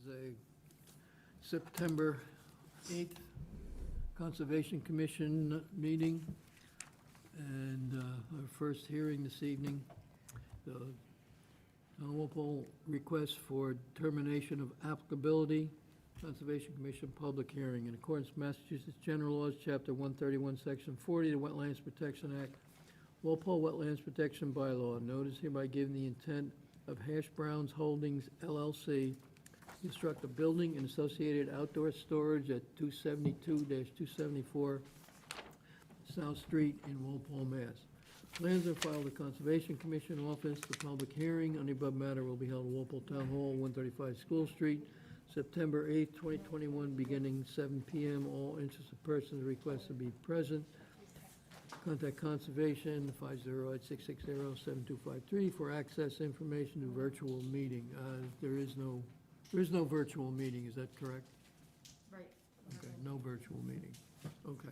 is a September 8th Conservation Commission meeting, and our first hearing this evening, the Town of Walpole request for determination of applicability, Conservation Commission public hearing. In accordance with Massachusetts General Laws, Chapter 131, Section 40, the Wetlands Protection Act, Walpole Wetlands Protection Bylaw, notice hereby given the intent of Hash Browns Holdings LLC to construct a building and associated outdoor storage at 272-274 South Street in Walpole, Mass. Plans are filed with the Conservation Commission office. The public hearing on the above matter will be held at Walpole Town Hall, 135 School Street, September 8th, 2021, beginning 7 p.m. All interested persons are requested to be present. Contact Conservation, 508-660-7253 for access information to virtual meeting. There is no virtual meeting, is that correct? Right. Okay, no virtual meeting. Okay.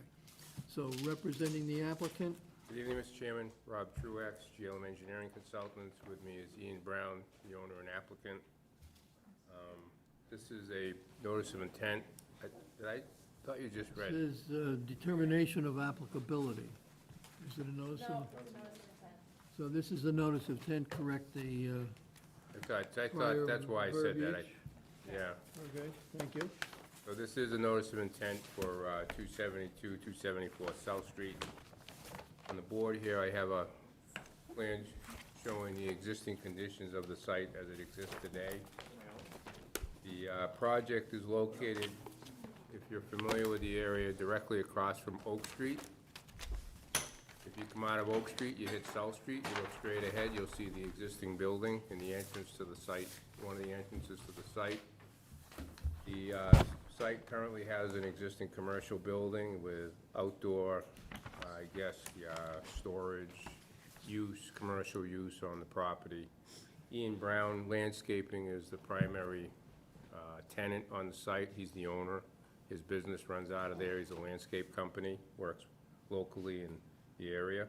So representing the applicant, Good evening, Mr. Chairman. Rob Truax, GLM Engineering Consultants. With me is Ian Brown, the owner and applicant. This is a notice of intent. I thought you just read. this is determination of applicability. Is it a notice of? No, it's a notice of intent. So this is a notice of intent, correct the I thought prior that's why I said that. verbiage? Yeah. Okay, thank you. So this is a notice of intent for 272, 274 South Street. On the board here, I have a plan showing the existing conditions of the site as it exists today. The project is located, if you're familiar with the area, directly across from Oak Street. If you come out of Oak Street, you hit South Street, you look straight ahead, you'll see the existing building and the entrance to the site, one of the entrances to the site. The site currently has an existing commercial building with outdoor, storage use, commercial use on the property. Ian Brown Landscaping is the primary tenant on the site. He's the owner. His business runs out of there. He's a landscape company, works locally in the area.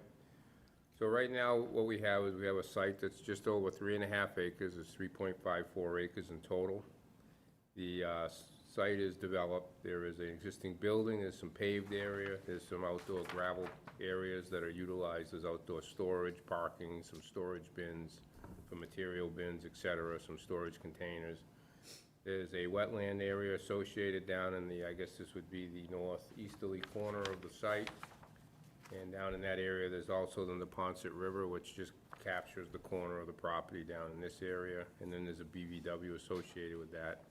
So right now, what we have is we have a site that's just over 3.5 acres. It's 3.54 acres in total. The site is developed. There is an existing building. There's some paved area. There's some outdoor gravel areas that are utilized as outdoor storage, parking, some storage bins for material bins, et cetera, some storage containers. There's a wetland area associated down in the, I guess this would be the northeasterly corner of the site. And down in that area, there's also the Neponset River, which just captures the corner of the property down in this area. And then there's a BVW associated with that.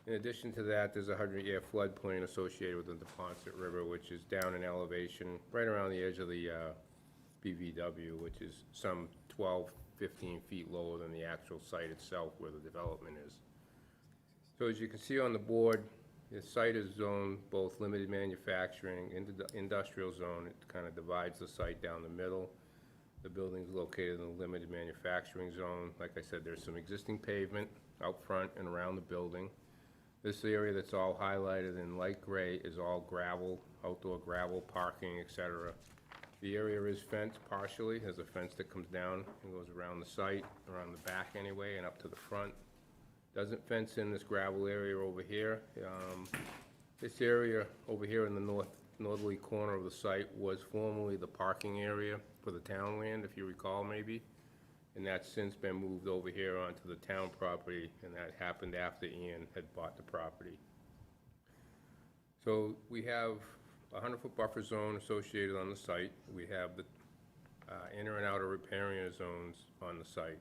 In addition to that, there's a 100-year floodplain associated with the Neponset River, which is down in elevation, right around the edge of the BVW, which is some 12, 15 feet lower than the actual site itself where the development is. So as you can see on the board, the site is zoned both limited manufacturing and industrial zone. It kind of divides the site down the middle. The building's located in the limited manufacturing zone. Like I said, there's some existing pavement out front and around the building. This area that's all highlighted in light gray is all gravel, outdoor gravel, parking, et cetera. The area is fenced partially. There's a fence that comes down and goes around the site, around the back anyway, and up to the front. Doesn't fence in this gravel area over here. This area over here in the northerly corner of the site was formerly the parking area for the town land, if you recall maybe. And that's since been moved over here onto the town property, and that happened after Ian had bought the property. So we have a 100-foot buffer zone associated on the site. We have the inner and outer riparian zones on the site.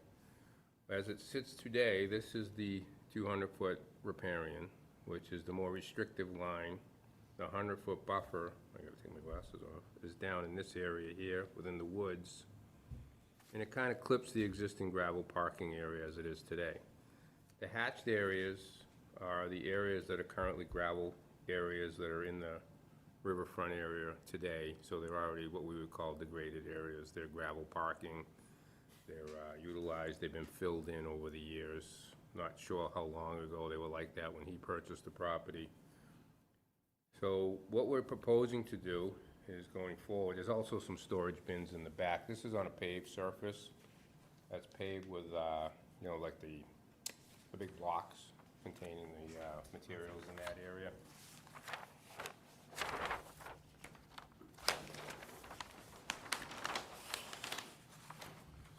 As it sits today, this is the 200-foot riparian, which is the more restrictive line. The 100-foot buffer, I gotta take my glasses off, is down in this area here within the woods. And it kind of clips the existing gravel parking area as it is today. The hatched areas are the areas that are currently gravel areas that are in the riverfront area today. So they're already what we would call degraded areas. They're gravel parking. They're utilized. They've been filled in over the years. Not sure how long ago they were like that when he purchased the property. So what we're proposing to do is going forward, there's also some storage bins in the back. This is on a paved surface. That's paved with, like the big blocks containing the materials in that area.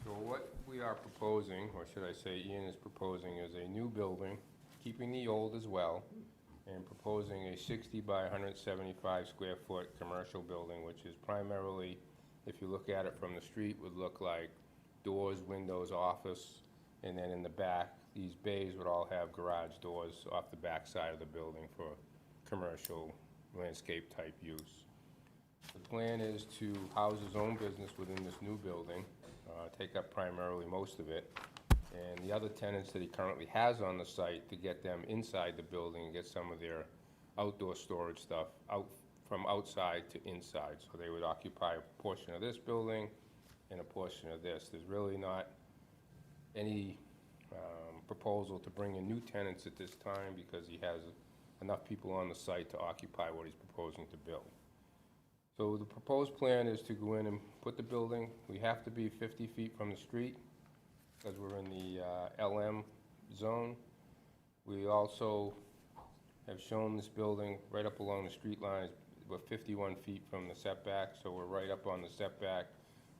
So what we are proposing, or should I say Ian is proposing, is a new building, keeping the old as well, and proposing a 60 by 175 square foot commercial building, which is primarily, if you look at it from the street, would look like doors, windows, office, and then in the back, these bays would all have garage doors off the back side of the building for commercial landscape type use. The plan is to house his own business within this new building, take up primarily most of it, and the other tenants that he currently has on the site, to get them inside the building and get some of their outdoor storage stuff out from outside to inside. So they would occupy a portion of this building and a portion of this. There's really not any proposal to bring in new tenants at this time because he has enough people on the site to occupy what he's proposing to build. So the proposed plan is to go in and put the building, we have to be 50 feet from the street because we're in the LM zone. We also have shown this building right up along the street lines. We're 51 feet from the setback, so we're right up on the setback.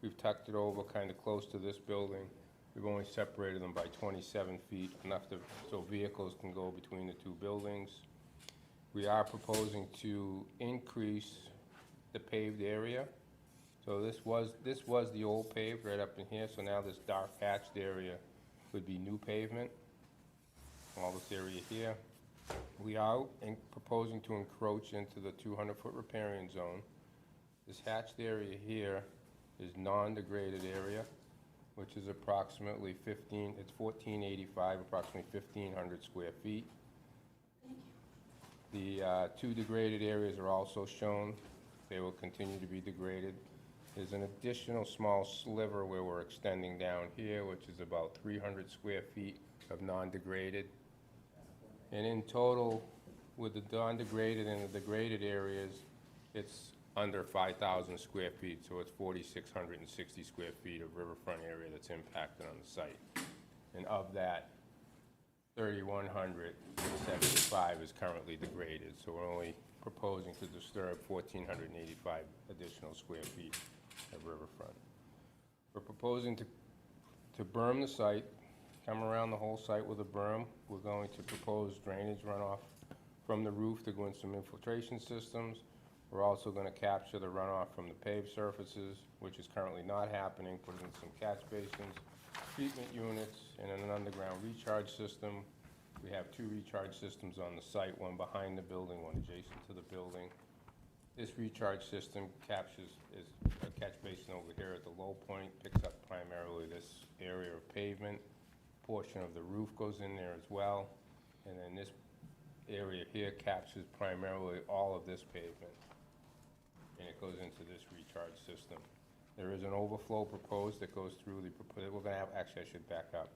We've tucked it over kind of close to this building. We've only separated them by 27 feet, enough to, so vehicles can go between the two buildings. We are proposing to increase the paved area. So this was the old paved right up in here, so now this dark hatched area would be new pavement. All this area here. We are proposing to encroach into the 200-foot riparian zone. This hatched area here is non-degraded area, which is approximately 1485, approximately 1,500 square feet. The two degraded areas are also shown. They will continue to be degraded. There's an additional small sliver where we're extending down here, which is about 300 square feet of non-degraded. And in total, with the non-degraded and the degraded areas, it's under 5,000 square feet, so it's 4,660 square feet of riverfront area that's impacted on the site. And of that, 3,175 is currently degraded, so we're only proposing to disturb 1,485 additional square feet of riverfront. We're proposing to berm the site, come around the whole site with a berm. We're going to propose drainage runoff from the roof to go in some infiltration systems. We're also going to capture the runoff from the paved surfaces, which is currently not happening, put in some catch basins, treatment units, and an underground recharge system. We have two recharge systems on the site, one behind the building, one adjacent to the building. This recharge system is a catch basin over here at the low point, picks up primarily this area of pavement. Portion of the roof goes in there as well. And then this area here captures primarily all of this pavement. And it goes into this recharge system. There is an overflow proposed that goes through we're gonna have, actually I should back up.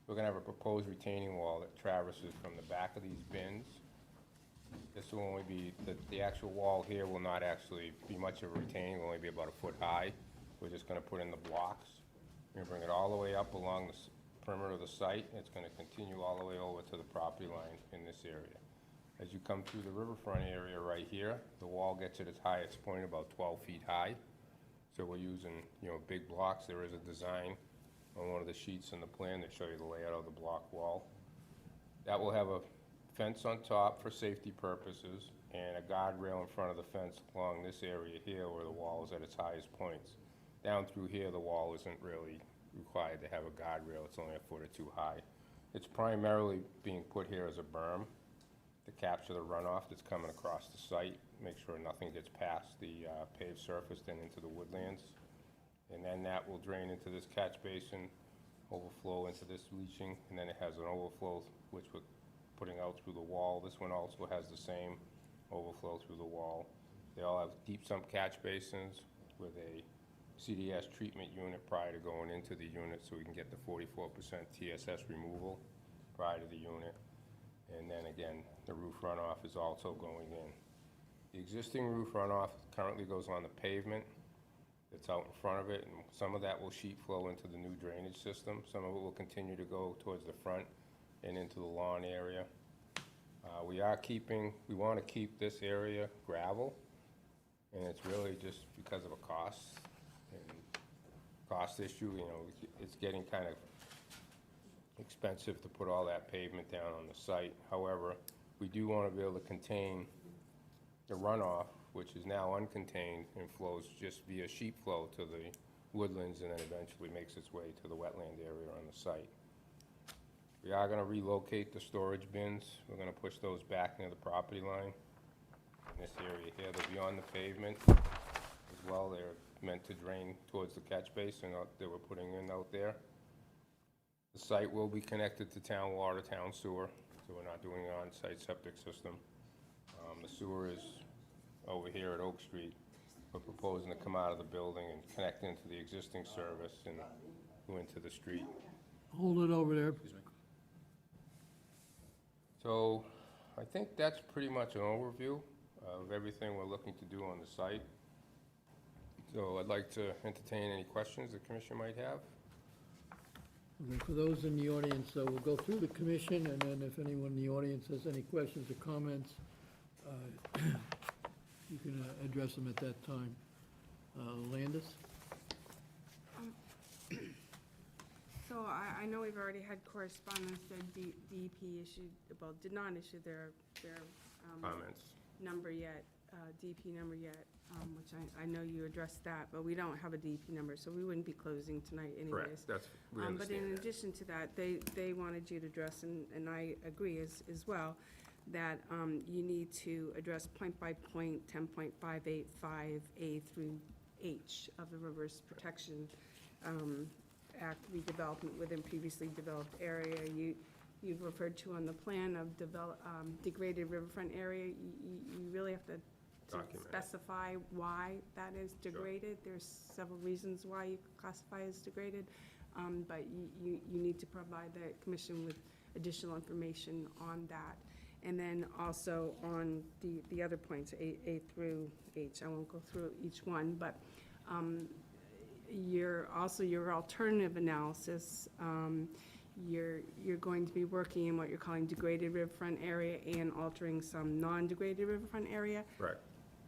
We're gonna have a proposed retaining wall that traverses from the back of these bins. This will only be, the actual wall here will not actually be much of a retaining, it will only be about a foot high. We're just gonna put in the blocks. We're gonna bring it all the way up along the perimeter of the site. It's gonna continue all the way over to the property line in this area. As you come through the riverfront area right here, the wall gets at its highest point about 12 feet high. So we're using, big blocks. There is a design on one of the sheets in the plan that show you the layout of the block wall. That will have a fence on top for safety purposes and a guardrail in front of the fence along this area here where the wall is at its highest points. Down through here, the wall isn't really required to have a guardrail. It's only a foot or two high. It's primarily being put here as a berm to capture the runoff that's coming across the site, make sure nothing gets past the paved surface then into the woodlands. And then that will drain into this catch basin, overflow into this leaching, and then it has an overflow which we're putting out through the wall. This one also has the same overflow through the wall. They all have deep sump catch basins with a CDS treatment unit prior to going into the unit so we can get the 44% TSS removal prior to the unit. And then again, the roof runoff is also going in. The existing roof runoff currently goes on the pavement that's out in front of it, and some of that will sheet flow into the new drainage system. Some of it will continue to go towards the front and into the lawn area. We want to keep this area gravel, and it's really just because of a cost issue, you know, it's getting kind of expensive to put all that pavement down on the site. However, we do want to be able to contain the runoff, which is now uncontained and flows just via sheet flow to the woodlands and then eventually makes its way to the wetland area on the site. We are gonna relocate the storage bins. We're gonna push those back into the property line. In this area here, they'll be on the pavement as well. They're meant to drain towards the catch basin that we're putting in out there. The site will be connected to town water, town sewer, so we're not doing an on-site septic system. The sewer is over here at Oak Street. We're proposing to come out of the building and connect into the existing service and go into the street. Hold it over there. So I think that's pretty much an overview of everything we're looking to do on the site. So I'd like to entertain any questions the commission might have. Okay, for those in the audience, we'll go through the commission, and then if anyone in the audience has any questions or comments, you can address them at that time. Landis? So I know we've already had correspondence that DEP issued, well, did not issue their Comments? number yet, DEP number yet, which I know you addressed that, but we don't have a DEP number, so we wouldn't be closing tonight anyways. Correct, that's, we But understand in that. addition to that, they wanted you to address, and I agree as well, that you need to address point by point 10.585A through H of the Rivers Protection Act redevelopment within previously developed area. You've referred to on the plan of degraded riverfront area. You really have to Document it. specify why that is degraded. There's several reasons why you classify as degraded, but you need to provide the commission with additional information on that. And then also on the other points, A through H. I won't go through each one, but your alternative analysis, you're going to be working in what you're calling degraded riverfront area and altering some non-degraded riverfront area. Right.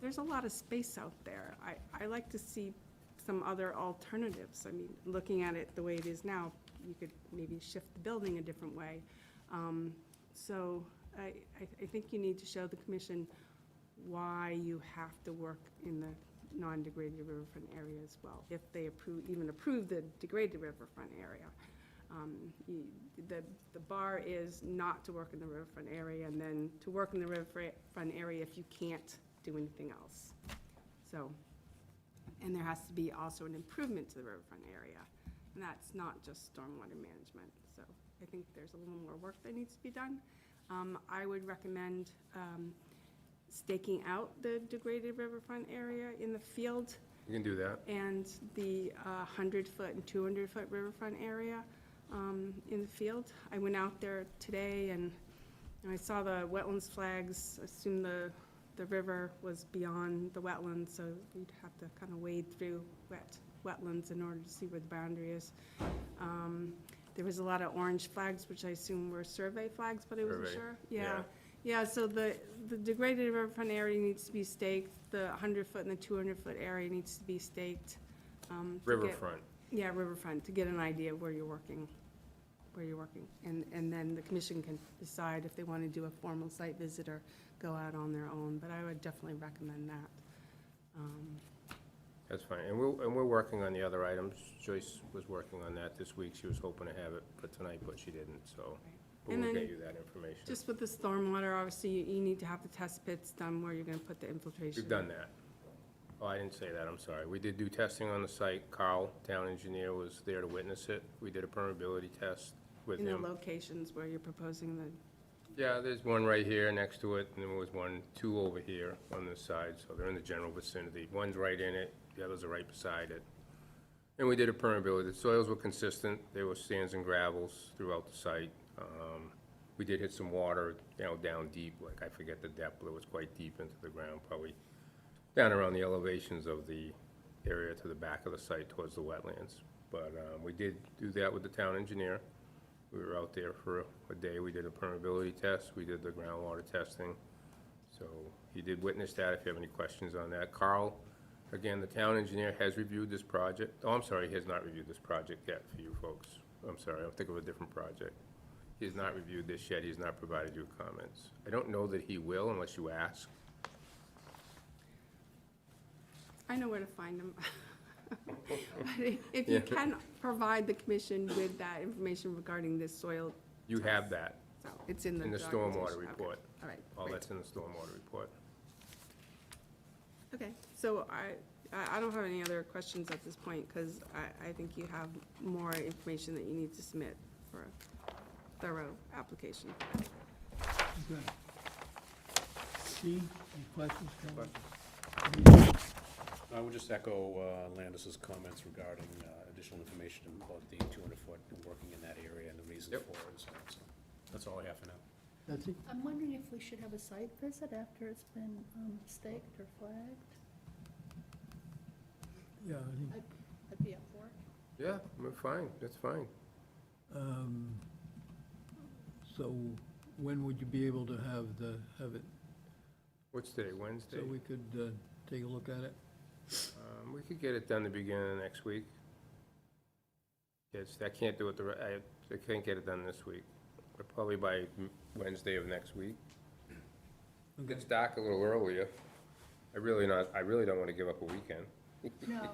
There's a lot of space out there. I like to see some other alternatives. I mean, looking at it the way it is now, you could maybe shift the building a different way. So I think you need to show the commission why you have to work in the non-degraded riverfront area as well, if they even approve the degraded riverfront area. The bar is not to work in the riverfront area, and then to work in the riverfront area if you can't do anything else. So, and there has to be also an improvement to the riverfront area, and that's not just stormwater management. So I think there's a little more work that needs to be done. I would recommend staking out the degraded riverfront area in the field You can do that. and the 100-foot and 200-foot riverfront area in the field. I went out there today and I saw the wetlands flags. I assumed the river was beyond the wetlands, so we'd have to kind of wade through wetlands in order to see where the boundary is. There was a lot of orange flags, which I assume were survey flags, but I wasn't Survey, sure. yeah. Yeah, so the degraded riverfront area needs to be staked, the 100-foot and the 200-foot area needs to be staked. To get- Riverfront. Yeah, riverfront, to get an idea of where you're working. And then the commission can decide if they want to do a formal site visit or go out on their own, but I would definitely recommend that. That's fine, and we're working on the other items. Joyce was working on that this week. She was hoping to have it for tonight, but she didn't, so we'll And then get you that information. Just with the stormwater, obviously, you need to have the test pits done where you're gonna put the infiltration. We've done that. Oh, I didn't say that, I'm sorry. We did do testing on the site. Carl, town engineer, was there to witness it. We did a permeability test with In the him. locations where you're proposing the, Yeah, there's one right here next to it, and there was two over here on this side, so they're in the general vicinity. One's right in it, the others are right beside it. And we did a permeability. The soils were consistent. There were sands and gravels throughout the site. We did hit some water, down deep, like I forget the depth, but it was quite deep into the ground, probably down around the elevations of the area to the back of the site towards the wetlands. But we did do that with the town engineer. We were out there for a day, we did a permeability test, we did the groundwater testing. So he did witness that, if you have any questions on that. Carl, again, the town engineer has reviewed this project. Oh, I'm sorry, he has not reviewed this project yet for you folks. I'm sorry, I'm thinking of a different project. He has not reviewed this yet, he has not provided you with comments. I don't know that he will unless you ask. I know where to find them. If you can provide the commission with that information regarding this soil, You have that so it's in the in the documentation. stormwater Okay. report. All right, All great. that's in the stormwater report. Okay, so I don't have any other questions at this point, because I think you have more information that you need to submit for a thorough application. Okay. Steve, any questions, comments? I would just echo Landis's comments regarding additional information about the 200-foot and working in that area and the reasons Yep. for it and so on. So that's all I have for now. Betsy? I'm wondering if we should have a site visit after it's been staked or flagged? Yeah, I think, I'd be up for it. Yeah, we're fine, that's fine. so when would you be able to have it, What's today, Wednesday? so we could take a look at it? We could get it done the beginning of next week. Yes, I can't do it, I can't get it done this week, but probably by Wednesday of next week. It gets dark a little earlier. I really don't want to give up a weekend. No.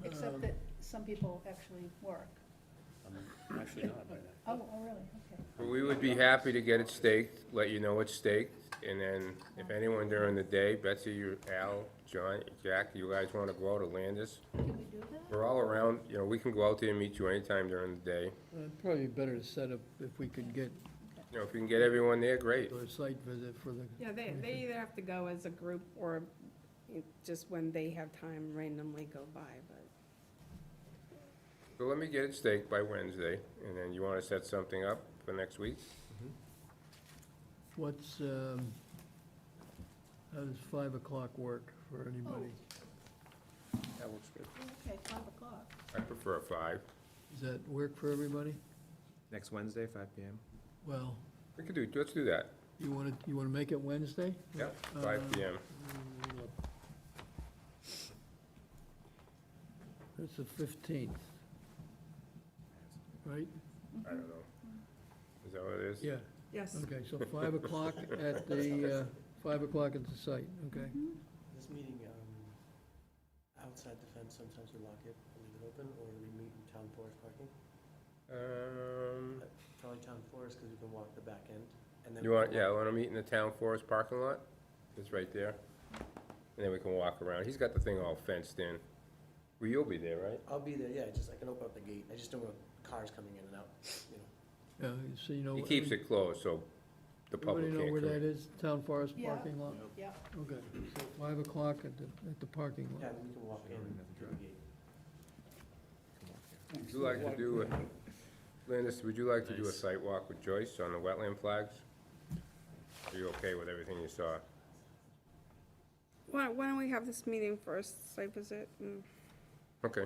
Except that some people actually work. I'm actually not right now. Oh, really? Okay. But we would be happy to get it staked, let you know it's staked, and then if anyone during the day, Betsy, you, Al, John, Jack, you guys want to go out to Landis, Can we do that? we're all around, we can go out there and meet you anytime during the day. It'd probably be better to set up, if we could get If we can get everyone there, great. a site visit for the. Yeah, they either have to go as a group or just when they have time randomly go by, but. So let me get it staked by Wednesday, and then you want to set something up for next week? What's, how does 5 o'clock work for anybody? That looks good. Okay, 5 o'clock. I prefer 5. Does that work for everybody? Next Wednesday, 5 PM. Well, Let's do that. you wanna make it Wednesday? Yeah, 5 PM. It's the 15th, right? I don't know. Is that what it is? Yeah, Yes. okay, so 5 o'clock at the, 5 o'clock at the site, okay? This meeting, outside the fence, sometimes we lock it and leave it open, or we meet in town forest parking. Probably town forest, because we can walk the back end, and then. You want to meet in the town forest parking lot? It's right there. And then we can walk around. He's got the thing all fenced in. Well, you'll be there, right? I'll be there, yeah, just, I can open up the gate, I just don't want cars coming in and out, you know. So you know. He keeps it closed, so the public Everybody know can't where come that in. is, town forest Yeah. parking lot? Yeah. Okay, so 5 o'clock at the parking Yeah, lot. we can walk in through the gate. Would you like to do, Landis, would you like to do a site walk with Joyce on the wetland flags? Are you okay with everything you saw? Why don't we have this meeting first, site visit, and Okay,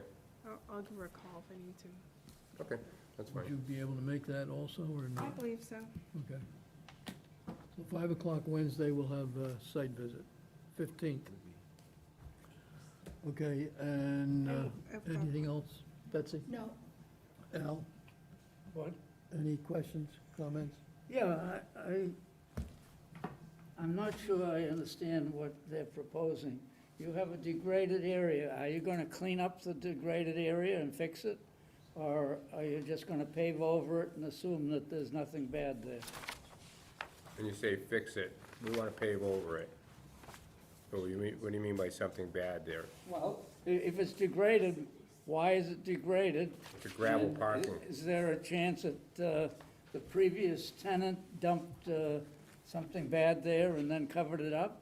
I'll give her a call if I need to. okay, that's Would fine. you be able to make that also, or I not? believe so. Okay. So 5 o'clock Wednesday, we'll have a site visit, 15th. Okay, and anything else, Betsy? No, Al? What? Any questions, comments? Yeah, I'm not sure I understand what they're proposing. You have a degraded area. Are you gonna clean up the degraded area and fix it? Or are you just gonna pave over it and assume that there's nothing bad there? When you say fix it, we want to pave over it. So what do you mean by something bad there? Well, if it's degraded, why is it degraded? It's a gravel And parking. Is there a chance that the previous tenant dumped something bad there and then covered it up?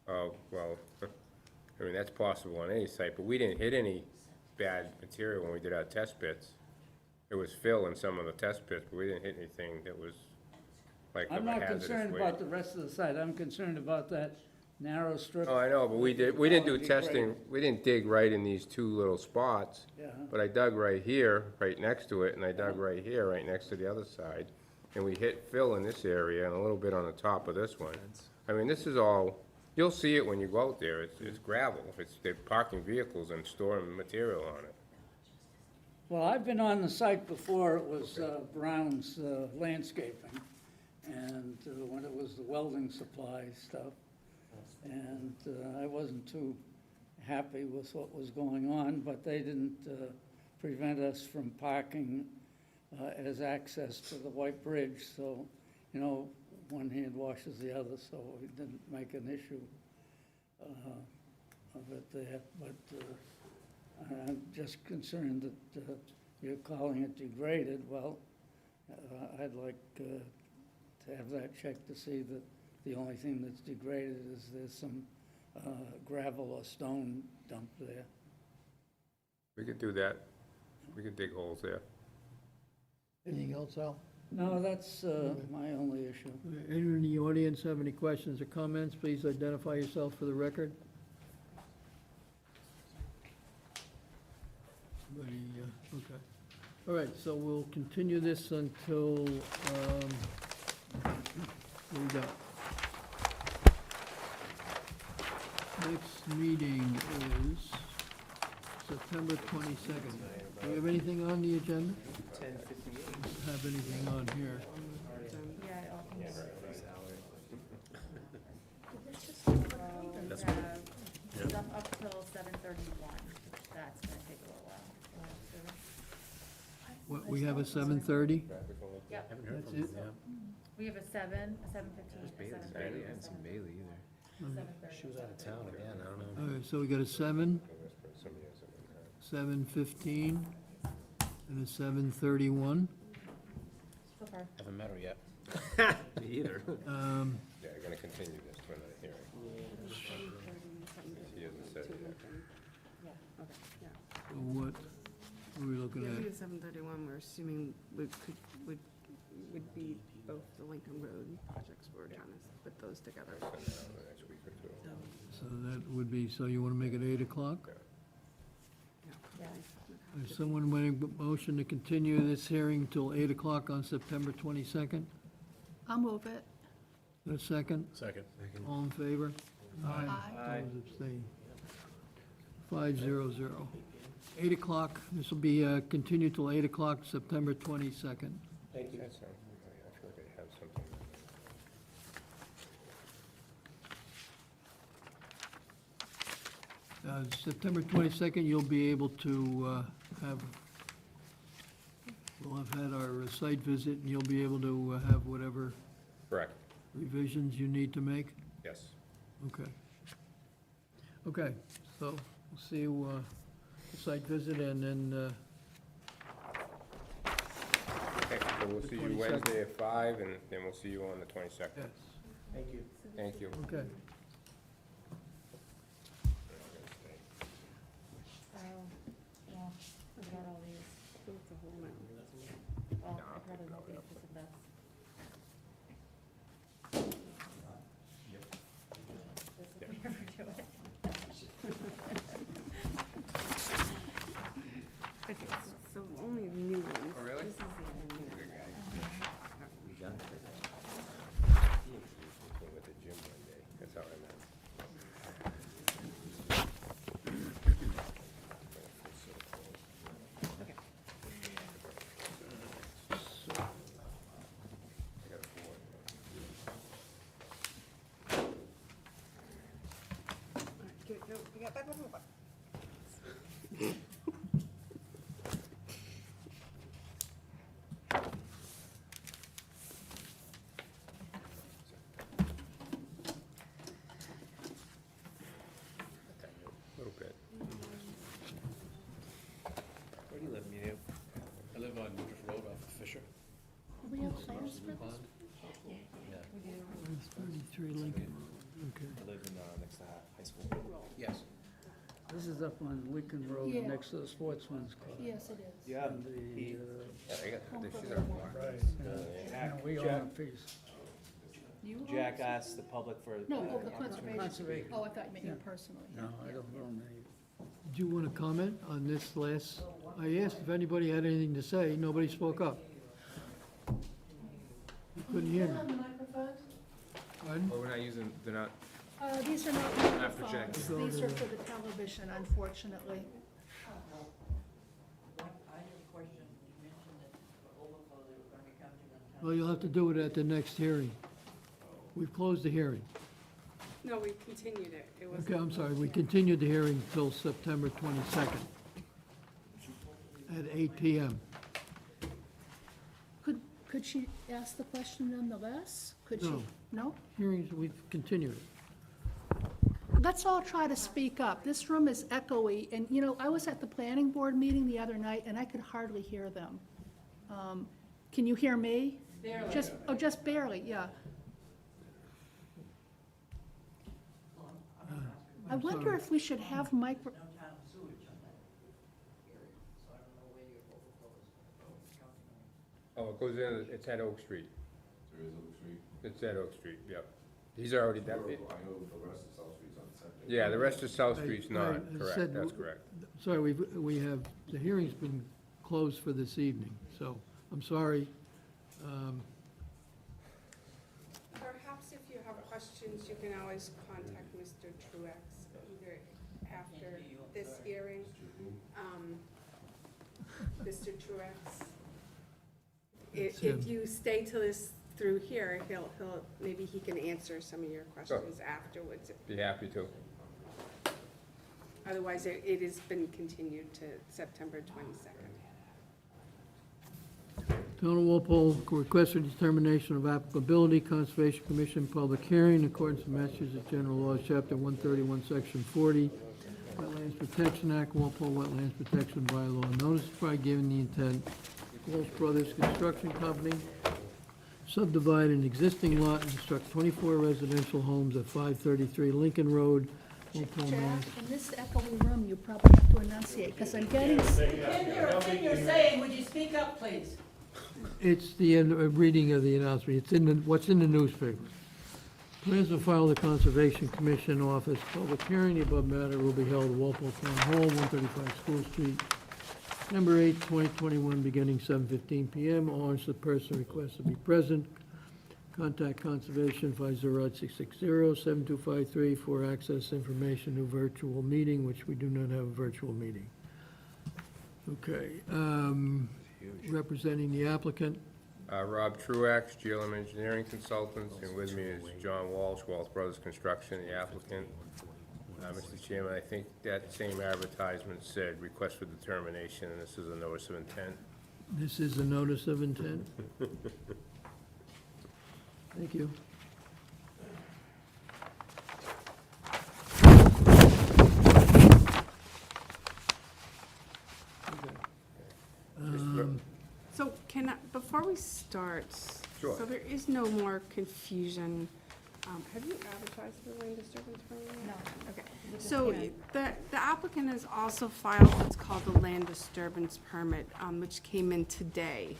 Oh, well, I mean, that's possible on any site, but we didn't hit any bad material when we did our test pits. It was fill in some of the test pits, but we didn't hit anything that was like of I'm a not hazardous concerned waste. about the rest of the site, I'm concerned about that narrow strip. Oh, I know, but we didn't do Quality testing, grade. we didn't dig right in these two little spots. Yeah. But I dug right here, right next to it, and I dug right here, right next to the other side. And we hit fill in this area and a little bit on the top of this one. I mean, this is all, you'll see it when you go out there, it's gravel. They're parking vehicles and storing material on it. Well, I've been on the site before, it was Brown's Landscaping, and when it was the welding supply stuff. And I wasn't too happy with what was going on, but they didn't prevent us from parking as access to the White Bridge, so, you know, one hand washes the other, so we didn't make an issue of it there. But I'm just concerned that you're calling it degraded. Well, I'd like to have that checked to see that the only thing that's degraded is there's some gravel or stone dumped there. We could do that. We could dig holes there. Anything else, Al? No, that's my only issue. Anyone in the audience have any questions or comments? Please identify yourself for the record. Anybody, okay. All right, so we'll continue this until, what do we got? Next meeting is September 22nd. Do we have anything on the agenda? 10:58. Have anything on here? Yeah, I also. That's Some up till 7:31, that's gonna take a little while. What, we have a 7:30? Yep, Haven't heard That's from it? them, we have a 7, a 7:15, a Bailey, 7:30, I hadn't seen Bailey either. 7:30. She was out of town again, I don't know. All right, so we got a 7, 7:15, and a 7:31. So far. Haven't met her yet. Me either. Yeah, I'm gonna continue this to another hearing. He hasn't said it yet. Yeah, okay, yeah. So what are we looking Yeah, we at? have 7:31, we're assuming would be both the Lincoln Road projects, we're trying to put those together. Send that out in the next week or two. So that would be, so you want to make it 8 o'clock? Yeah. Is someone make a motion to continue this hearing till 8 o'clock on September 22nd? I'll move it. A second? Second. All in favor? Aye. Opposed, abstained. 500. 8 o'clock, this will be continued till 8 o'clock, September 22nd. Thank you. That's, I feel like I have something. September 22nd, you'll be able to we'll have had our site visit, and you'll be able to have whatever Correct, revisions you need to make? yes. Okay. Okay, so we'll see you, the site visit, and then, Okay, so we'll see you 22nd. Wednesday at 5, and then we'll see you on the 22nd. yes, Thank you. Thank you. okay. Oh, well, what about all these? It's a whole nother- Well, No, I probably won't be, no. because of this. This if we ever do it. Okay, so only new ones. Oh, really? This is the only new one. We done? With the gym one day, that's how I met. Okay. I got a 4. All right, good, go, we got back. A little bit. Where do you live, Emilio? I live on Woodruff Road off of Fisher. Do we have plans for this? Yeah, It's 33 Lincoln Road, okay. I live in, next to high school. yes. This is up on Lincoln Road, Yeah. next to the Sportsman's Club. Yes, it is. Yeah. And the, Yeah, I got, this is our block. and we own a piece. You Jack own? asked the public for. No, uh, the conservation. Conservation. Oh, I thought you meant you personally. No, I Yeah. don't own any. Do you want to comment on this last? I asked if anybody had anything to say, nobody spoke up. You couldn't hear me. Pardon? Well, we're not using, they're not, These are not After microphones. check. These are for the television, unfortunately. Well, you'll have to do it at the next hearing. We've closed the hearing. No, we continued it. It was. Okay, I'm sorry, we continued the hearing till September 22nd at 8 PM. Could she ask the question nonetheless? Could she? No. No? Hearings, we've continued. Let's all try to speak up. This room is echoey, and, you know, I was at the planning board meeting the other night, and I could hardly hear them. Can you hear me? Barely. Just barely, yeah. I wonder sorry. if we should have micro, Oh, it goes in, it's at Oak Street. There is Oak Street. It's at Oak Street, yep. He's already, that, I know the rest of South Street's on Center. yeah, the rest of South Street's I not, said correct, that's correct. Sorry, we have, the hearing's been closed for this evening, so I'm sorry. Perhaps if you have questions, you can always contact Mr. Truex either after this hearing. Mr. Truex, That's him. if you stay till this through here, maybe he can answer some of your questions afterwards. Be happy to. Otherwise, it has been continued to September 22nd. Town of Walpole request for determination of applicability, Conservation Commission public hearing in accordance with Massachusetts General Laws, Chapter 131, Section 40, Wetlands Protection Act, Walpole Wetlands Protection Bylaw. Notice by giving the intent, Walsh Brothers Construction Company subdivide an existing lot and construct 24 residential homes at 533 Lincoln Road, Walpole, Jack, Mass. in this echoey room, you probably have to enunciate, because I'm getting, You're saying, would you speak up, please? It's the end, reading of the announcement. It's in the, what's in the newspaper. Plans to file the Conservation Commission office. Public hearing, the above matter will be held at Walpole Town Hall, 135 School Street, September 8, 2021, beginning 7:15 PM. All interested person requests to be present. Contact Conservation 508-660-7253 for access information to virtual meeting, which we do not have a virtual meeting. Okay, representing the applicant. Rob Truax, GLM Engineering Consultants, and with me is John Walsh, Walsh Brothers Construction, the applicant. Mr. Chairman, I think that same advertisement said request for determination, and this is a notice of intent. This is a notice of intent. Thank you. So can I, before we start, Sure. so there is no more confusion, have you advertised for land disturbance permit? No. Okay, so the applicant has also filed what's called the land disturbance permit, which came in today.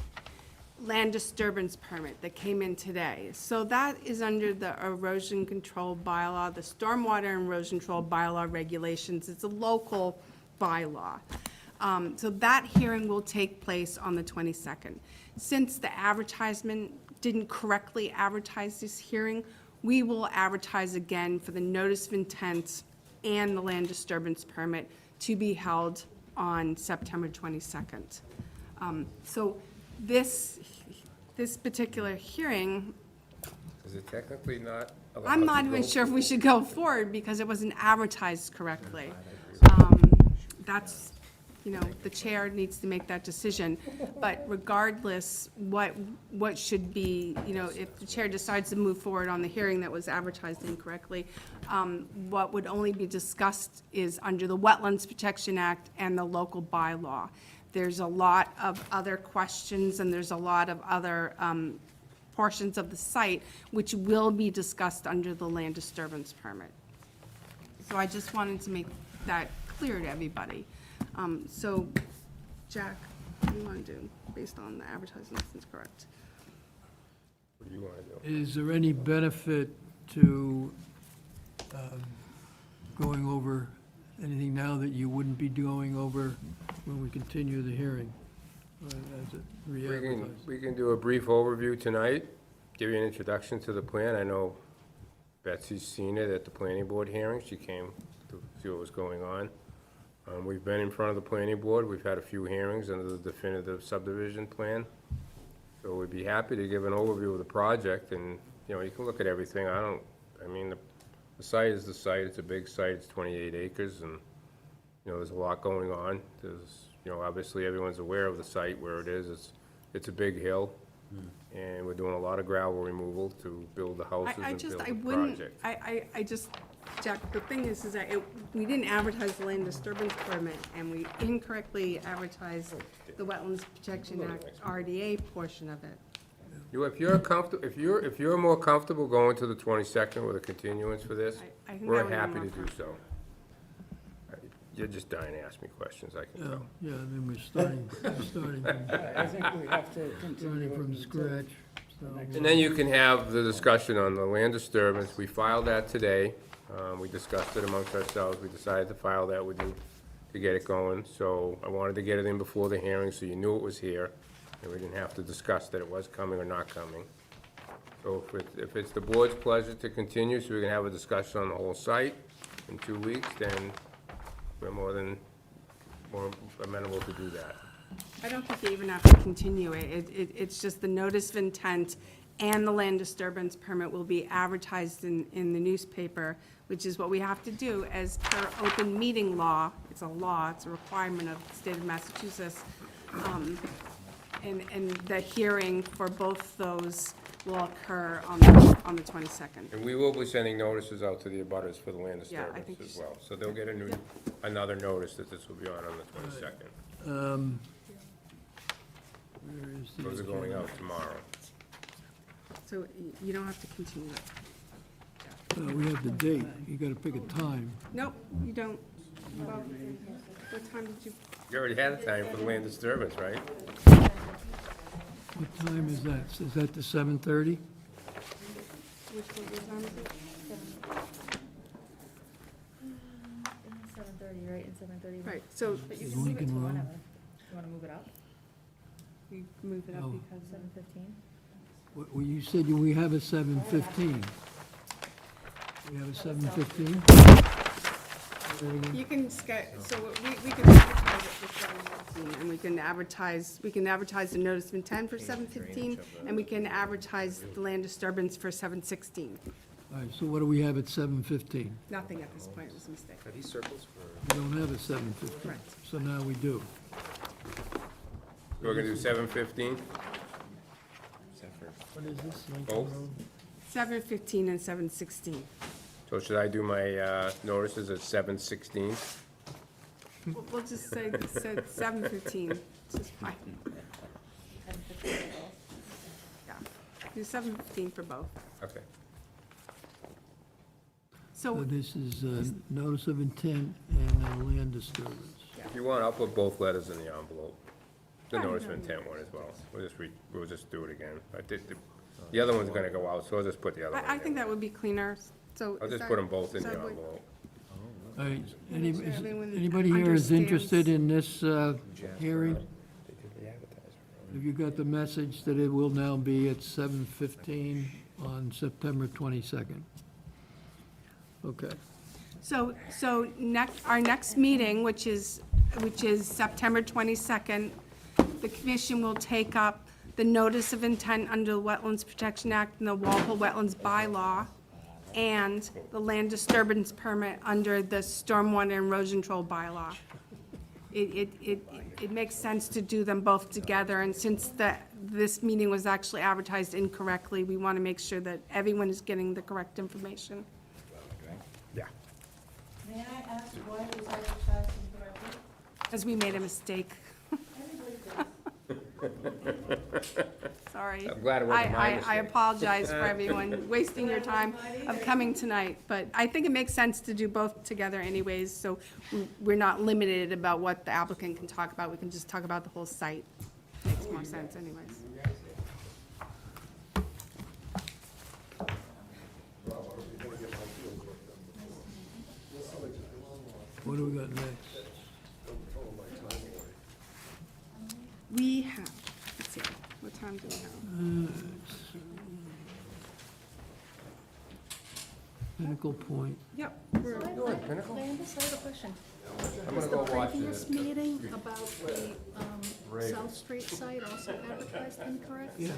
Land disturbance permit that came in today. So that is under the erosion control bylaw, the stormwater and erosion control bylaw regulations. It's a local bylaw. So that hearing will take place on the 22nd. Since the advertisement didn't correctly advertise this hearing, we will advertise again for the notice of intent and the land disturbance permit to be held on September 22nd. So this particular hearing, Is it technically not allowed I'm to not even go- sure if we should go forward because it wasn't advertised correctly. That's, you know, the chair needs to make that decision. But regardless, what should be, you know, if the chair decides to move forward on the hearing that was advertised incorrectly, what would only be discussed is under the Wetlands Protection Act and the local bylaw. There's a lot of other questions and there's a lot of other portions of the site which will be discussed under the land disturbance permit. So I just wanted to make that clear to everybody. So, Jack, what do you want to do based on the advertising, since correct? What do you want to do? Is there any benefit to going over anything now that you wouldn't be going over when we continue the hearing? As it re-advertised? We can do a brief overview tonight, give you an introduction to the plan. I know Betsy's seen it at the planning board hearing. She came to see what was going on. We've been in front of the planning board. We've had a few hearings under the definitive subdivision plan. So we'd be happy to give an overview of the project, and, you know, you can look at everything. I mean, the site is the site. It's a big site. It's 28 acres, and, you know, there's a lot going on. There's, you know, obviously everyone's aware of the site where it is. It's a big hill, and we're doing a lot of gravel removal to build the houses and build the project. I just, Jack, the thing is that we didn't advertise the land disturbance permit, and we incorrectly advertised the Wetlands Protection Act RDA portion of it. If you're more comfortable going to the 22nd with a continuance for this, I think we're that would be happy more to do so. You're just dying to ask me questions, I can Yeah, tell. yeah, then we're starting I think we have to continue. from it until scratch, so. next- And then you can have the discussion on the land disturbance. We filed that today. We discussed it amongst ourselves. We decided to file that with you to get it going. So I wanted to get it in before the hearing, so you knew it was here, and we didn't have to discuss that it was coming or not coming. So if it's the board's pleasure to continue, so we can have a discussion on the whole site in 2 weeks, then we're more amenable to do that. I don't think you even have to continue it. It's just the notice of intent and the land disturbance permit will be advertised in the newspaper, which is what we have to do as per open meeting law. It's a law, it's a requirement of the state of Massachusetts. And the hearing for both those will occur on the 22nd. And we will be sending notices out to the abutters for the land Yeah, I disturbance think you as should. well. So they'll get another notice that this will be on the 22nd. Where is the Those are going out tomorrow. So you don't have to continue it. We have the date, you gotta pick a time. Nope, you don't. Well, what time did you? You already had a time for the land disturbance, right? What time is that? Is that the 7:30? What time is it? 7:30, right, and 7:30. Right, so But you Is can move it to Lincoln Road? whenever. You wanna move it up? you move it up Oh. because 7:15? Well, you said we have a 7:15. We have a 7:15? you can so we can advertise it for 7:15, and we can advertise the notice of intent for 7:15, and we can advertise the land disturbance for 7:16. All right, so what do we have at 7:15? Nothing at this point, it was a mistake. Are these circles for? We don't have a 7:15. Correct. So now we do. We're gonna do 7:15? Except for What is this? Both? 7:15 and 7:16. So should I do my notices at 7:16? We'll just say 7:15, it's just fine. And 15 people. Yeah, do 7:15 for both. Okay. So So, this is a notice of intent and a land disturbance. If you want, I'll put both letters in the envelope. The Fine. notice of intent one as well. We'll just do it again. I did, the other one's gonna go out, so I'll just put the other one I think in. that would be cleaner, so. I'll is just that- put them both in is the that what- envelope. All right, Make sure everyone anybody here is interested in this hearing? They did the advertisement. Have you got the message that it will now be at 7:15 on September 22nd? Okay. So our next meeting, which is September 22nd, the commission will take up the notice of intent under the Wetlands Protection Act and the Walpole Wetlands bylaw, and the land disturbance permit under the stormwater and erosion control bylaw. It makes sense to do them both together, and since this meeting was actually advertised incorrectly, we want to make sure that everyone is getting the correct information. Yeah. May I ask why it was advertised incorrectly? Because we made a mistake. Sorry. I'm glad it wasn't my I mistake. apologize for everyone wasting your time of coming tonight, but I think it makes sense to do both together anyways, so we're not limited about what the applicant can talk about, we can just talk about the whole site. Makes more sense anyways. what do we got next? We have, let's see, what time do we have? Pinnacle Point. Yep, So we're, Pinnacle? Landis, I have a question. I'm Was gonna the go watch previous it. meeting about the Right. South Street site also advertised incorrect? Yeah.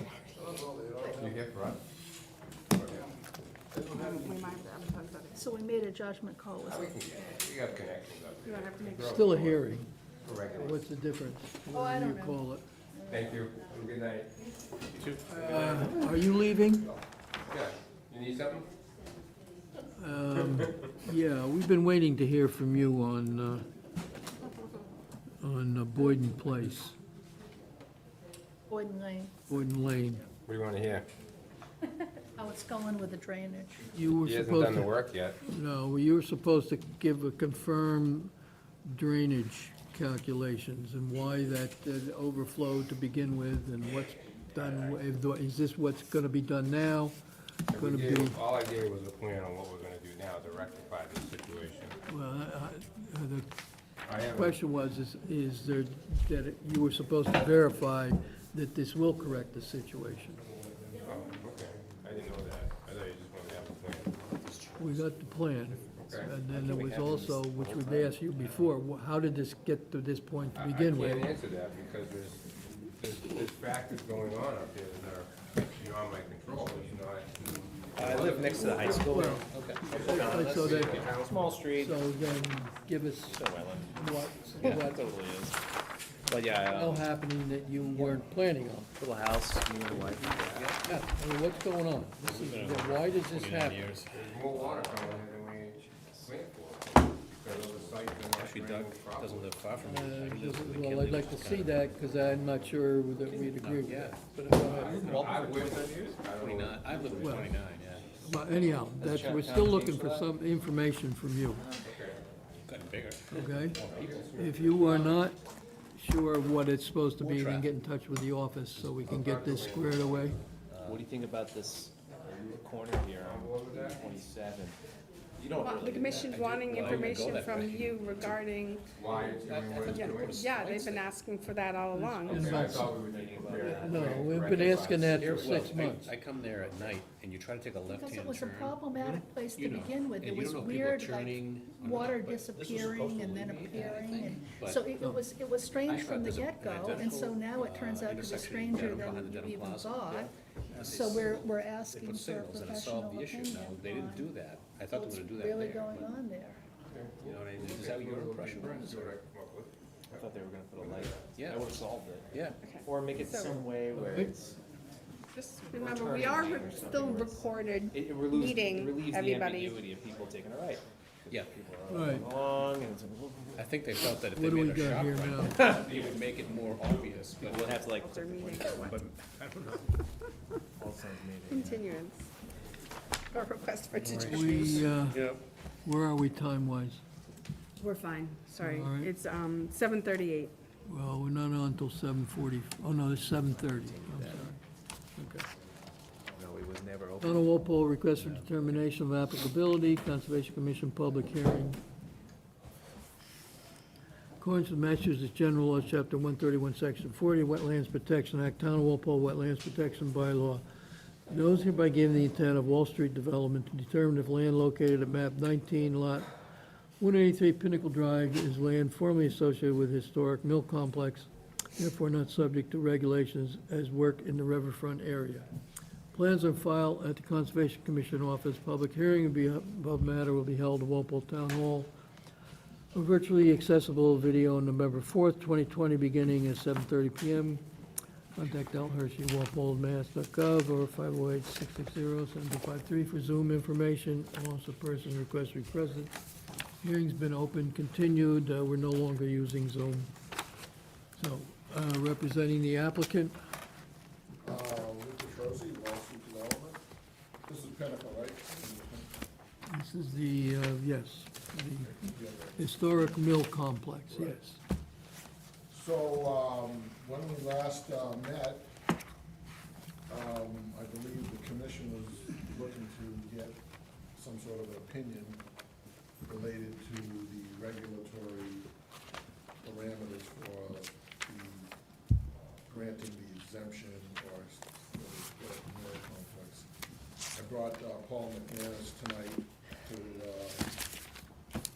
You here for us? we might have to advertise that. So we made a judgment call. Was We got connections up You there. don't have to make. Still a hearing. For regular. What's the difference? Oh, I Whatever don't you know. call it. Thank you. Have a good night. Are you leaving? Yeah. You need something? Yeah, we've been waiting to hear from you on Boyden Place, Boyden Lane, Boyden Lane. What do you wanna hear? how it's going with the drainage. You were He hasn't supposed done the to, work yet. no, you were supposed to give a confirmed drainage calculations and why that overflowed to begin with and what's done, is this what's gonna be done now? Gonna be, All I gave was a plan on what we're gonna do now to rectify this situation. well, the I haven't, question was, is there, that you were supposed to verify that this will correct the situation? oh, okay, I didn't know that. I thought you just wanted to have a plan. We got the plan, Okay. and then there was also, which we've asked you before, how did this get to this point to begin I with? can't answer that because there's factors going on up there that are beyond my control, it's not. I live next to the high school. Well, So then, Small street, so then give us no wetland. what, Yeah, what totally is. But yeah, all happening that you weren't planning on. little house, me and my wife. Yeah, I mean, what's going on? This is, why does this 29 happen? years. There's more water coming in than we planned for. Because of the site and Actually, not Doug draining properly. doesn't live far from me. He lives in Well, McKinley, I'd like to which is see kinda- that, because I'm not sure that we'd agree with Yeah. that. But go ahead. I've lived in years, I don't know. 29, I've lived in Well, 29, yeah. But anyhow, that's, we're still looking for some information from you, Gotten bigger. okay? If you are not sure of what it's supposed to be, then traffic. get in touch with the office so we can get this squared away. What do you think about this corner here on 27? You don't Well, really. the commission's wanting Well, I would go information that from way. you regarding, Why it's doing what it's yeah, doing. yeah, they've been asking for that all along. Okay, I thought we were taking care of No, it. we've been asking that Here, for well, 6 months. I come there at night and you try to take a Because left-hand it was a turn. problematic place to You know, begin with. It and you was don't know if people are weird, like, turning or not, water but this was disappearing supposed to and then alleviate that, I appearing, think, and, but- so it was strange I from the thought there's get-go, and so now it turns out to be intersection stranger down behind than the you dental even plaza. thought. And So they we're They asking put for a signals and it professional solved the issue. opinion Now, they didn't do that. I thought they what's were gonna do that really there. going but- on there. You know what I mean? Is that your impression, Brent? Or- I thought they were gonna put a light. Yeah. That would've solved it. Yeah. Or make it So- some way where it's, Just remember, we are still recorded it relieves, meeting it relieves the everybody. ambiguity of people taking a right. Yeah. People are Right. going along and it's, I think they felt that if they What do we made a got shop here right, now? it would make it more obvious, but, we'll have to like, Their meeting, but I don't know. all sounds maybe. continuance, or request for continuance. We, Yeah. where are we time-wise? We're fine, sorry. All right. It's 7:38. Well, we're not on until 7:40, oh no, it's 7:30, I'm sorry. Okay. No, it was never open. Town of Walpole, request for determination of applicability, Conservation Commission public hearing. According to Massachusetts General Laws, Chapter 131, Section 40, Wetlands Protection Act, Town of Walpole Wetlands Protection Bylaw, knows hereby given the intent of Wall Street Development to determine if land located at map 19, lot 183 Pinnacle Drive is land formerly associated with historic mill complex, therefore not subject to regulations as work in the riverfront area. Plans on file at the Conservation Commission office. Public hearing of the above matter will be held at Walpole Town Hall. A virtually accessible video on November 4th, 2020, beginning at 7:30 PM. Contact Al Hershey, walpolemass.gov, or 508-660-7253 for Zoom information. Also, person request to be present. Hearing's been open, continued. We're no longer using Zoom. So, representing the applicant, Richard Trozy, Wall Street Development. This is Pinnacle, right? this is the, yes, the historic mill complex, yes. So, when we last met, I believe the commission was looking to get some sort of an opinion related to the regulatory parameters for the granting the exemption or more complex. I brought Paul McManus tonight to,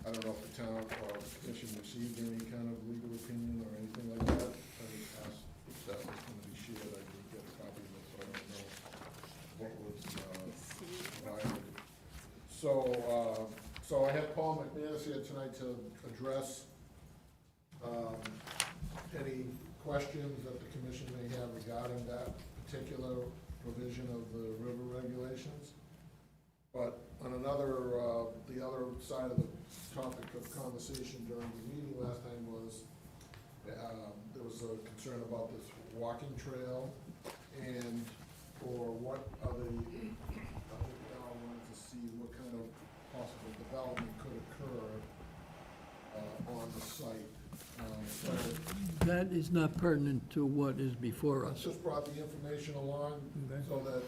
I don't know if the town or the commission received any kind of legal opinion or anything like that. I asked if that was gonna be shared, I didn't get a copy of it, so I don't know what was provided. So I have Paul McManus here tonight to address any questions that the commission may have regarding that particular provision of the river regulations. But on another, the other side of the topic of conversation during the meeting last time was, there was a concern about this walking trail, and for what other, I think Al wanted to see what kind of possible development could occur on the site. So That is not pertinent to what is before I us. just brought the information along Okay. so that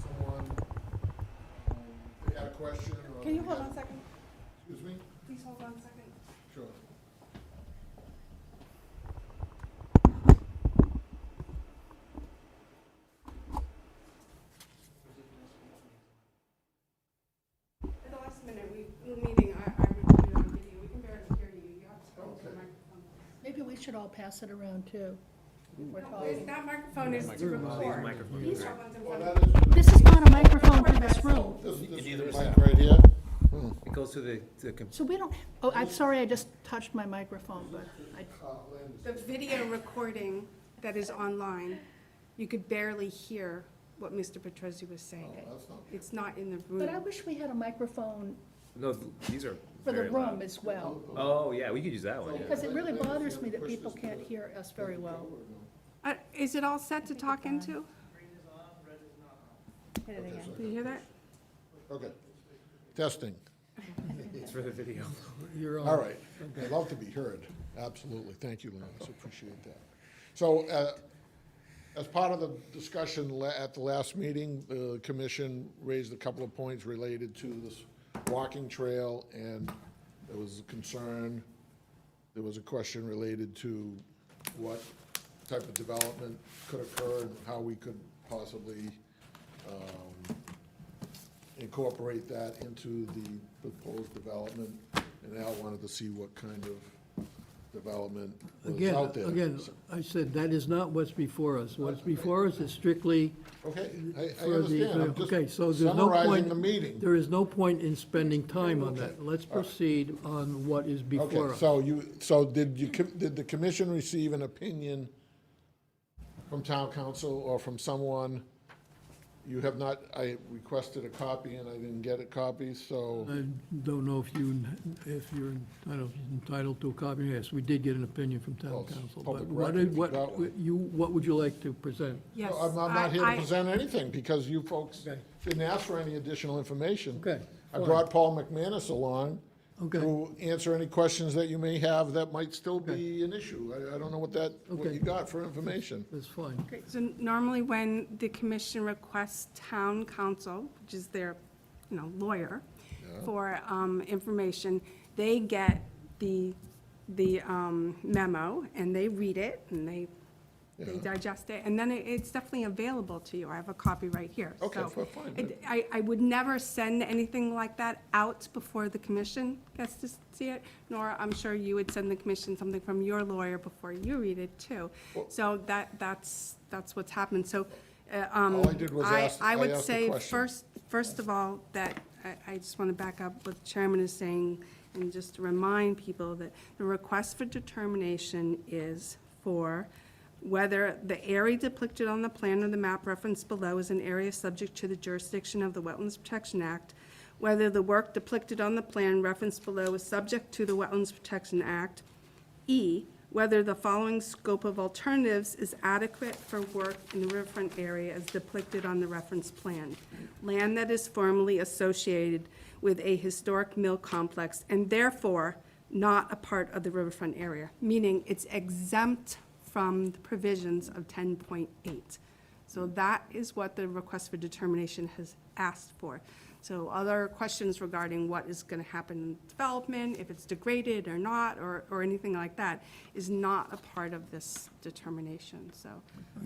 someone had a question or. Can you hold on a second? Excuse me? Please hold on a second. Sure. At the last minute, meeting, I recorded it on video, we can barely hear you, you have to go to the microphone. Maybe we should all pass it around too. We're No, talking. that microphone is to record. These are ones in Well, front that of is. This is not a microphone for this room. This Neither is mic that. right here. It goes to the So we don't, oh, I'm sorry, I just touched my microphone, but I, The video recording that is online, you could barely hear what Mr. Petrosi was saying. That's not. It's not in the but I room. wish we had a microphone No, these are for the very room loud. as well. Oh, yeah, we could use that one, yeah. Because it really bothers me that people can't hear us very well. Is it all set to talk into? Hit it again. Can you hear that? Okay. Testing. It's for the video. You're on. All right. I'd love to be heard. Absolutely. Thank you, Lance. Appreciate that. So, as part of the discussion at the last meeting, the commission raised a couple of points related to this walking trail, and there was a concern, there was a question related to what type of development could occur and how we could possibly incorporate that into the proposed development. And Al wanted to see what kind of development was out there. Again, I said that is not what's before us. What's before us is strictly Okay, I for the, understand. I'm okay, just so there's no summarizing point. the meeting. There is no point in spending time on that. Okay. Let's proceed on what is before Okay, us. so did the commission receive an opinion from town council or from someone? You have not, I requested a copy and I didn't get a copy, so, I don't know if you're, I don't know if you're entitled to a copy. Yes, we did get an opinion from Well, town it's council. public But what, record, what, that way. what would you like to present? Yes. I'm not here to I- present anything because you folks Okay. didn't ask for any additional information. Okay, I fine. brought Paul McManus along Okay. to answer any questions that you may have that might still be an issue. I don't know what Okay. you got for information. That's fine. Great. So normally when the commission requests town council, which is their, lawyer, for information, they get the memo and they read it and they digest it, and then it's definitely available to you. I have a copy right here. Okay, So fine. I would never send anything like that out before the commission gets to see it, nor I'm sure you would send the commission something from your lawyer before you read it too. So that's what's happened. So, All I did was I would asked the say question. first of all, that I just want to back up what the chairman is saying, and just to remind people that the request for determination is for whether the area depicted on the plan or the map referenced below is an area subject to the jurisdiction of the Wetlands Protection Act, whether the work depicted on the plan referenced below is subject to the Wetlands Protection Act, E, whether the following scope of alternatives is adequate for work in the riverfront area as depicted on the reference plan. Land that is formally associated with a historic mill complex and therefore not a part of the riverfront area, meaning it's exempt from the provisions of 10.8. So that is what the request for determination has asked for. So other questions regarding what is going to happen in development, if it's degraded or not, or anything like that, is not a part of this determination, so.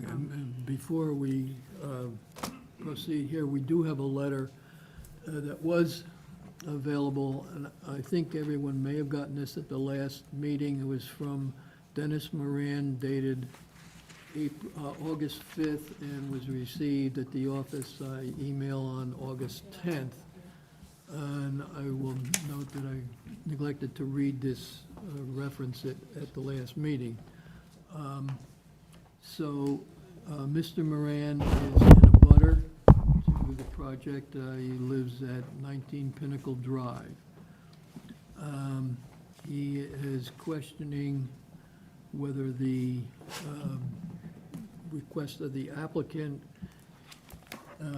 And before we proceed here, we do have a letter that was available, and I think everyone may have gotten this at the last meeting. It was from Dennis Moran, dated August 5th, and was received at the office email on August 10th. And I will note that I neglected to read this, reference it at the last meeting. Mr. Moran is in a butter to the project. He lives at 19 Pinnacle Drive. He is questioning whether the request of the applicant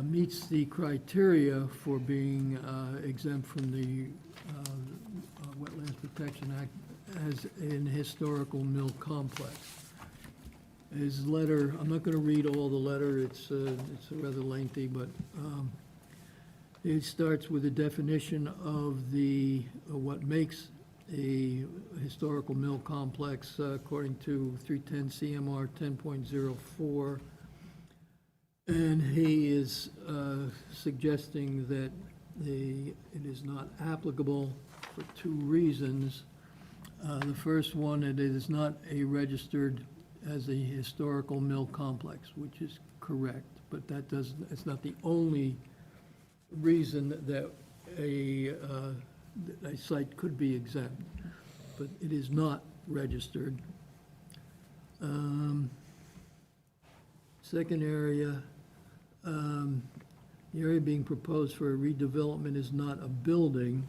meets the criteria for being exempt from the Wetlands Protection Act as an historical mill complex. His letter, I'm not gonna read all the letter, it's rather lengthy, but it starts with a definition of what makes a historical mill complex according to 310 CMR 10.04. And he is suggesting that it is not applicable for two reasons. The first one, it is not registered as a historical mill complex, which is correct, but it's not the only reason that a site could be exempt, but it is not registered. Second area, the area being proposed for a redevelopment is not a building,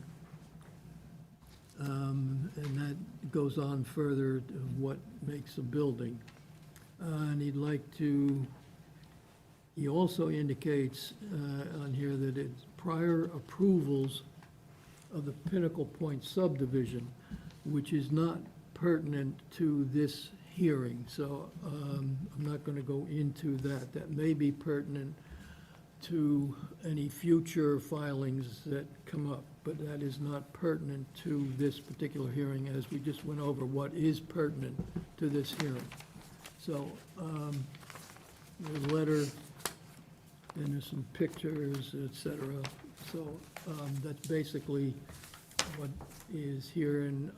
and that goes on further to what makes a building. And he also indicates on here that it's prior approvals of the Pinnacle Point subdivision, which is not pertinent to this hearing. So I'm not going to go into that. That may be pertinent to any future filings that come up, but that is not pertinent to this particular hearing, as we just went over what is pertinent to this hearing. So the letter, and there's some pictures, et cetera. So that's basically what is here, and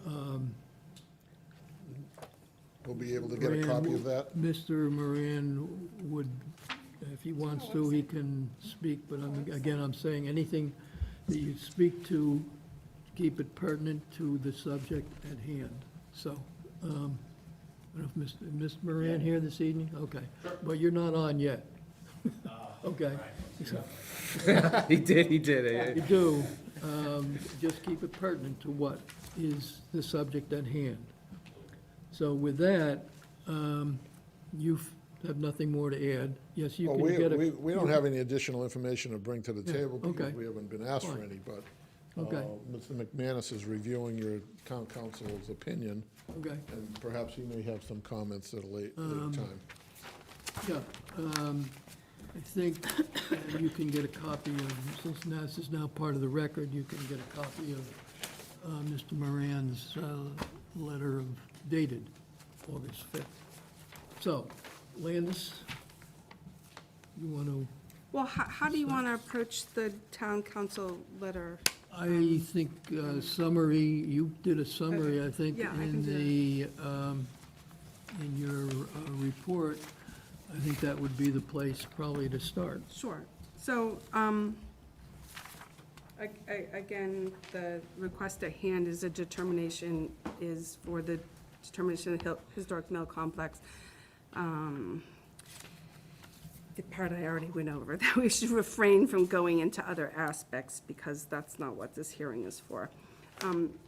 We'll be able to get a copy of that? Mr. Moran would, if he wants to, he can speak, but I'm saying anything that you speak to, keep it pertinent to the subject at hand. So, I don't know if Mr. Moran here this evening? Okay. But you're not on yet. Okay. He did. You do, just keep it pertinent to what is the subject at hand. So with that, you have nothing more to add. Yes, you Well, can get a... we don't have any additional information to bring to the Yeah, table because okay. we haven't been asked for Fine. any, but Okay. Mr. McManus is reviewing your town council's opinion, Okay, and perhaps he may have some comments at a later time. yeah. I think you can get a copy of, since this is now part of the record, you can get a copy of Mr. Moran's letter dated August 5th. So, Landis, you want to... Well, how do you want to approach the town council letter? I think summary, you did a summary, I think, Yeah, I in can do the, in your report. I think that would be the place probably to start. Sure. So, again, the request at hand is a determination, is for the determination of the historic mill complex. The part I already went over, that we should refrain from going into other aspects because that's not what this hearing is for.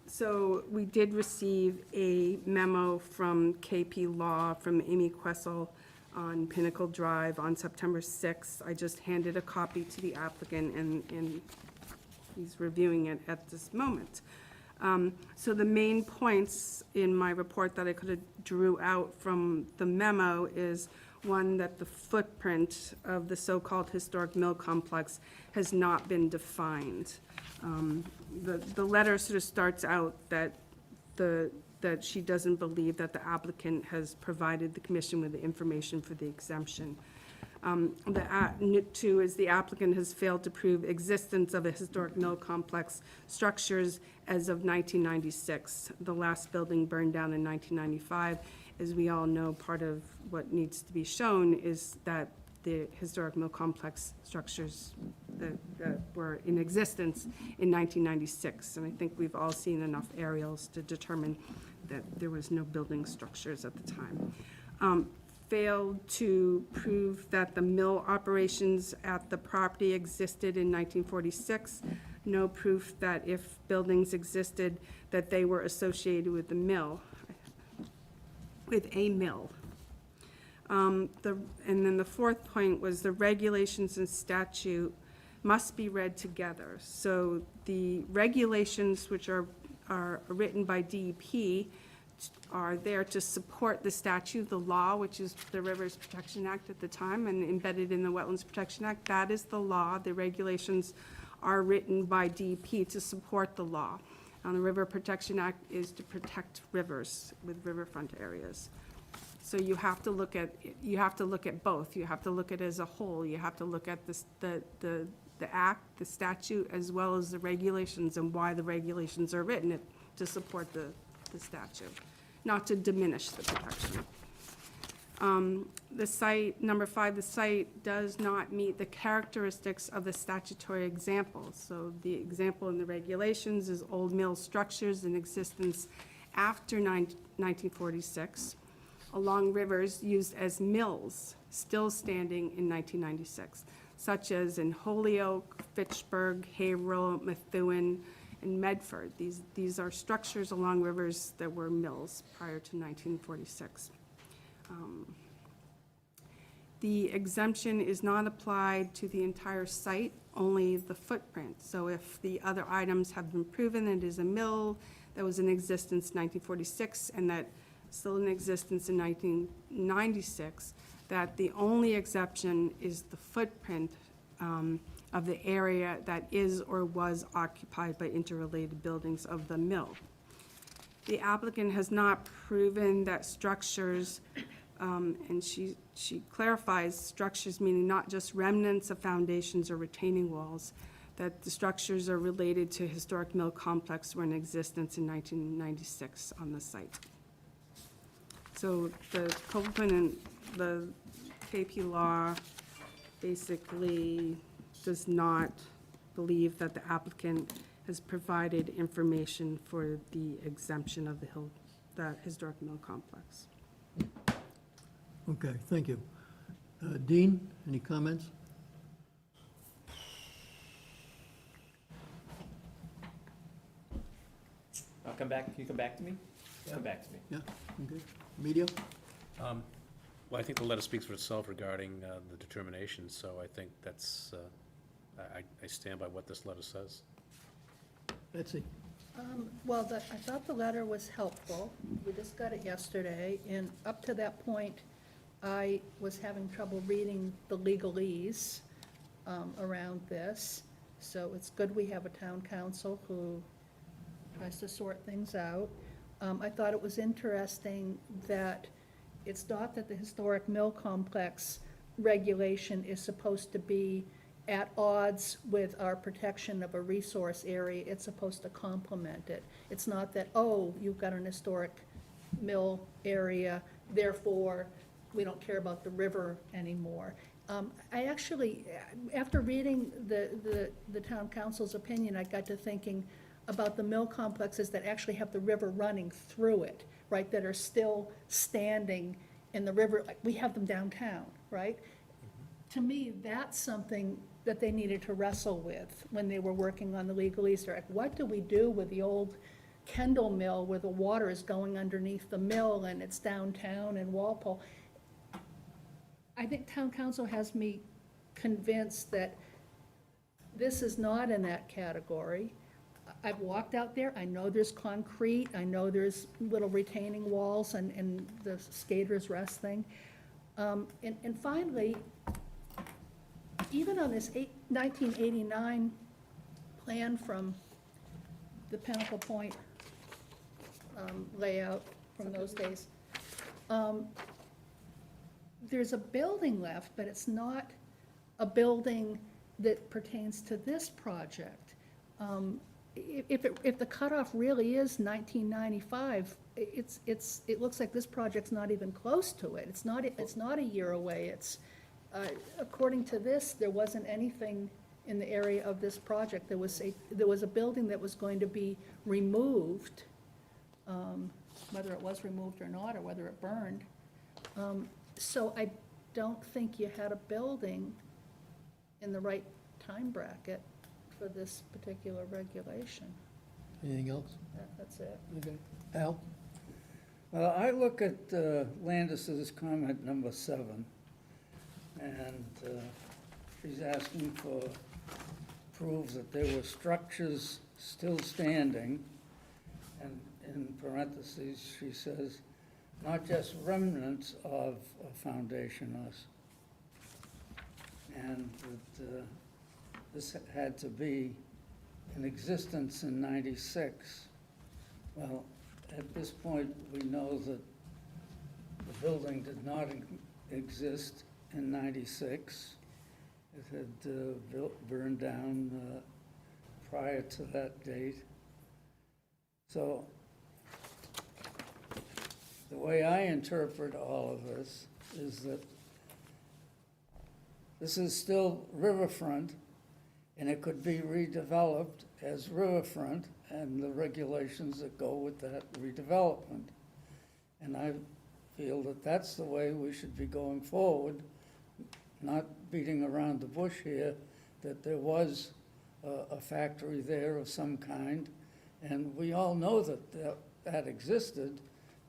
So we did receive a memo from KP Law, from Amy Quessel on Pinnacle Drive on September 6th. I just handed a copy to the applicant and he's reviewing it at this moment. So the main points in my report that I could have drew out from the memo is, one, that the footprint of the so-called historic mill complex has not been defined. The letter sort of starts out that that she doesn't believe that the applicant has provided the commission with the information for the exemption. Two is the applicant has failed to prove existence of a historic mill complex structures as of 1996. The last building burned down in 1995. As we all know, part of what needs to be shown is that the historic mill complex structures that were in existence in 1996. And I think we've all seen enough aerials to determine that there was no building structures at the time. Failed to prove that the mill operations at the property existed in 1946. No proof that if buildings existed, that they were associated with the mill, with a mill. And then the fourth point was the regulations and statute must be read together. So the regulations, which are written by DEP, are there to support the statute, the law, which is the Rivers Protection Act at the time and embedded in the Wetlands Protection Act. That is the law. The regulations are written by DEP to support the law. And the River Protection Act is to protect rivers with riverfront areas. So you have to look at both. You have to look at it as a whole. You have to look at the act, the statute, as well as the regulations and why the regulations are written to support the statute, not to diminish the protection. The site, number 5, the site does not meet the characteristics of the statutory examples. So the example in the regulations is old mill structures in existence after 1946 along rivers used as mills, still standing in 1996, such as in Holyoke, Fitchburg, Haverhill, Methuen, and Medford. These are structures along rivers that were mills prior to 1946. The exemption is not applied to the entire site, only the footprint. So if the other items have been proven it is a mill that was in existence in 1946 and that still in existence in 1996, that the only exception is the footprint of the area that is or was occupied by interrelated buildings of the mill. The applicant has not proven that structures, and she clarifies structures meaning not just remnants of foundations or retaining walls, that the structures are related to historic mill complex were in existence in 1996 on the site. So the proponent, the KP law basically does not believe that the applicant has provided information for the exemption of the historic mill complex. Okay, thank you. Dean, any comments? I'll come back, can you come back to me? Come back to me. Yeah, okay. Media? Well, I think the letter speaks for itself regarding the determination, so I think that's, I stand by what this letter says. Betsy? Well, I thought the letter was helpful. We just got it yesterday, and up to that point, I was having trouble reading the legalese around this. So it's good we have a town council who tries to sort things out. I thought it was interesting that it's not that the historic mill complex regulation is supposed to be at odds with our protection of a resource area. It's supposed to complement it. It's not that, oh, you've got an historic mill area, therefore we don't care about the river anymore. I actually, after reading the town council's opinion, I got to thinking about the mill complexes that actually have the river running through it, right, that are still standing in the river. Like, we have them downtown, right? To me, that's something that they needed to wrestle with when they were working on the legalese. They're like, what do we do with the old Kendall Mill where the water is going underneath the mill and it's downtown in Walpole? I think town council has me convinced that this is not in that category. I've walked out there, I know there's concrete, I know there's little retaining walls and the skaters rest thing. And finally, even on this 1989 plan from the Pinnacle Point layout from those days, there's a building left, but it's not a building that pertains to this project. If the cutoff really is 1995, it looks like this project's not even close to it. It's not a year away. It's, according to this, there wasn't anything in the area of this project. There was a building that was going to be removed, whether it was removed or not, or whether it burned. So I don't think you had a building in the right time bracket for this particular regulation. Anything else? That's it. Okay. Al? Well, I look at Landis's comment number 7, and she's asking for proof that there were structures still standing, and in parentheses, she says, not just remnants of a foundation, and that this had to be in existence in 96. Well, at this point, we know that the building did not exist in 96. It had burned down prior to that date. So the way I interpret all of this is that this is still riverfront, and it could be redeveloped as riverfront and the regulations that go with that redevelopment. And I feel that that's the way we should be going forward, not beating around the bush here, that there was a factory there of some kind, and we all know that that existed,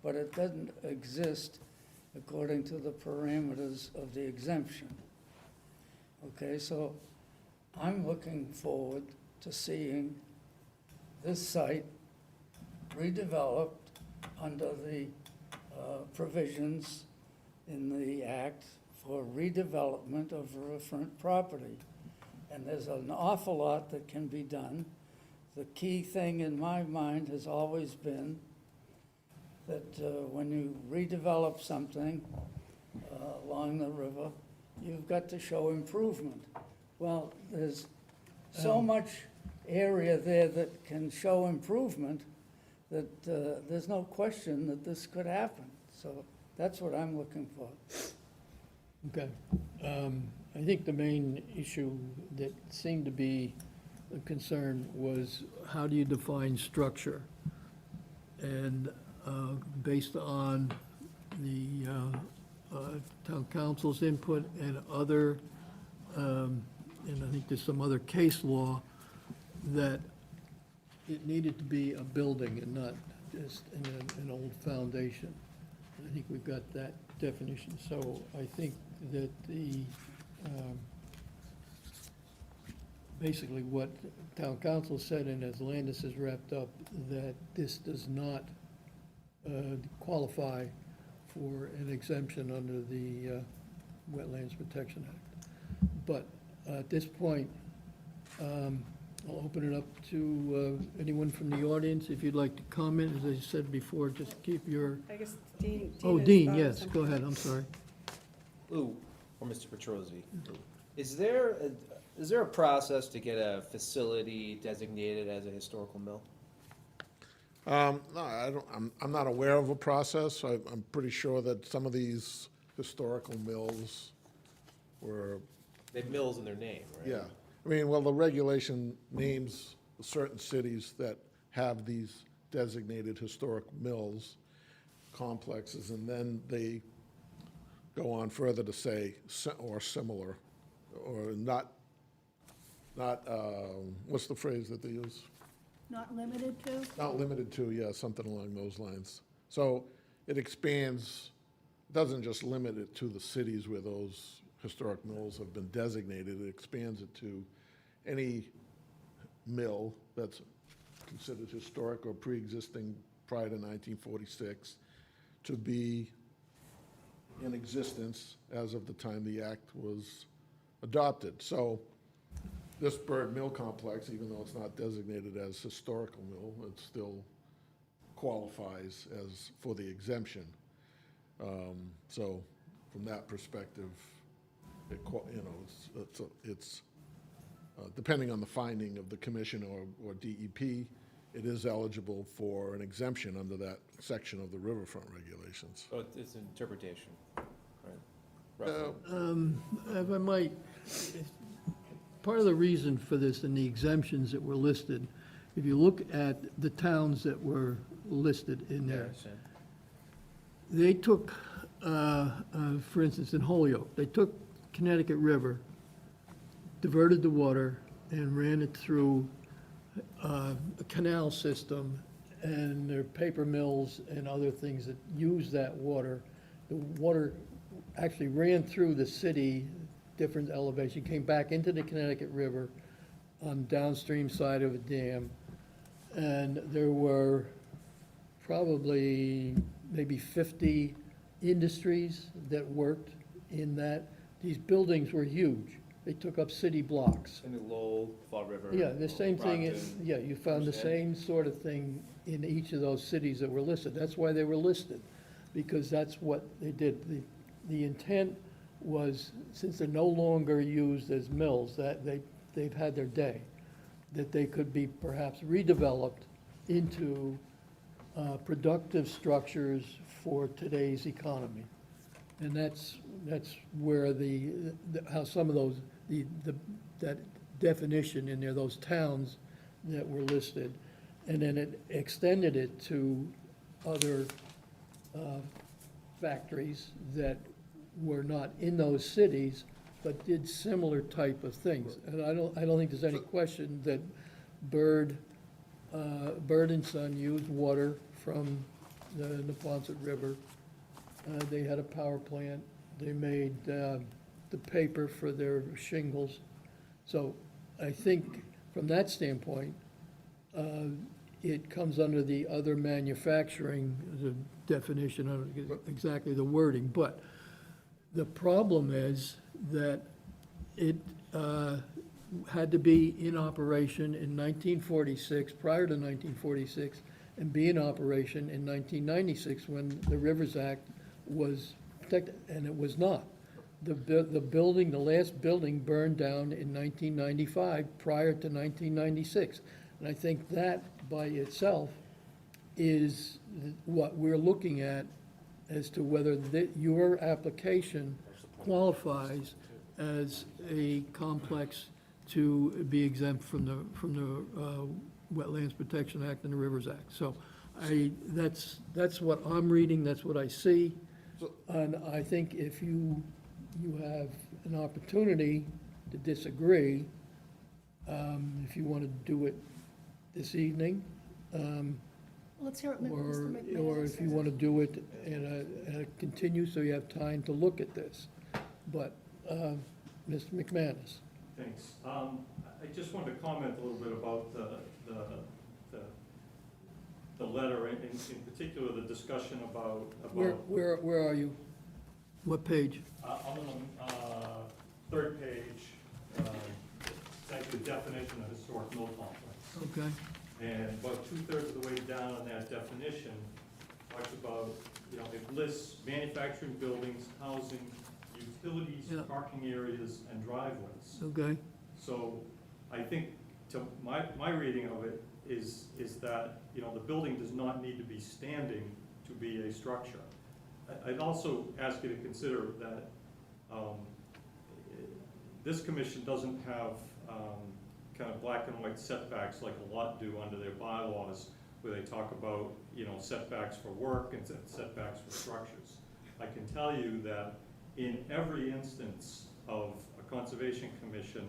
but it doesn't exist according to the parameters of the exemption. Okay, so I'm looking forward to seeing this site redeveloped under the provisions in the Act for redevelopment of riverfront property. And there's an awful lot that can be done. The key thing in my mind has always been that when you redevelop something along the river, you've got to show improvement. Well, there's so much area there that can show improvement that there's no question that this could happen. So that's what I'm looking for. Okay. I think the main issue that seemed to be a concern was how do you define structure? And based on the town council's input and other, and I think there's some other case law, that it needed to be a building and not just an old foundation. I think we've got that definition. So I think that basically what town council said, and as Landis has wrapped up, that this does not qualify for an exemption under the Wetlands Protection Act. But at this point, I'll open it up to anyone from the audience. If you'd like to comment, as I said before, just keep your, I guess Dean. oh, has Dean, thought of yes, something. go ahead, I'm sorry. Ooh, or Mr. Petrosi. Is there a process to get a facility designated as a historical mill? No, I don't, I'm not aware of a process. I'm pretty sure that some of these historical mills were, They have mills in their name, right? yeah. I mean, well, the regulation names certain cities that have these designated historic mills, complexes, and then they go on further to say, or similar, or not, what's the phrase that they use? Not limited to? Not limited to, yeah, something along those lines. So it expands, doesn't just limit it to the cities where those historic mills have been designated, it expands it to any mill that's considered historic or pre-existing prior to 1946 to be in existence as of the time the act was adopted. So this Bird Mill complex, even though it's not designated as historical mill, it still qualifies as, for the exemption. So from that perspective, it's depending on the finding of the commission or DEP, it is eligible for an exemption under that section of the riverfront regulations. So it's an interpretation, right? Roughly. If I might, part of the reason for this and the exemptions that were listed, if you look at the towns that were listed in Yeah, I there, understand. they took, for instance, in Holyoke, they took Connecticut River, diverted the water, and ran it through a canal system, and their paper mills and other things that use that water. The water actually ran through the city, different elevation, came back into the Connecticut River on downstream side of a dam, and there were probably maybe 50 industries that worked in that. These buildings were huge. They took up city blocks. In the Lowell, Fall River. Yeah, the same thing, Brockton. yeah, you found the Understand. same sort of thing in each of those cities that were listed. That's why they were listed, because that's what they did. The intent was, since they're no longer used as mills, that they've had their day, that they could be perhaps redeveloped into productive structures for today's economy. And that's where how some of those, that definition in there, those towns that were listed, and then it extended it to other factories that were not in those cities, but did similar type of things. And I don't think there's any question that Bird and Son used water from the Neponset River. They had a power plant. They made the paper for their shingles. So I think from that standpoint, it comes under the other manufacturing, the definition, I don't get exactly the wording, but the problem is that it had to be in operation in 1946, prior to 1946, and be in operation in 1996 when the Rivers Act was protected, and it was not. The building, the last building burned down in 1995, prior to 1996. And I think that by itself is what we're looking at as to whether your application qualifies as a complex to be exempt from the Wetlands Protection Act and the Rivers Act. So that's what I'm reading, that's what I see. And I think if you have an opportunity to disagree, if you want to do it this evening, Let's hear what Mr. McManus or if you want to do it in a continue, so you have time to look at this. But, Mr. McManus. Thanks. I just wanted to comment a little bit about the letter, in particular, the discussion about. Where are you? What page? I'm on the third page, it's actually the definition of historic mill complex. Okay. And about 2/3 of the way down on that definition, talks about, it lists manufacturing buildings, housing, utilities, Yeah. parking areas, and driveways. Okay. So I think, to my reading of it is that, the building does not need to be standing to be a structure. I'd also ask you to consider that this commission doesn't have kind of black and white setbacks like a lot do under their bylaws, where they talk about, setbacks for work and setbacks for structures. I can tell you that in every instance of a conservation commission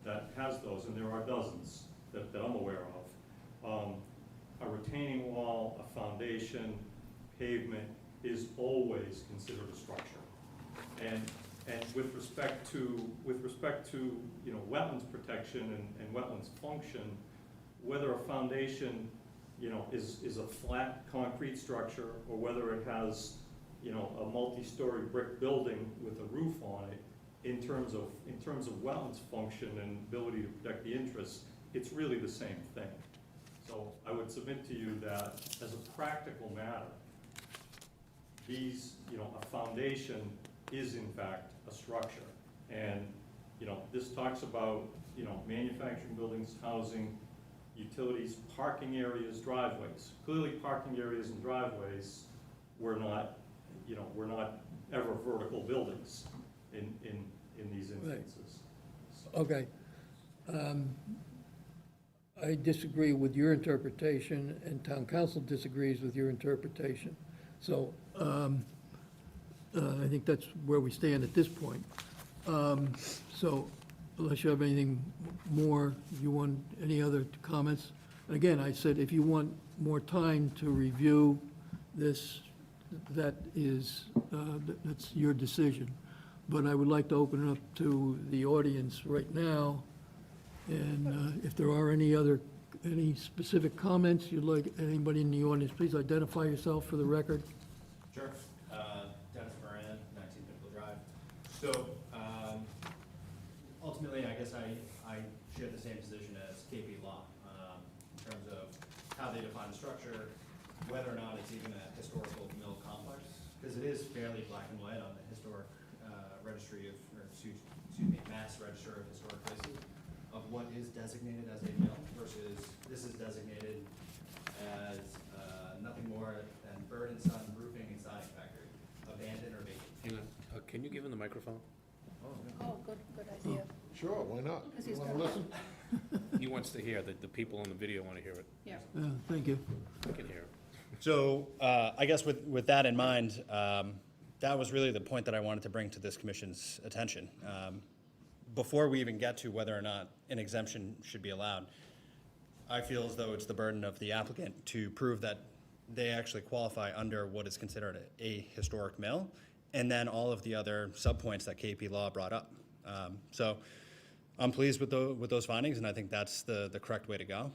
that has those, and there are dozens that I'm aware of, a retaining wall, a foundation, pavement is always considered a structure. And with respect to wetlands protection and wetlands function, whether a foundation, is a flat concrete structure, or whether it has, a multi-story brick building with a roof on it, in terms of wetlands function and ability to protect the interests, it's really the same thing. So I would submit to you that, as a practical matter, these, a foundation is in fact a structure. And, this talks about, manufacturing buildings, housing, utilities, parking areas, driveways. Clearly, parking areas and driveways were not ever vertical buildings in these instances. Okay. I disagree with your interpretation, and town council disagrees with your interpretation. So I think that's where we stand at this point. So unless you have anything more, you want any other comments? Again, I said if you want more time to review this, that's your decision. But I would like to open it up to the audience right now. And if there are any specific comments you'd like, anybody in the audience, please identify yourself for the record. Sure. Dennis Moran, 19 Pinnacle Drive. So ultimately, I guess I share the same position as KP Law in terms of how they define the structure, whether or not it's even a historical mill complex, because it is fairly black and white on the historic registry of, or excuse me, Mass Register of Historic Places, of what is designated as a mill versus this is designated as nothing more than bird and sun roofing and siding factory, abandoned or vacant. Hang on, can you give him the microphone? Oh, good idea. Sure, why not? Because he's You wanna gonna- listen? He wants to hear, the people on the video want to hear it. Yeah. Thank you. I can hear it. So I guess with that in mind, that was really the point that I wanted to bring to this commission's attention. Before we even get to whether or not an exemption should be allowed, I feel as though it's the burden of the applicant to prove that they actually qualify under what is considered a historic mill, and then all of the other subpoints that KP Law brought up. So I'm pleased with those findings, and I think that's the correct way to go.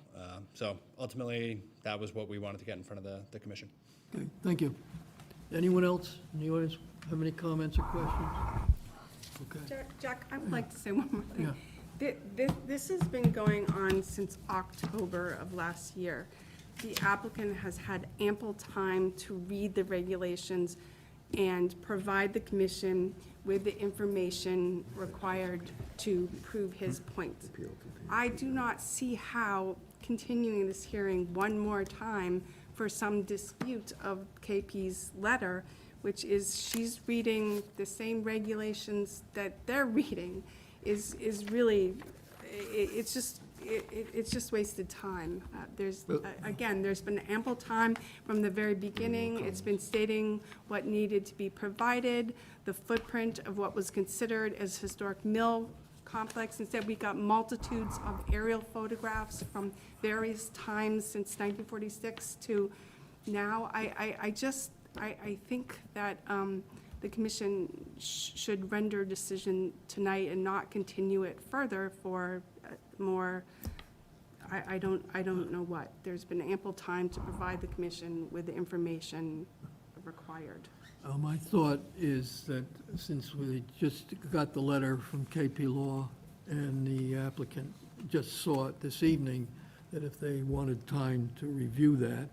So ultimately, that was what we wanted to get in front of the commission. Okay, thank you. Anyone else in the audience have any comments or questions? Okay. Jack, I would like to say one more thing. Yeah. This has been going on since October of last year. The applicant has had ample time to read the regulations and provide the commission with the information required to prove his point. I do not see how continuing this hearing one more time for some dispute of KP's letter, which is she's reading the same regulations that they're reading, is really, it's just wasted time. Again, there's been ample time from the very beginning. It's been stating what needed to be provided, the footprint of what was considered as historic mill complex. Instead, we got multitudes of aerial photographs from various times since 1946 to now. I think that the commission should render a decision tonight and not continue it further for more, I don't know what. There's been ample time to provide the commission with the information required. My thought is that since we just got the letter from KP Law and the applicant just saw it this evening, that if they wanted time to review that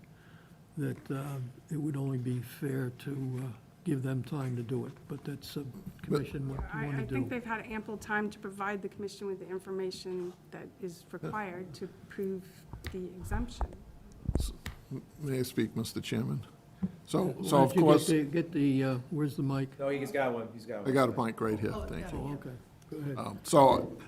it would only be fair to give them time to do it. But that's a commission what you want I to do. think they've had ample time to provide the commission with the information that is required to prove the exemption. May I speak, Mr. Chairman? So Why of don't you course, get the, where's the mic? No, he's got one, I got a mic right here, Oh, thank yeah. you. Oh, okay, go ahead. So,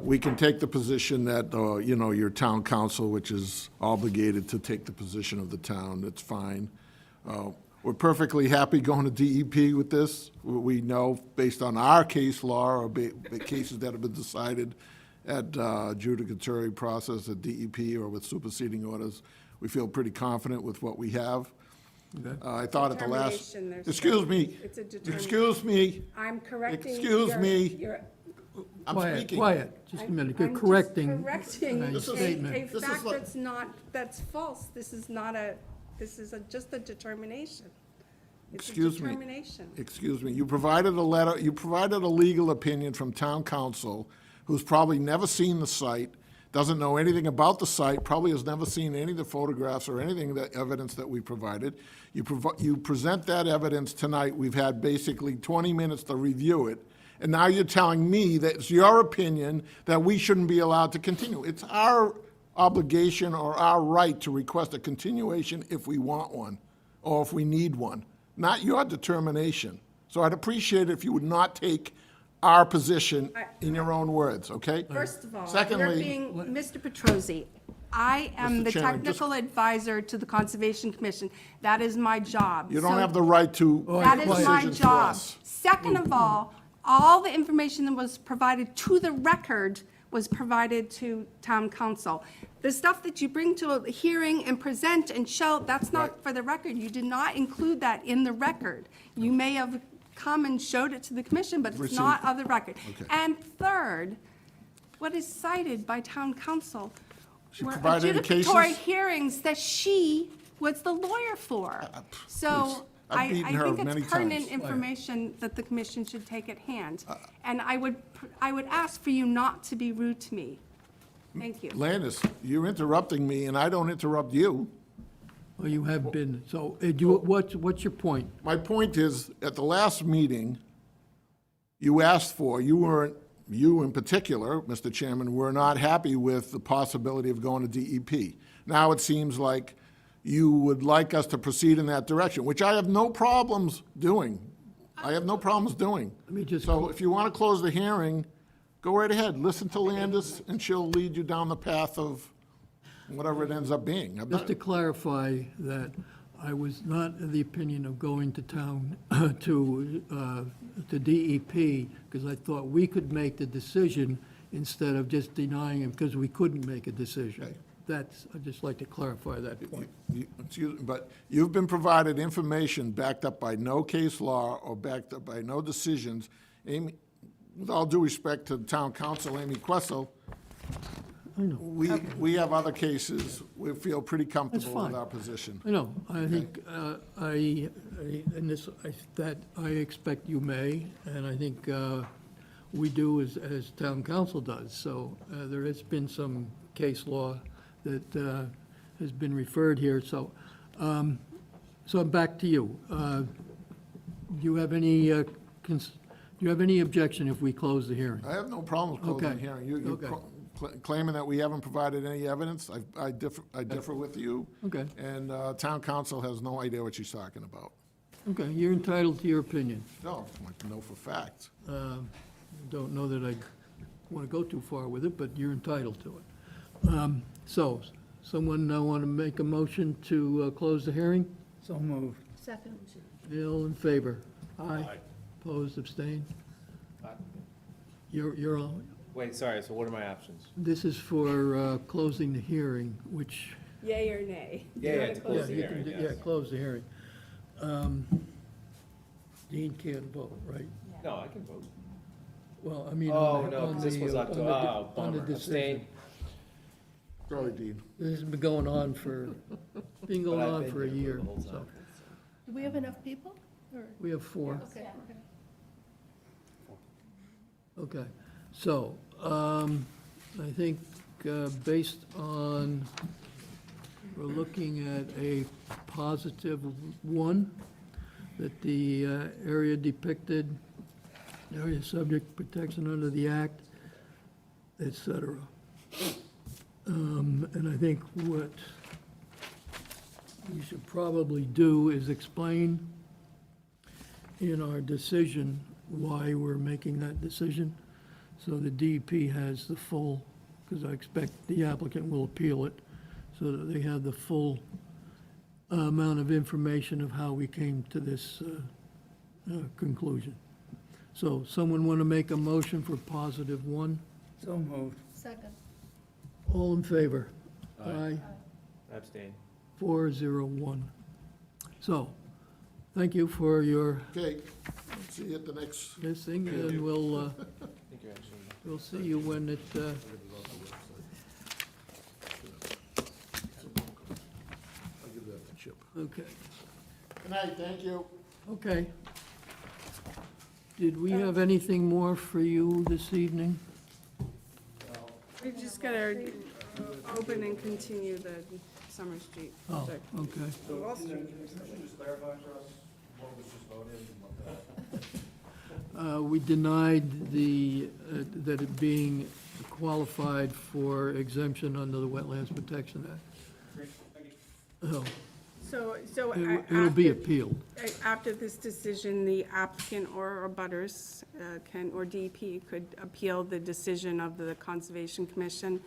we can take the position that, your town council, which is obligated to take the position of the town, that's fine. We're perfectly happy going to DEP with this. We know, based on our case law or cases that have been decided at adjudicatory process at DEP or with superseding orders, we feel pretty confident with what we have. Okay. I thought at the last, Determination, there's- excuse me, It's a determination. excuse me, I'm correcting. Excuse me. I'm Quiet, speaking. quiet, just a minute, you're I'm just correcting correcting a This is- statement. a This is fact like- that's false. This is not just a determination. It's a Excuse me. determination. Excuse me, you provided a letter, you provided a legal opinion from town council, who's probably never seen the site, doesn't know anything about the site, probably has never seen any of the photographs or anything, the evidence that we provided. You present that evidence tonight, we've had basically 20 minutes to review it, and now you're telling me that it's your opinion that we shouldn't be allowed to continue. It's our obligation or our right to request a continuation if we want one, or if we need one, not your determination. So I'd appreciate it if you would not take our position in your own words, okay? First of all, you're Secondly, being, Mr. Petrosi, I am Mr. the Chairman, just- technical advisor to the Conservation Commission. That is my job. you don't So have the right to That is make my decisions for job. us. Second of all the information that was provided to the record was provided to town council. The stuff that you bring to a hearing and present and show, that's not Right. for the record. You did not include that in the record. You may have come and showed it to the commission, but it's Received. not of the record. Okay. And third, what is cited by town council She were provided any adjudicatory cases? hearings that she was the lawyer for. So I've I beaten her think many it's pertinent times. information that the commission should take at hand. And I would ask for you not to be rude to me. Thank you. Landis, you're interrupting me, and I don't interrupt you. Well, you have been, so, what's your point? My point is, at the last meeting, you asked for, you in particular, Mr. Chairman, were not happy with the possibility of going to DEP. Now it seems like you would like us to proceed in that direction, which I have no problems doing. I have no problems doing. Let me just So if you want to close the hearing, go right ahead. Listen to Landis, and she'll lead you down the path of whatever it ends up being. Just to clarify that I was not of the opinion of going to town, to DEP, because I thought we could make the decision instead of just denying him, because we couldn't make a decision. Okay. I'd just like to clarify that point. Excuse me, but you've been provided information backed up by no case law or backed up by no decisions. Amy, with all due respect to the town council, Amy Questle, I know, we have other cases. We feel pretty comfortable with fine. our position. I know, I think, that I expect you may, and I think we do as town council does. So there has been some case law that has been referred here, so, I'm back to you. Do you have any, do you have any objection if we close the hearing? I have no problem closing the Okay. hearing. You're Okay. claiming that we haven't provided any evidence. I differ with you. Okay. And town council has no idea what she's talking about. Okay, you're entitled to your opinion. No, I know for fact. Don't know that I want to go too far with it, but you're entitled to it. So, someone want to make a motion to close the hearing? So moved. Second. All in favor? Aye. Opposed, abstained? You're all, Wait, sorry, so what are my options? this is for closing the hearing, which, Yay or nay? Yeah, to close the you can hearing, do- yes. yeah, close the hearing. Dean can't vote, right? No, I can vote. Well, I mean, Oh, on the, no, on 'cause this was the, October, oh, on the bummer, decision. abstain. Sorry, Dean. This has been going on been going But I've on been for a here year, the whole so. time. Do we have enough people? Or- We have four. Okay. Okay, so, I think, based on, we're looking at a positive one, that the area depicted, area subject protection under the act, et cetera. And I think what we should probably do is explain in our decision why we're making that decision, so the DEP has the full, because I expect the applicant will appeal it, so that they have the full amount of information of how we came to this conclusion. So someone want to make a motion for positive one? So moved. Second. All in favor? Aye. Abstain. 401. So, thank you for your Okay, see you at the next. this thing, and we'll, I think you're actually. We'll see you when it, I'll give that to Chip. okay. Good night, thank you. Okay. Did we have anything more for you this evening? We just gotta open and continue the Summer Street Oh, project. okay. The Wall Street. just clarify for us what was just voted and what We denied that it being qualified for exemption under the Wetlands Protection Act. Oh, So it'll be after- appealed. After this decision, the applicant or abutters can, or DEP could appeal the decision of the Conservation Commission,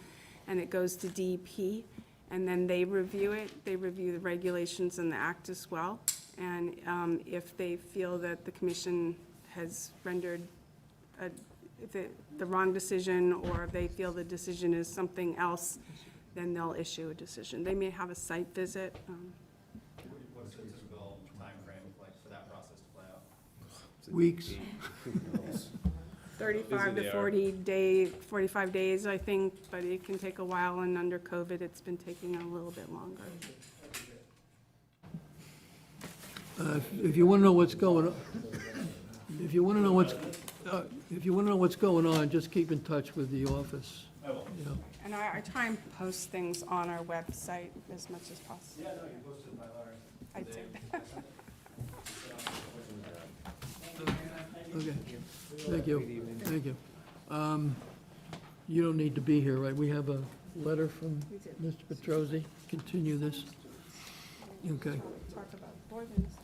and it goes to DEP, and then they review it, they review the regulations and the act as well. And if they feel that the commission has rendered the wrong decision, or if they feel the decision is something else, then they'll issue a decision. They may have a site visit. What's the typical timeframe like for that process to play out? Weeks. 35 Busy to they are. 45 days, I think, but it can take a while, and under COVID, it's been taking a little bit longer. If you want to know what's going on, if you want to know what's going on, just keep in touch with the office. I will. You know. And I try and post things on our website as much as possible. Yeah, no, you posted my letter. I do. Okay, thank you, thank you. You don't need to be here, right? We have a letter from We did. Mr. Petrosi. Continue this. Okay. Talk about Borden's.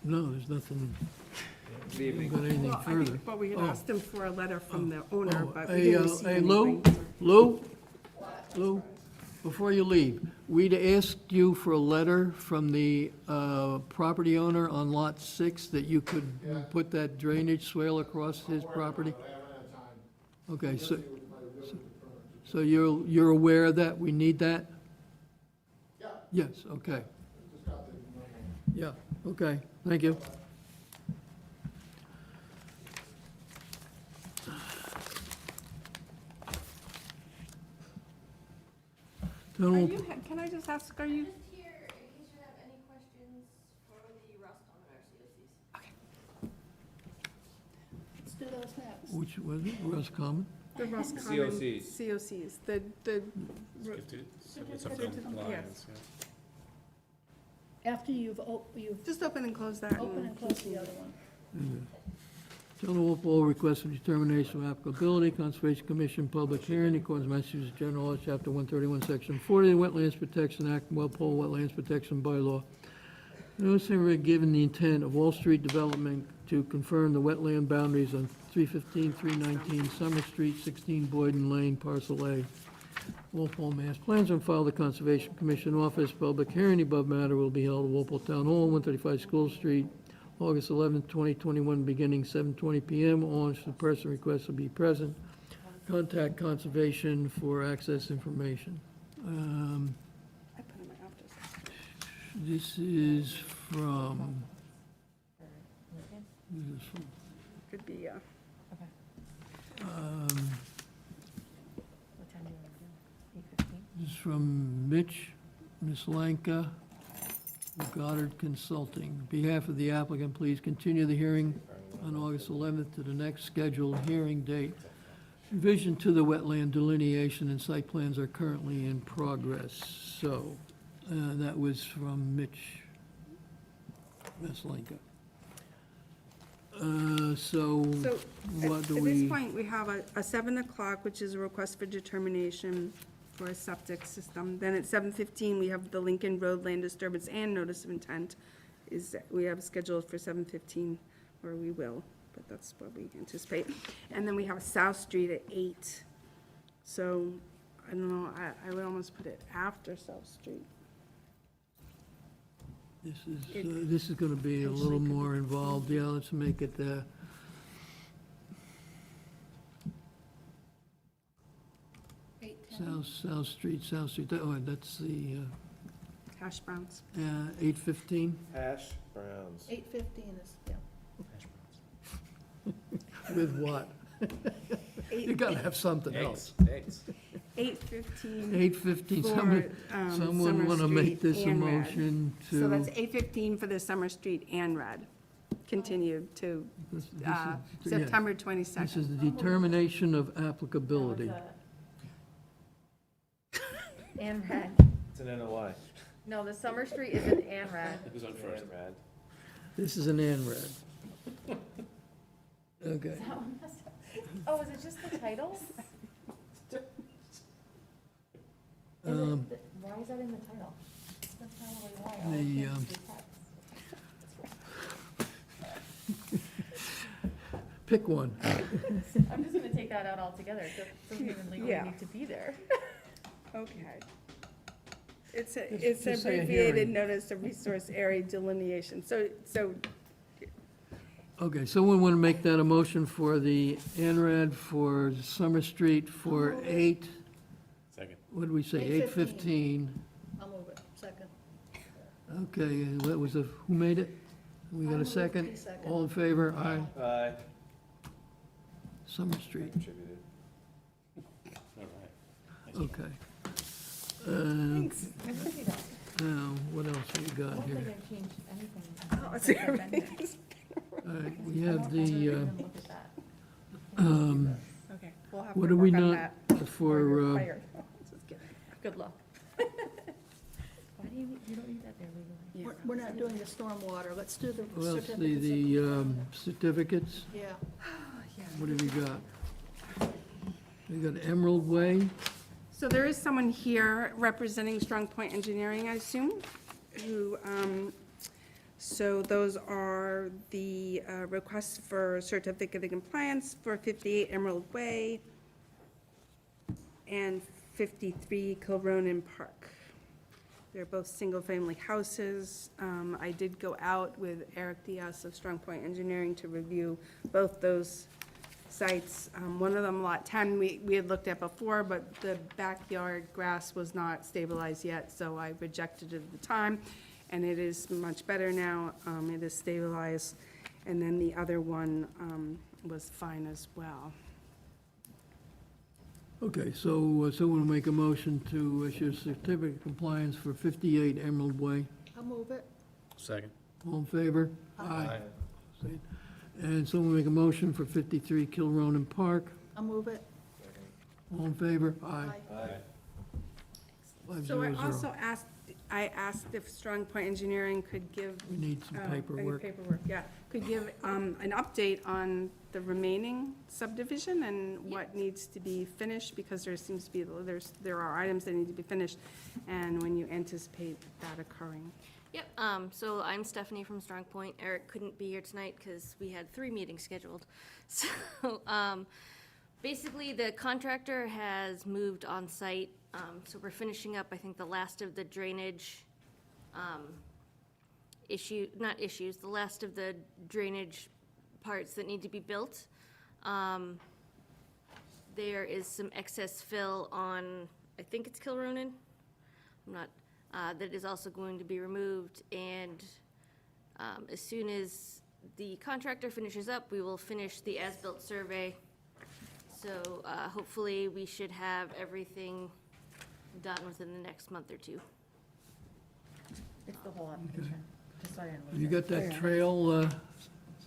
No, there's nothing, Good we evening. haven't got anything Well, I further. think, but we had Oh. asked him for a letter from the owner, Oh, but we hey, didn't receive hey, Lou? anything. Lou, before you leave, we'd asked you for a letter from the property owner on Lot 6 that you could Yeah. put that drainage swale across his property? I haven't had time. Okay, so, Busy with my building permit. so you're aware of that? We need that? Yeah, Yes, okay. just got the memo. Yeah, okay, thank you. Town Can I just ask, are you? Just here in case you have any questions for the rust on our COCs. Let's do those next. Which was it, Roscommon? The Rust Common COCs. COCs, the, It's up to compliance, yeah. After you've just open and close that. opened and closed the other one. Town of Walpole request for determination of applicability, Conservation Commission, public hearing, in accordance with Massachusetts General Law, Chapter 131, Section 40, the Wetlands Protection Act, Walpole Wetlands Protection Bylaw. Notice hearing given the intent of Wall Street Development to confirm the wetland boundaries on 315, 319 Summer Street, 16 Boyden Lane, Parcel A. Walpole, Mass. Plans on file the Conservation Commission office. Public hearing above matter will be held at Walpole Town Hall, 135 School Street, August 11th, 2021, beginning 7:20 PM. All interested person requests to be present. Contact Conservation for access information. I put in my after. This is from, Could be, this is from Mitch, Ms. Lanka, Goddard Consulting. On behalf of the applicant, please continue the hearing on August 11th to the next scheduled hearing date. Revision to the wetland delineation and site plans are currently in progress. So, that was from Mitch, Ms. Lanka. So So, what do at we? this point, we have a 7 o'clock, which is a request for determination for a septic system. Then at 7:15, we have the Lincoln Road Land Disturbance and Notice of Intent we have scheduled for 7:15, or we will, but that's what we anticipate. And then we have South Street at 8. So, I don't know, I would almost put it after South Street. This is gonna be a little more involved, yeah, let's make it, South Street, that's the, Hash browns. 8:15? Hash browns. 8:15 is, yeah. With what? You gotta have something else. Eggs. 8:15. 8:15, For, someone Summer wanna make Street this a and Red. motion to? So that's 8:15 for the Summer Street and Red, continued to This is- yeah. September This 22nd. is the determination of applicability. Anrad. It's an NOI. No, the Summer Street is an Anrad. Who's on first? Rad. This is an ANRAD. Okay. Oh, is it just the titles? Why is that in the title? That's probably why. I The, can't see text. Pick one. I'm just gonna take that out altogether. It doesn't even legally Yeah. need to be there. Okay. It's Just say a abbreviated hearing. notice of resource area delineation. So Okay, someone want to make that a motion for the ANRAD for Summer Street for 8, Second. what did we say, 8:15. 8:15? I'll move it, second. Okay, what was the, who made it? We got I a moved, second? he seconded. All in favor? Aye. Aye. Summer Street, Contributed. All right. okay. Now, what else we I got don't think here? I've changed anything. Oh, since it's I've been here. All right, we I have don't ever the, even look at that. okay, we'll have what to do we work on not, that. for, You're fired. Just kidding. Good luck. Why do you don't need that there legally? We're not doing the stormwater, let's do the well, certificates. the certificates, Yeah, what have we got? We got Emerald Way, So there is someone here representing Strong Point Engineering, I assume, who, so those are the requests for certificate of compliance for 58 Emerald Way and 53 Kilronan Park. They're both single-family houses. I did go out with Eric Diaz of Strong Point Engineering to review both those sites. One of them, Lot 10, we had looked at before, but the backyard grass was not stabilized yet, so I rejected it at the time, and it is much better now. It is stabilized. And then the other one was fine as well. okay, so someone will make a motion to issue a certificate of compliance for 58 Emerald Way. I'll move it. Second. All in favor? Aye. And someone will make a motion for 53 Kilronan Park. I'll move it. All in favor? Aye. Aye. So I 500. also asked if Strong Point Engineering could give. We need some any paperwork. paperwork, yeah. Could give an update on the remaining subdivision and what needs to be finished, because there seems to be, there are items that need to be finished, and when you anticipate that occurring. Yep, so I'm Stephanie from Strong Point. Eric couldn't be here tonight because we had 3 meetings scheduled. So, basically, the contractor has moved on site, so we're finishing up, I think, the last of the drainage, the last of the drainage parts that need to be built. There is some excess fill on, I think it's Kilronan, I'm not, that is also going to be removed, and as soon as the contractor finishes up, we will finish the as-built survey. So hopefully, we should have everything done within the next month or 2. It's the whole application, just so I didn't lose You it. got that trail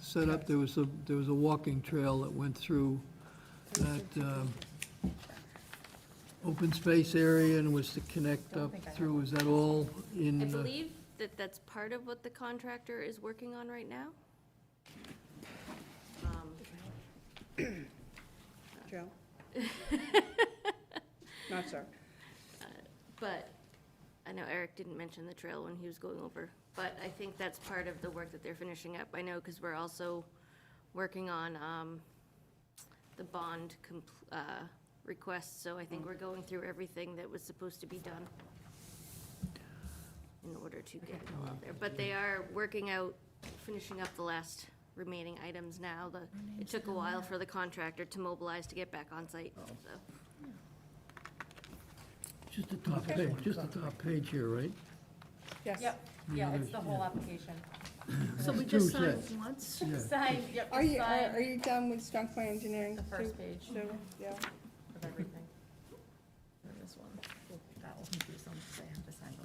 set up? There was a walking trail that went through that open space area and was to connect up through. Is that all in? I believe that that's part of what the contractor is working on right now. Joe? Not sure. But I know Eric didn't mention the trail when he was going over, but I think that's part of the work that they're finishing up. I know because we're also working on the bond request, so I think we're going through everything that was supposed to be done in order to get it all out there. But they are working out, finishing up the last remaining items now. It took a while for the contractor to mobilize to get back on site, so. Just the top page here, right? Yes. Yep, yeah, it's the whole application. So we Two just signed sets. once? Yeah. Sign, yep, Are you, sign are you done with strong point engineering? the first too? page So, yeah. of everything. And this one, that will confuse them, because they have to sign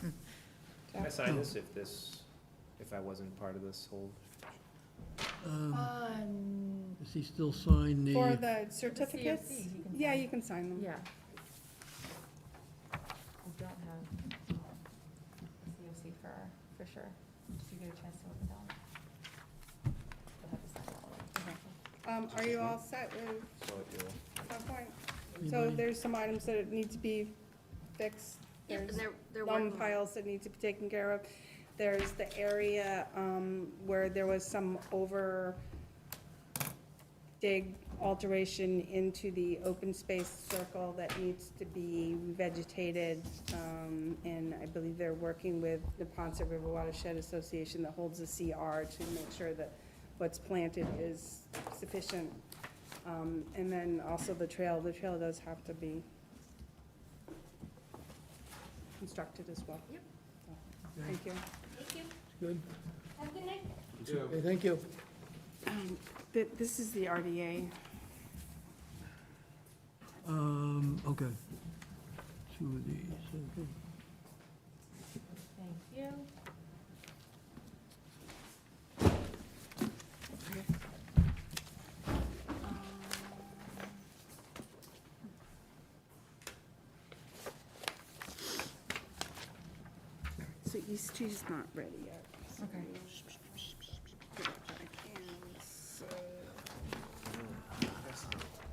them. Can I sign this, if I wasn't part of this whole? Does he still sign the? For the certificates? COCs, you can Yeah, sign. you can sign them. Yeah. We don't have COC for Fisher. Did you get a chance to look at that one? You'll have to sign all of them. Are you all set with So you'll- strong point? So Anybody? there's some items that need to be fixed. Yep, and There's they're lung working. piles that need to be taken care of. There's the area where there was some dig alteration into the open space circle that needs to be vegetated. And I believe they're working with the Ponset River Watershed Association that holds the CR to make sure that what's planted is sufficient. And then also the trail does have to be constructed as well. Yep. So, thank you. Thank you. Good. Have a good night. Okay, thank you. This is the RDA. Okay. Two of these, okay. Thank you. So East Street's not ready yet. So Okay. get it back in, so-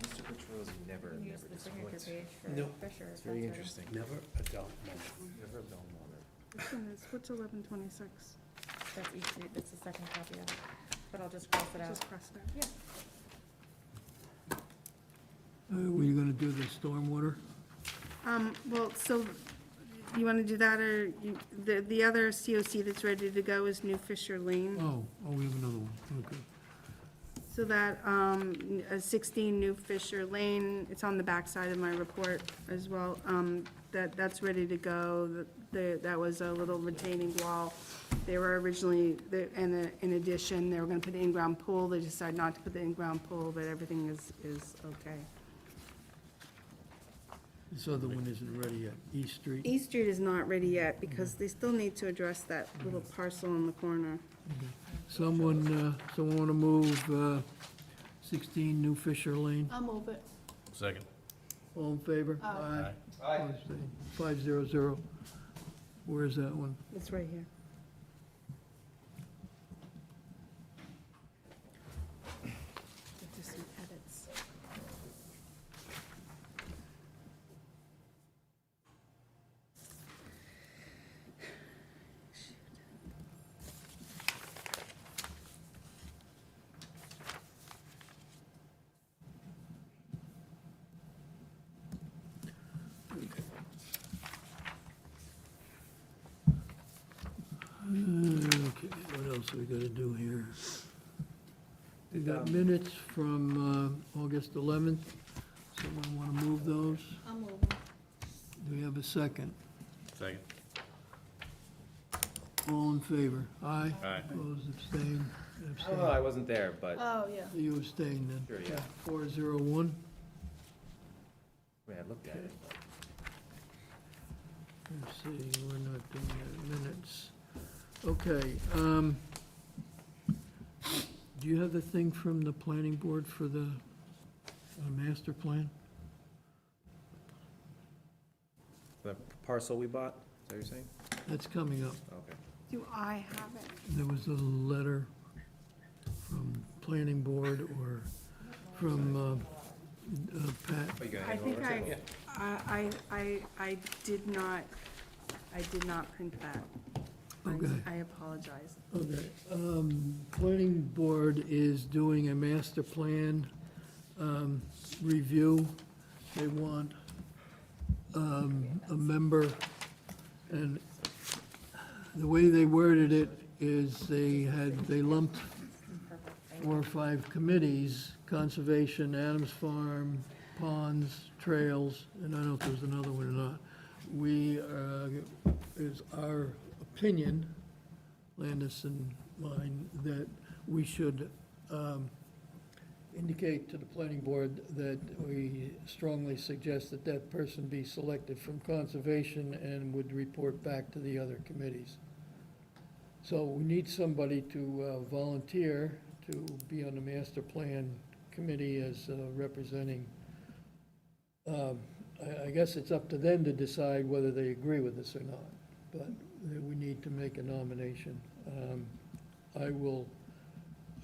Mr. Petrozzi never Use the signature disappoints. page for No. Fisher. It's very That's interesting. Never a dull moment. Never a dull moment. This one is, what's 1126? That's each, that's the second copy of it, but I'll just cross it out. Just cross it out. Were you gonna do the stormwater? Well, so you want to do that, or the other COC that's ready to go is New Fisher Lane? Oh, we have another one, okay. So that, 16 New Fisher Lane, it's on the backside of my report as well. That's ready to go. That was a little retaining wall. They were originally, and in addition, they were gonna put an in-ground pool. They decided not to put the in-ground pool, but everything is okay. This other one isn't ready yet, East Street. East Street is not ready yet because they still need to address that little parcel in the corner. Someone wanna move 16 New Fisher Lane? I'll move it. Second. All in favor? Aye. Opposed, same. 500. Where's that one? It's right here. Just some edits. Okay, what else we gotta do here? We got minutes from August 11th. Someone wanna move those? I'll move it. Do we have a second? Second. All in favor? Aye? Aye. Opposed, abstained? Oh, I wasn't there, but, Oh, yeah. You abstained then? Sure, yeah. 401. I mean, I looked at it, but. Let's see, we're not doing that, minutes. Okay, do you have the thing from the planning board for the master plan? The parcel we bought, is that what you're saying? That's coming up. Okay. Do I have it? There was a letter from planning board or from Pat. Are you gonna I hand think over to me? I did not print that. Okay. I apologize. Okay, planning board is doing a master plan review. They want a member, and the way they worded it is they lumped 4 or 5 committees: conservation, Adams Farm, ponds, trails, and I don't know if there's another one or not. Is our opinion, Landis and mine, that we should indicate to the planning board that we strongly suggest that that person be selected from conservation and would report back to the other committees. So we need somebody to volunteer to be on the master plan committee as representing. I guess it's up to them to decide whether they agree with this or not, but we need to make a nomination. I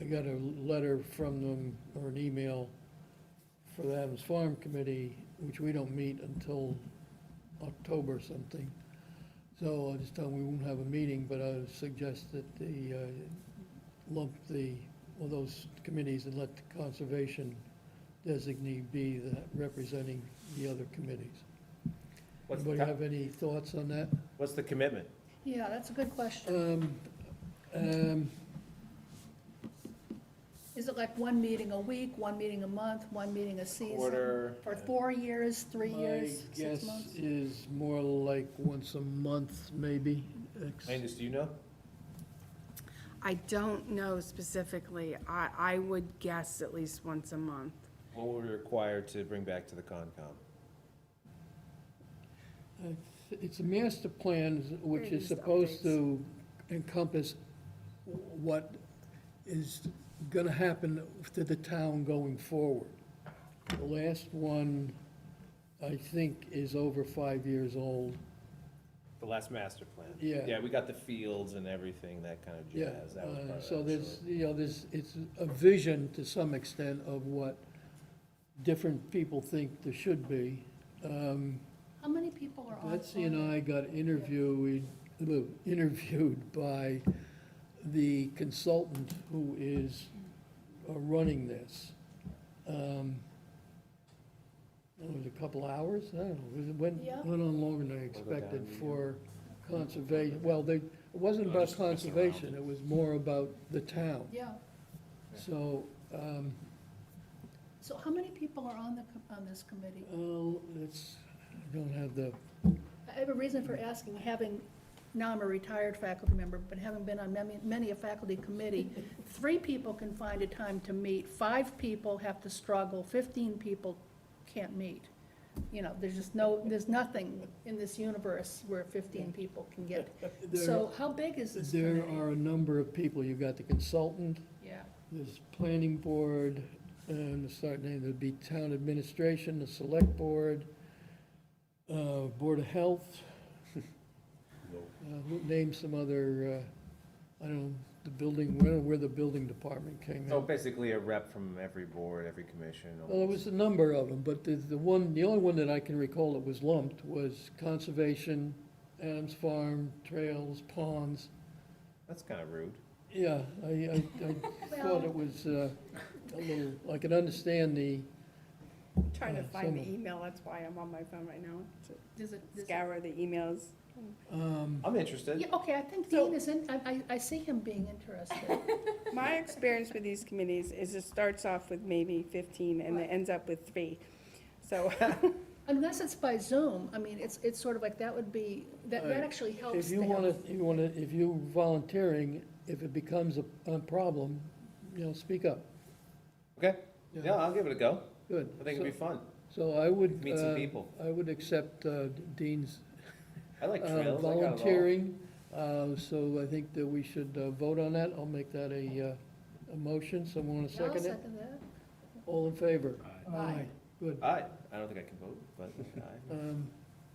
got a letter from them, or an email for the Adams Farm Committee, which we don't meet until October or something. So I'll just tell them we won't have a meeting, but I would suggest that they lump those committees and let the conservation designee be the representing the other committees. What's Anybody the, have any thoughts on that? what's the commitment? Yeah, that's a good question. Is it like one meeting a week, one meeting a month, one meeting a season? Quarter. For 4 years, 3 years, My 6 guess months? is more like once a month, maybe. Landis, do you know? I don't know specifically. I would guess at least once a month. What were we required to bring back to the Concom? It's a master plan which Various is supposed updates. to encompass what is gonna happen to the town going forward. The last one, I think, is over 5 years old. The last master plan? Yeah. Yeah, we got the fields and everything, that kind of Yeah, jazz. That was part of so that, there's, sure. it's a vision to some extent of what different people think there should be. How many people are on? Betsy and I got interviewed by the consultant who is running this. It was a couple hours, I don't know, it went Yeah. on longer than I expected down, for conservation. Well, it wasn't No, about just messing conservation, it was more about the town. Yeah. So, So how many people are on this committee? I don't have the, I have a reason for asking, now I'm a retired faculty member, but having been on many a faculty committee, 3 people can find a time to meet, 5 people have to struggle, 15 people can't meet. You know, there's nothing in this universe where 15 people can get. So how big is this there committee? are a number of people. You've got the consultant, Yeah, there's planning board, and there'd be town administration, the select board, Board of Health. Name some other, I don't know, the building, where the building department came So in. basically a rep from every board, every commission. Well, there was a number of them, but the only one that I can recall that was lumped was conservation, Adams Farm, trails, ponds. That's kind of rude. Yeah, I thought it was a little, I could understand the, Trying to find the someone. email, that's why I'm on my phone right now, does it? to scour the emails. I'm interested. Yeah, okay, I think So- Dean is I see him being interested. My experience with these committees is it starts off with maybe 15 and it ends up with 3. So, Unless it's by Zoom, I mean, it's sort of like, that would be, that actually helps if to you have. if you volunteering, if it becomes a problem, speak up. Okay, yeah, I'll give it a go. Good. I think it'd be fun. So I would. Meet some people. I would accept Dean's I like trails, I got it all. volunteering, so I think that we should vote on that. I'll make that a motion. Someone want to Yeah, I'll second it? second that. All in favor? Aye. Good. I don't think I can vote, but aye.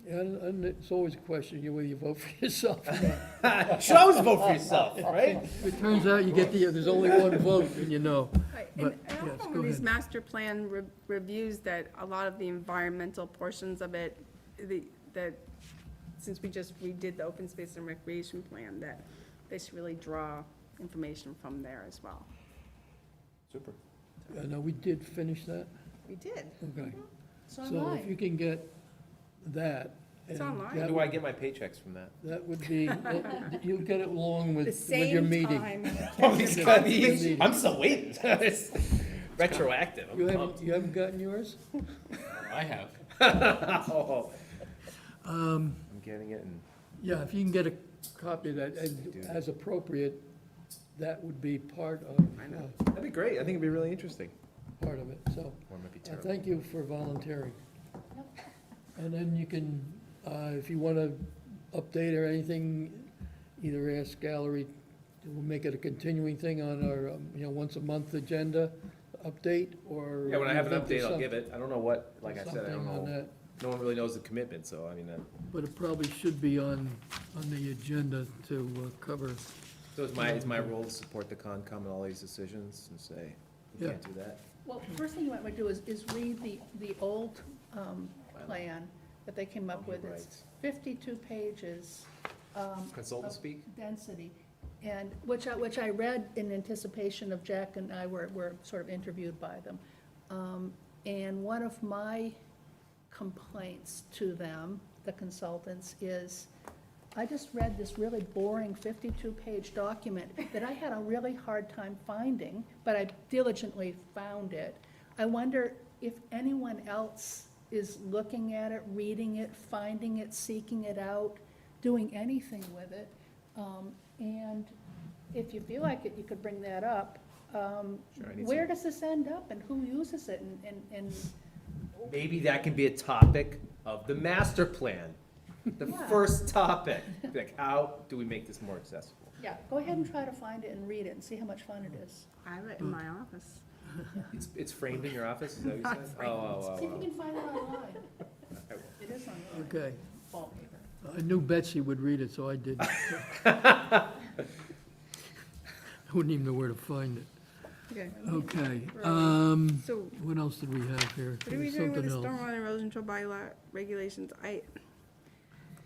Yeah, and it's always a question, whether you vote for yourself or not. You should always vote for yourself, right? If it turns out you get there's only one vote, and you know. right, But, and yes, also go in these ahead. master plan reviews, that a lot of the environmental portions of it, that, since we just redid the open space and recreation plan, that they should really draw information from there as well. Super. No, we did finish that? We did. Okay. It's So if you online. can get that. It's and online. When that do I would- get my paychecks from that? That would be, you'll get it along The with your same meeting. time. Oh, he's got these. Meeting. I'm still waiting. It's retroactive. I'm You pumped. haven't gotten yours? I have. Oh, I'm getting it and Yeah, if you can get copy that, and as appropriate, that would be part of, That'd be great. I think it'd be really interesting. part of it, so. Or it might be terrible. Thank you for volunteering. And then you can, if you want to update or anything, either ask Gallery, we'll make it a continuing thing on our, once-a-month agenda update, or. Yeah, when I have an we'll do update, I'll some- give it. I don't know what, like I said, I don't something on know. that. No one really knows the commitment, so I mean, But it probably should be on the agenda to cover. so it's my role to support the Concom in all these decisions and say, we Yeah. can't do that. Well, first thing you might want to do is read the old plan that they came up with. You're It's 52 pages. Consultant of speak? Density, and, which I read in anticipation of Jack and I were sort of interviewed by them. And one of my complaints to them, the consultants, is I just read this really boring 52-page document that I had a really hard time finding, but I diligently found it. I wonder if anyone else is looking at it, reading it, finding it, seeking it out, doing anything with it. And if you feel like it, you could bring that up. Sure, I need Where some- does this end up and who uses it and Maybe that can be a topic of the master plan. The Yeah. first topic. Like, how do we make this more accessible? yeah, go ahead and try to find it and read it and see how much fun it is. I have it in my office. It's framed in your office, is that what you said? Oh, See if you can find it online. It is online. Okay. Wallpaper. I knew Betsy would read it, so I didn't. I wouldn't even know where to find it. Okay. Okay, So what else did we have here? what are There we was doing with the something else. stormwater erosion control bylaw regulations?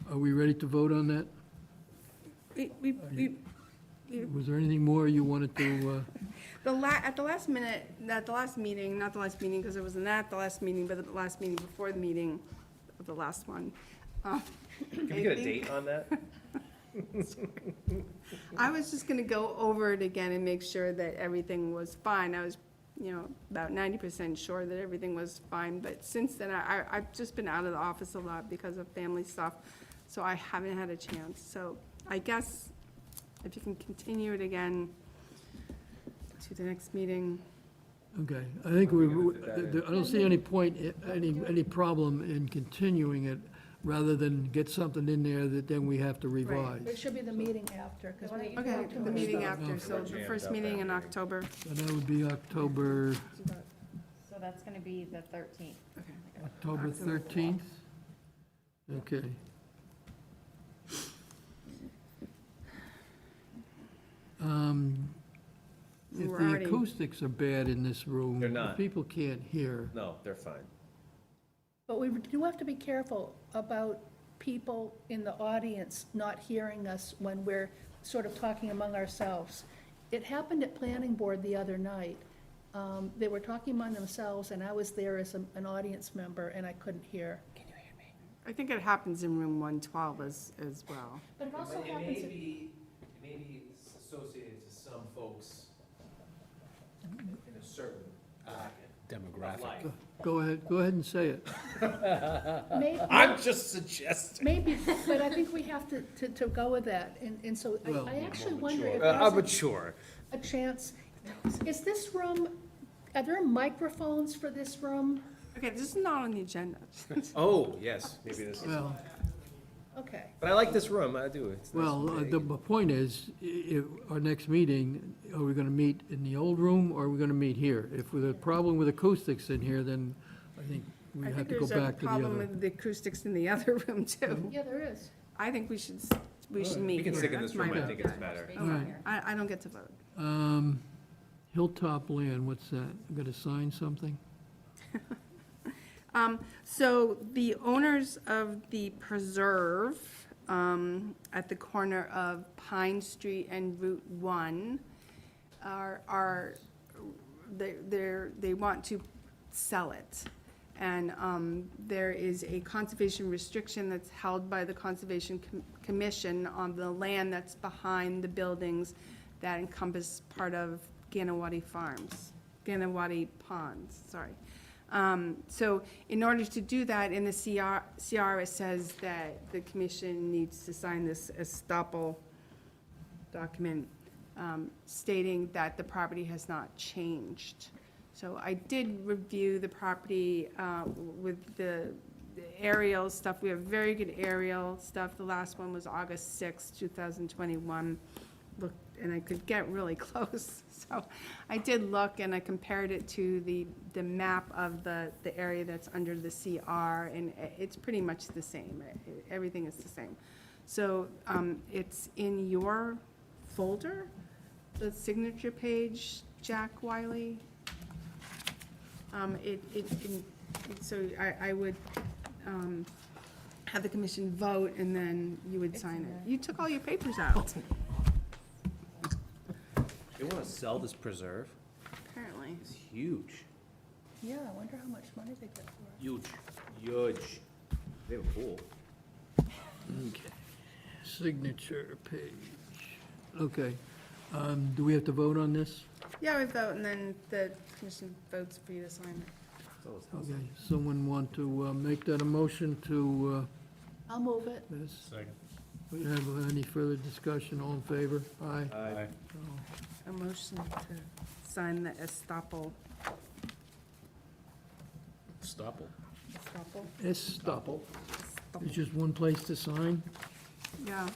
Are we ready to vote on that? We, Was there anything more you wanted to, at the last minute, at the last meeting, not the last meeting, because it wasn't at the last meeting, but at the last meeting before the meeting of the last one. Can we get a date on that? I was just gonna go over it again and make sure that everything was fine. I was, about 90% sure that everything was fine, but since then, I've just been out of the office a lot because of family stuff, so I haven't had a chance. So I guess if you can continue it again to the next meeting. okay, I think I don't see any point, any problem in continuing it, rather than get something in there that then we have to revise. It should be the meeting after, because we. Okay, the meeting Start after, off. so the first meeting in October. And that would be October So that's gonna be the 13th. October 13th? Okay. If We're the already- acoustics are bad in this room. They're not. if people can't hear. No, they're fine. But we do have to be careful about people in the audience not hearing us when we're sort of talking among ourselves. It happened at planning board the other night. They were talking among themselves, and I was there as an audience member, and I couldn't hear. Can you hear me? I think it happens in room 112 as well. But it also happens, It may be associated to some folks in a certain Demographic. Go ahead and say it. I'm just suggesting. maybe, but I think we have to go with that, and so Well, I actually wonder if I'm there's mature. a chance. Is this room, are there microphones for this room? Okay, this is not on the agenda. Oh, yes, maybe this is. Well, Okay. But I like this room, I do. It's nice well, and big. the point is, our next meeting, are we gonna meet in the old room, or are we gonna meet here? If there's a problem with acoustics in here, then I think we I have think to go there's a back to the problem other. with the acoustics in the other room, too. Yeah, there is. I think we should meet We can here. stick in That's this room, my I think vote. it's better. All right. I don't get to vote. Hilltop Land, what's that? I'm gonna sign something? So the owners of the preserve at the corner of Pine Street and Route 1 they want to sell it. And there is a conservation restriction that's held by the Conservation Commission on the land that's behind the buildings that encompass part of Ganawati Ponds, sorry. So in order to do that, in the CR, it says that the commission needs to sign this estoppel document stating that the property has not changed. So I did review the property with the aerial stuff. We have very good aerial stuff. The last one was August 6, 2021. Looked, and I could get really close. So I did look, and I compared it to the map of the area that's under the CR, and it's pretty much the same. Everything is the same. So it's in your folder, the signature page, Jack Wiley. So I would have the commission vote, and then you would sign it. You took all your papers out, They wanna sell this preserve? apparently. It's huge. Yeah, I wonder how much money they get for it. Huge. Huge. They have a pool. Okay. Signature page. Okay. Do we have to vote on this? Yeah, we vote, and then the commission votes for you to sign it. Okay. Someone want to make that a motion to I'll move it. this? Second. We have any further discussion? All in favor? Aye. Aye. A motion to sign the estoppel. Stopple. Estoppel? Estoppel. There's just one place to sign? Yeah.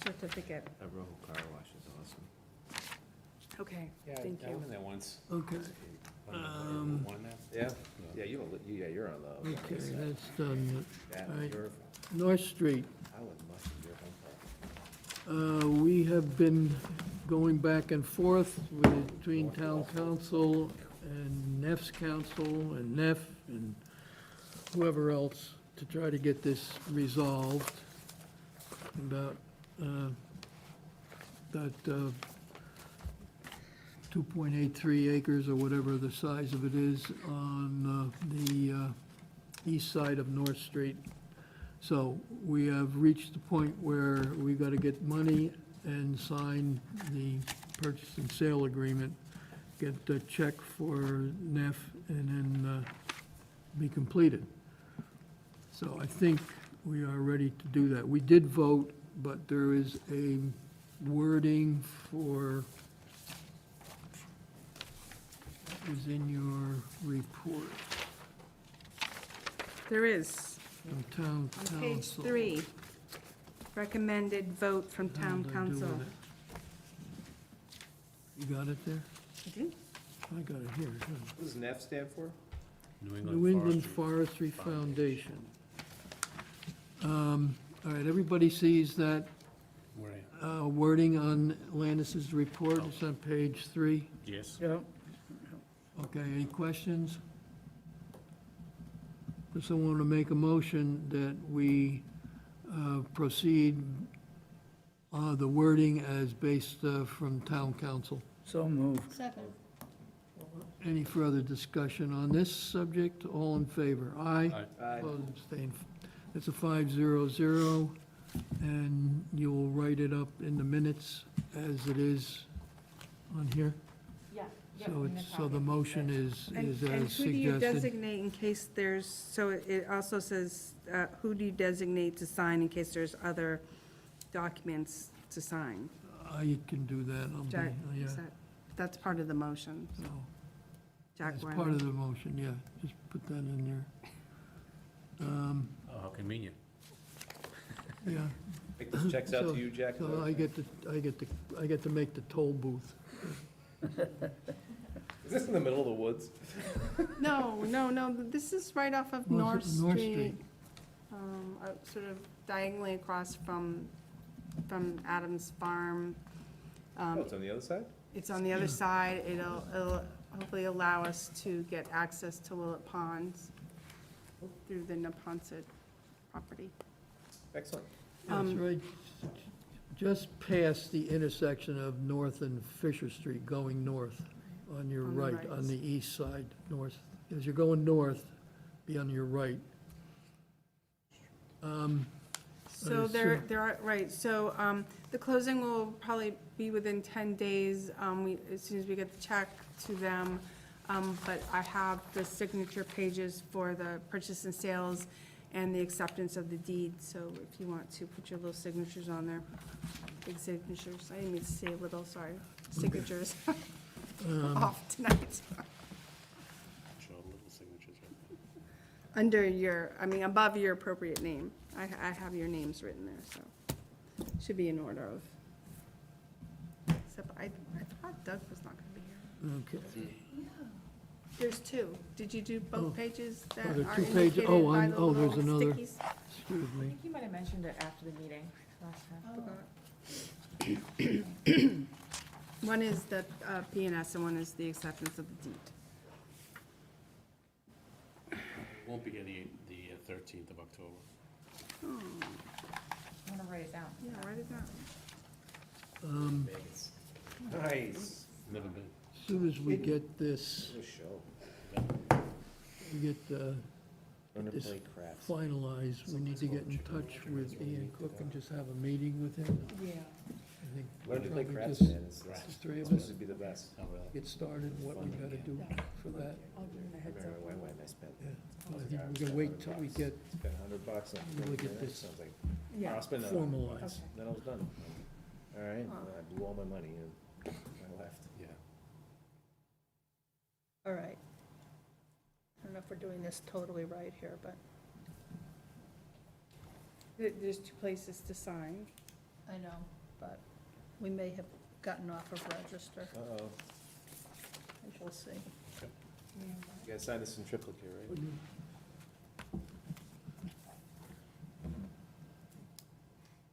Certificate. That Rojo car wash is awesome. Okay, Yeah, thank I you. went in there once. Okay. One there. Yeah? Yeah, you don't, yeah, you're on the. Okay, that's done. That, All right. you're, North Street. I would much in your home park. We have been going back and forth between town council and Neff's council and Neff and whoever else to try to get this resolved about that 2.83 acres or whatever the size of it is on the east side of North Street. So we have reached the point where we got to get money and sign the purchase and sale agreement, get the check for Neff, and then be completed. So I think we are ready to do that. We did vote, but there is a wording for, is in your report There is, from town on page council. 3, recommended vote from How town did I do council. with it? You got it there? I do? I got it here. huh? What does NEF stand for? New England Forestry Foundation. All right, everybody sees that Where are you? wording on Landis's report, it's on page 3. Yes. Yeah. Okay, any questions? Does someone want to make a motion that we proceed the wording as based from town council? So moved. Second. Any further discussion on this subject? All in favor? Aye. Aye. Opposed, abstained. It's a 5-0-0, and you'll write it up in the minutes as it is on here? Yeah. So it's, so the motion is And as who do you suggested. designate in case there's, so it also says, who do you designate to sign in case there's other documents to sign? You can do that, I'll be, Jack, yeah, is that's part of the motion, so, Jack as part Wiley. of the motion, yeah, just put that in there. Oh, how convenient. Yeah. Make those checks out So- to you, Jack. So I get to make the toll booth. Is this in the middle of the woods? No, this is right off of North- North North Street. Street. Sort of diagonally across from Adams Farm. Oh, it's on the other side? It's on the other side. It'll hopefully allow us to get access to Willet Ponds through the Neponset property. Excellent. That's right, just past the intersection of North and Fisher Street, going north, on your On the right, right. on the east side, north. As you're going north, be on your right. So there are, right, so, the closing will probably be within 10 days, as soon as we get the check to them. But I have the signature pages for the purchase and sales and the acceptance of the deed, so if you want to put your little signatures on there, big signatures, I didn't mean to say little, sorry, signatures. Off tonight. Show little signatures right there. Under your, above your appropriate name. I have your names written there, so should be in order of. Except I thought Doug was not gonna be here. Okay. There's two. Did you do Oh. both pages that Oh, there are are two pages. indicated Oh, by I'm- the oh, there's little another. stickies? Excuse I me. think you might have mentioned it after the meeting last time. One is the P&S and one is the acceptance of the deed. Won't be here the 13th of October. Oh, I'm gonna write it down. yeah, write it down. Vegas. Nice. Never been. As soon as we get this, What a show. we get Underplay crafts. finalized, we need to get in touch with Ian Cook and just have a meeting with him. Yeah. I think Learn to play probably crafts, just man. It's the three of supposed us to be the best. Oh, really? get started, what we gotta do for that. I'll give him a I heads remember up. when I spent, Yeah. Well, I think we're gonna wait till we get spent $100 on Really get 30 this minutes. I was like, Yeah. I'll spend that. formalized. Then I was done. All right, Oh. I blew all my money and I left. Yeah. All right. I don't know if we're doing this totally right here, but There's two places to sign. I know, but we may have gotten off of register, Uh-oh. we shall see. You gotta sign this in triplicate, right?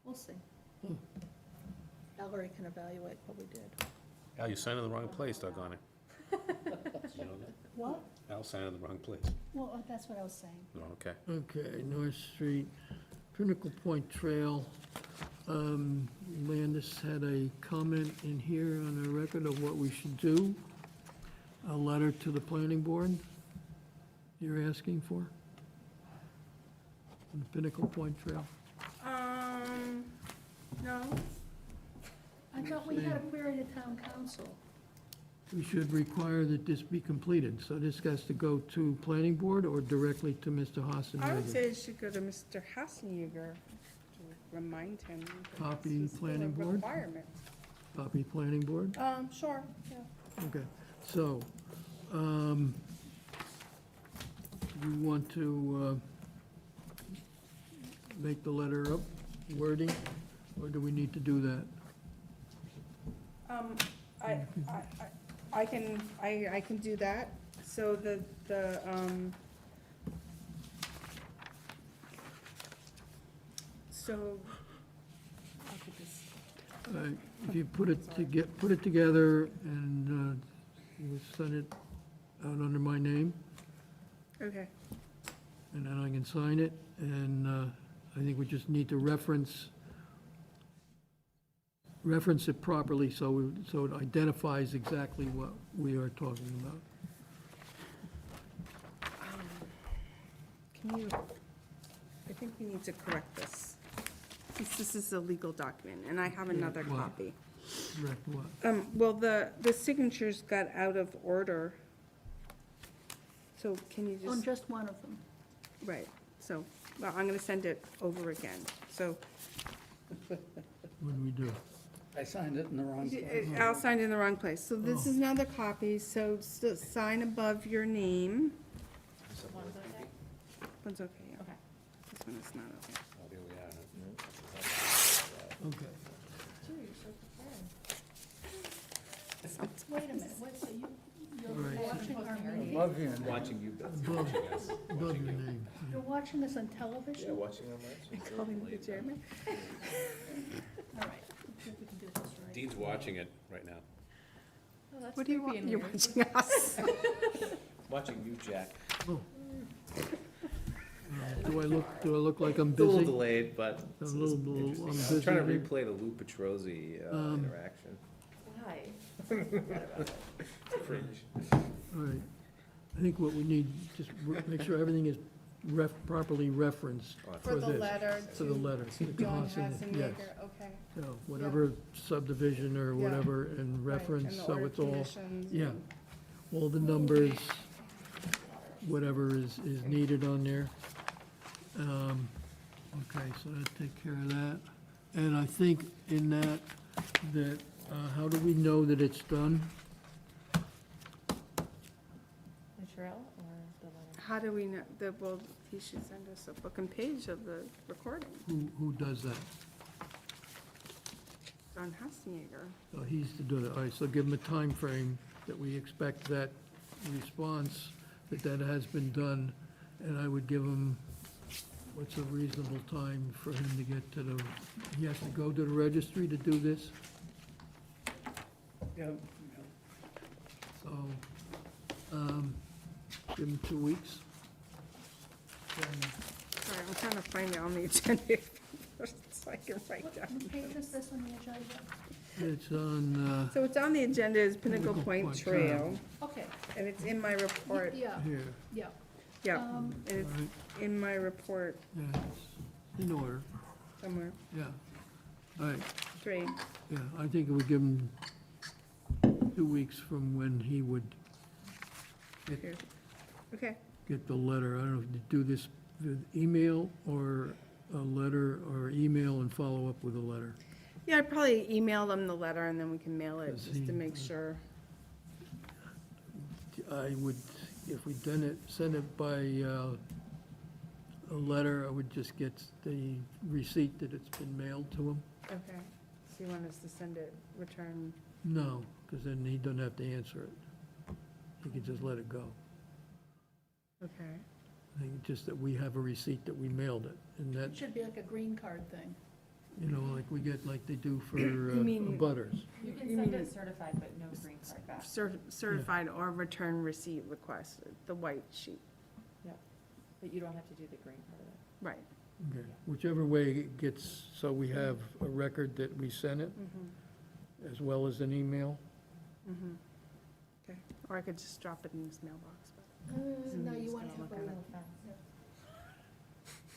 We'll see. Hmm. Valerie can evaluate what we did. Al, you signed in the wrong place, doggone it. Did you know that? What? Al signed in the wrong place. Well, that's what I was saying. Oh, okay. Okay, North Street, Pinnacle Point Trail. Landis had a comment in here on the record of what we should do. A letter to the planning board you're asking for? On the Pinnacle Point Trail? No, I thought we had a query to town council. We should require that this be completed, so this has to go to planning board or directly to Mr. Hassan? I would say it should go to Mr. Hassenhuger to remind him. that Copy this is still a planning board? Requirement. Copy planning board? Sure, yeah. Okay, so, you want to make the letter up, wording, or do we need to do that? I can do that. So so, I'll put this. If you put it together and you send it out under my name, Okay, and then I can sign it, and I think we just need to reference it properly so it identifies exactly what we are talking about. can you, I think we need to correct this. This is a legal document, and I have another What? copy. Correct what? Well, the signatures got out of order. So can you On just, just one of them. right, so, well, I'm gonna send it over again. So, What do we do? I signed it in the wrong place. Al signed in the wrong place. So this is another copy, so sign above your name. One's okay? One's okay, yeah. Okay. This one is not okay. Oh, there we are. Okay. Gee, you're so prepared. Wait a minute, what's, All right. you're watching our meeting? Love you. Watching you, Beth. Above your name. You're watching this on Yeah, television? watching on my. Calling the chairman. All right, let's see if we can do this right. Dean's watching it right now. Oh, that's What do you creepy want? and You're weird. watching us. Watching you, Jack. Oh. Do I look like I'm It's a little busy? delayed, but A it's little, interesting. I'm I'm busy. trying to here. replay the Lou Petrozzi interaction. Why? Fringe. All right. I think what we need, just make sure everything is properly referenced For the this. letter For the to letter. to John Hassan, yes. Hassenegger, okay. So whatever subdivision or Yeah. whatever in Right, reference, and the so order it's all, conditions yeah. and- all the numbers, whatever is needed on there. Okay, so that take care of that. And I think in that, how do we know that it's done? The trail or the letter? How do we know, well, he should send us a book and page of the recording, Who does that? John Hassenegger. So he's to do that. All right, so give him a time frame that we expect that response, that has been done. And I would give him, what's a reasonable time for him to get to the, he has to go to the registry to do this? Yeah, So, give him 2 weeks. Sorry, I'm trying to find it on the agenda first, so I can write down. What page is this on the agenda? It's on, So what's on the agenda is Pinnacle Pinnacle Point Point Trail, Okay, and it's in my report. yeah, here, yeah. Yeah, Um, and it's all right, in my report yeah, it's in order, somewhere. yeah. All right, 3. yeah, I think it would give him 2 weeks from when he would Here. Okay. get the letter. I don't know if you do this with email or a letter, or email and follow up with a letter. Yeah, I'd probably email them the letter and then we can mail it, Does just to he- make sure. I would, if we done it, send it by a letter, I would just get the receipt that it's been mailed to him. Okay. So you want us to send it, return? No, because then he doesn't have to answer it. He can just let it go. Okay. I think just that we have a receipt that we mailed it, and that, It should be like a green card thing. you know, like we get, like they do for mean- butters. You can You send mean- it certified, but no green card back. Certified or return receipt request, the white sheet. But you don't have to do the green part of it. Right. Okay, whichever way it gets, so we have a record that we sent it, Mm-hmm. as well as an email. Mm-hmm. Okay. Or I could just drop it in his mailbox. but- No, He's you want gonna to have look a at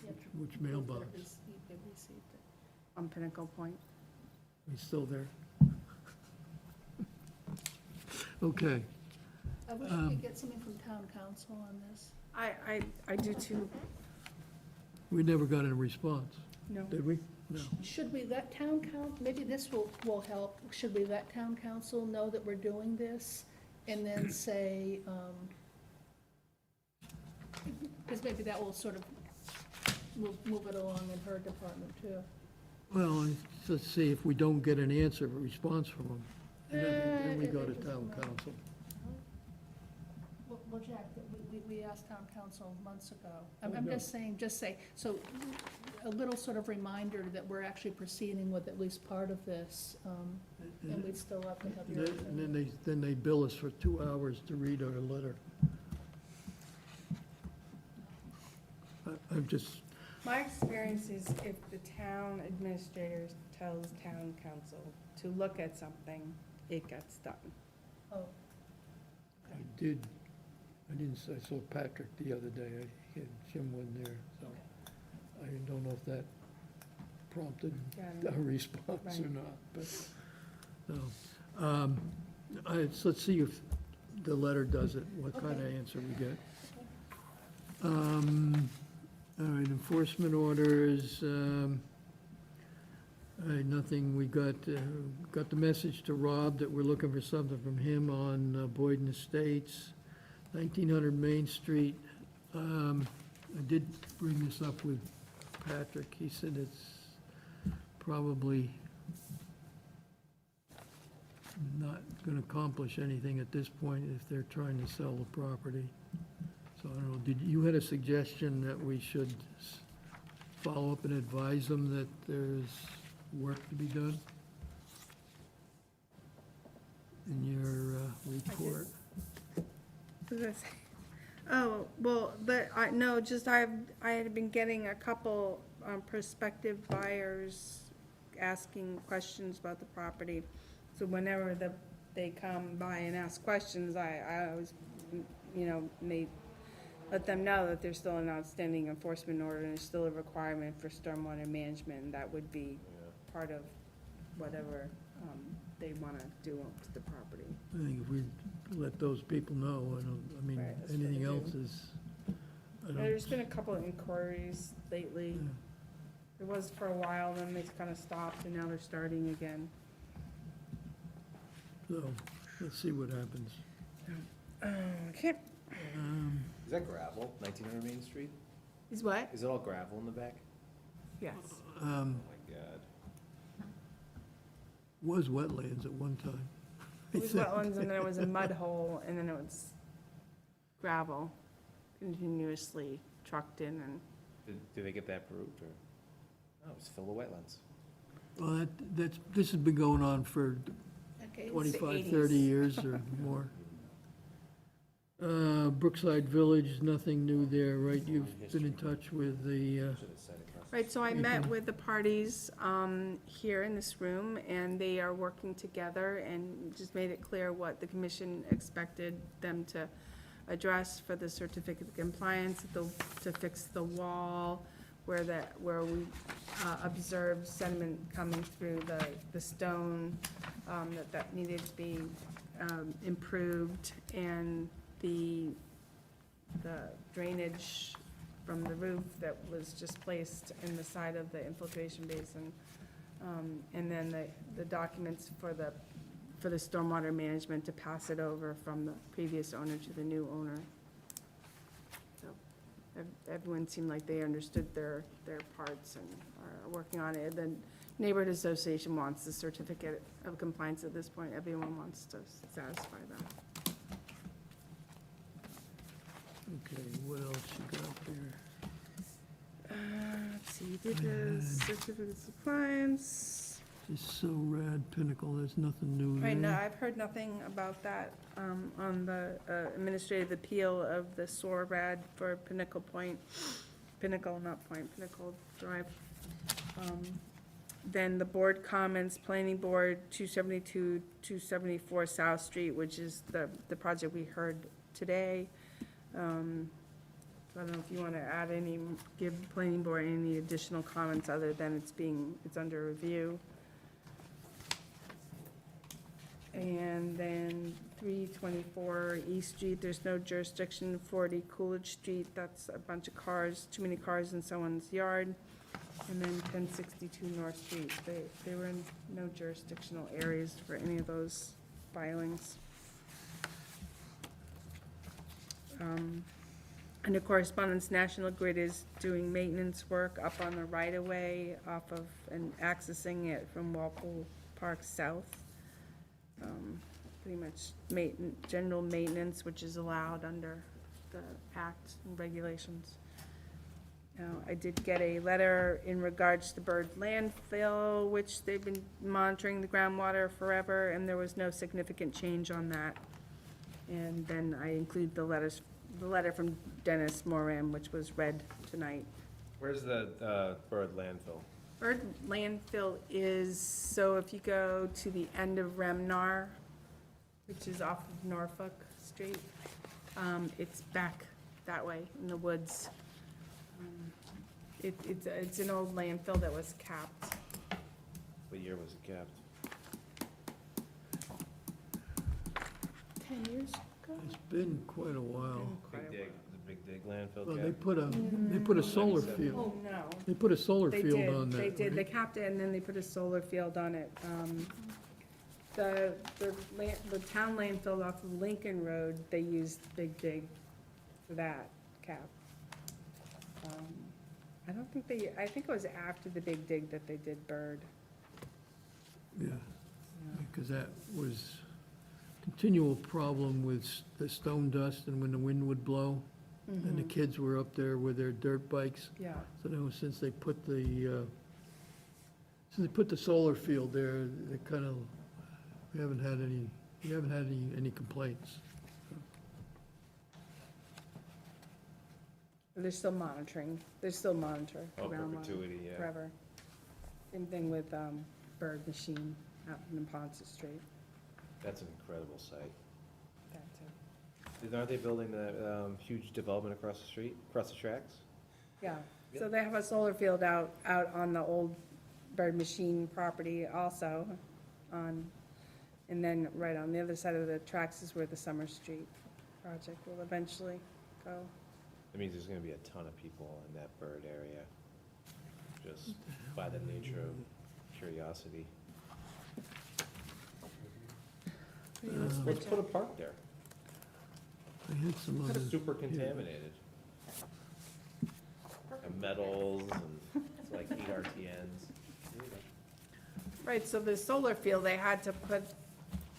real. Which mailbox? They received it. On Pinnacle Point. He's still there? Okay, I wish we could get something from town council on this. I do too. we never got a response, No. did we? No. Should we let town maybe this will help, should we let town council know that we're doing this? And then say, because maybe that will sort of move it along in her department too. Well, let's see, if we don't get an answer, a response from them, then we go to town council. Well, Jack, we asked town council months ago. Oh, I'm no. just saying, so a little sort of reminder that we're actually proceeding with at least part of this, and we'd still have to have your And opinion. then they bill us for 2 hours to read our letter. I'm just, My experience is if the town administrator tells town council to look at something, it gets done. Oh, I saw Patrick the other day, Jim wasn't there, so I don't know if that prompted Yeah, a response or Right. not, but, no. Let's see if the letter does it, what kind of answer we get. All right, enforcement orders, all right, nothing, we got the message to Rob that we're looking for something from him on Boyden Estates, 1900 Main Street. I did bring this up with Patrick, he said it's probably not gonna accomplish anything at this point if they're trying to sell the property. So I don't know, you had a suggestion that we should follow up and advise them that there's work to be done in your report? What was I say? Oh, well, no, just I had been getting a couple prospective buyers asking questions about the property. So whenever they come by and ask questions, I always, let them know that there's still an outstanding enforcement order and there's still a requirement for stormwater management, and that would be part of whatever they want to do to the property. I think if we let those people know, I mean, Right, that's what anything we do. else is, I don't. There's been a couple of inquiries lately. Yeah. There was for a while, then they kind of stopped, and now they're starting again. So, let's see what happens. Okay. Is that gravel, 1900 Main Street? Is what? Is it all gravel in the back? Yes. Oh my God. Was wetlands at one time. It was wetlands, and then it was a mud hole, and then it was gravel, continuously trucked in, and Did they get that approved, or? Oh, it was full of wetlands. Well, this has been going on for Okay, 25, 30 years or more. Brookside Village, nothing new there, right? You've been in touch with the, Should have said across the right, so I met Mhm. with the parties here in this room, and they are working together and just made it clear what the commission expected them to address for the certificate of compliance, to fix the wall where we observed sediment coming through the stone, that needed to be improved, and the drainage from the roof that was just placed in the side of the infiltration basin. And then the documents for the stormwater management to pass it over from the previous owner to the new owner. So everyone seemed like they understood their parts and are working on it. The neighborhood association wants the certificate of compliance at this point. Everyone wants to satisfy them. okay, what else you got there? Let's see, you did the certificate of compliance. Just so rad, Pinnacle, there's nothing new there. Right, no, I've heard nothing about that on the administrative appeal of the SORAD for Pinnacle Point, Pinnacle, not Point, Pinnacle Drive. Then the board comments, planning board, 272, 274 South Street, which is the project we heard today. So I don't know if you want to add give planning board any additional comments other than it's under review. And then 324 East Street, there's no jurisdiction. 40 Coolidge Street, that's a bunch of cars, too many cars in someone's yard. And then 1062 North Street, they were in no jurisdictional areas for any of those filings. Under correspondence, National Grid is doing maintenance work up on the right-of-way off of, and accessing it from Walpole Park South. Pretty much general maintenance, which is allowed under the act and regulations. Now, I did get a letter in regards to Bird landfill, which they've been monitoring the groundwater forever, and there was no significant change on that. And then I include the letter from Dennis Moran, which was read tonight. Where's the Bird landfill? Bird landfill is, so if you go to the end of Remnar, which is off of Norfolk Street, it's back that way in the woods. It's an old landfill that was capped. What year was it capped? 10 years ago? It's been quite a while. Big Dig, the Big Dig landfill Well, cap? they put a solar field, Oh, no. they put a solar They field did, on that. they did, they right? capped it and then they put a solar field on it. The town landfill off of Lincoln Road, they used Big Dig for that cap. I don't think I think it was after the Big Dig that they did Bird. Yeah, because that was continual problem with the stone dust and when the wind would blow. And the kids were up there with their dirt bikes. Yeah. So now since they put the solar field there, they kind of, we haven't had any complaints. They're still monitoring, the Oh, groundwater perpetuity, yeah. forever. Same thing with Bird Machine out in Ponce Street. That's an incredible site. That too. Aren't they building that huge development across the street, across the tracks? Yeah, so they have a solar field out on the old Bird Machine property also, and then right on the other side of the tracks is where the Summer Street project will eventually go. That means there's gonna be a ton of people in that bird area, just by the nature of curiosity. Let's put a park there. I had some It's other. super contaminated. And metals and it's like 8 RTNs. Right, so the solar field, they had to put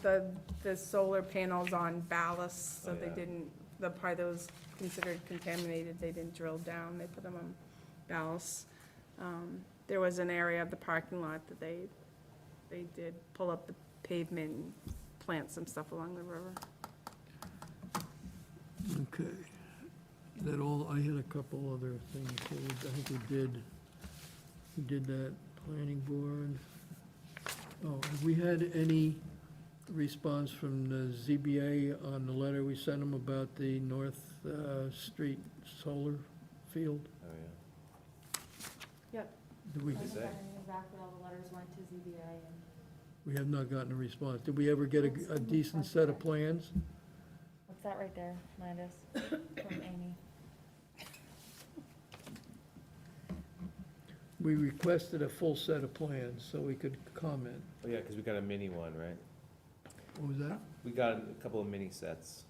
the solar panels on ballast, so Oh, they yeah. didn't, the part that was considered contaminated, they didn't drill down, they put them on ballast. There was an area of the parking lot that they did pull up the pavement and plant some stuff along the river. Okay. That all, I had a couple other things. I think we did that planning board. Oh, have we had any response from the ZBA on the letter we sent them about the North Street solar field? Oh, yeah. Yep. Did we, I haven't gotten anything back, but all the letters went to ZBA and. we have not gotten a response. Did we ever get a decent set of plans? What's that right there, Landis? From Amy. We requested a full set of plans so we could comment. Oh, yeah, because we got a mini one, right? What was that? We got a couple of mini sets.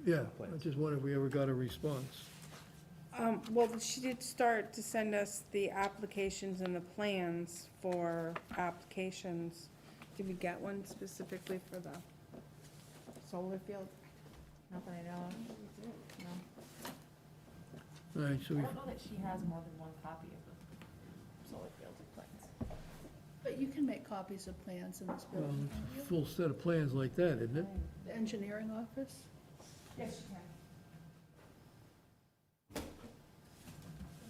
Yeah, I Plans. just wondered if we ever got a response. Well, she did start to send us the applications and the plans for applications. Did we get one specifically for the solar field? Not that I know of. No. All right, so I we, don't know that she has more than one copy of the solar field plans. But you can make copies of plans in this well, building, it's can't a full set of plans like that, isn't it? you? The engineering office? Yes, she can.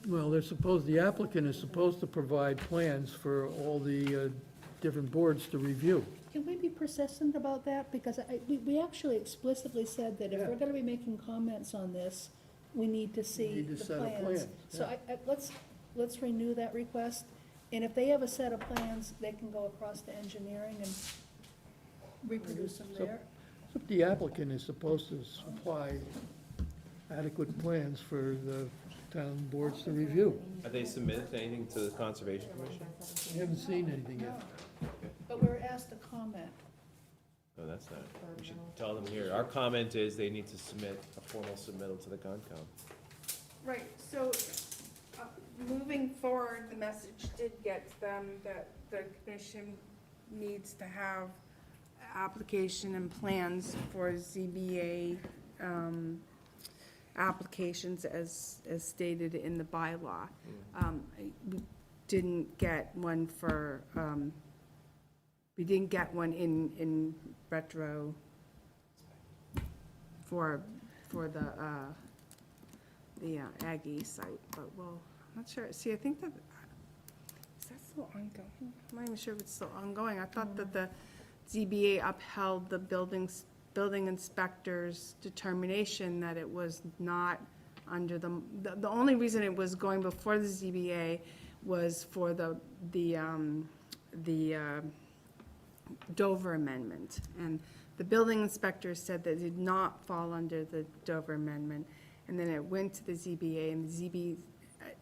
Well, the applicant is supposed to provide plans for all the different boards to review. Can we be persistent about that? Because we actually explicitly said that if Yeah. we're gonna be making comments on this, we need to see Need a the set of plans. plans, So let's renew that request, and if they have a set of plans, they can go across to engineering and reproduce them So- there. So the applicant is supposed to supply adequate plans for the town boards to review. Have they submitted anything to the Conservation Commission? We haven't seen anything yet. But we're asked to comment. No, that's not, we should tell them here. Our comment is they need to submit a formal submittal to the Concom. Right, so, moving forward, the message did get to them that the commission needs to have application and plans for ZBA, applications as stated in the bylaw. We didn't get one for, we didn't get one in retro for the Aggie site, but well, I'm not sure. See, I think that, is that still ongoing? I'm not even sure if it's still ongoing. I thought that the ZBA upheld the building inspector's determination that it was not under the only reason it was going before the ZBA was for the Dover Amendment. And the building inspector said that it did not fall under the Dover Amendment. And then it went to the ZBA, and the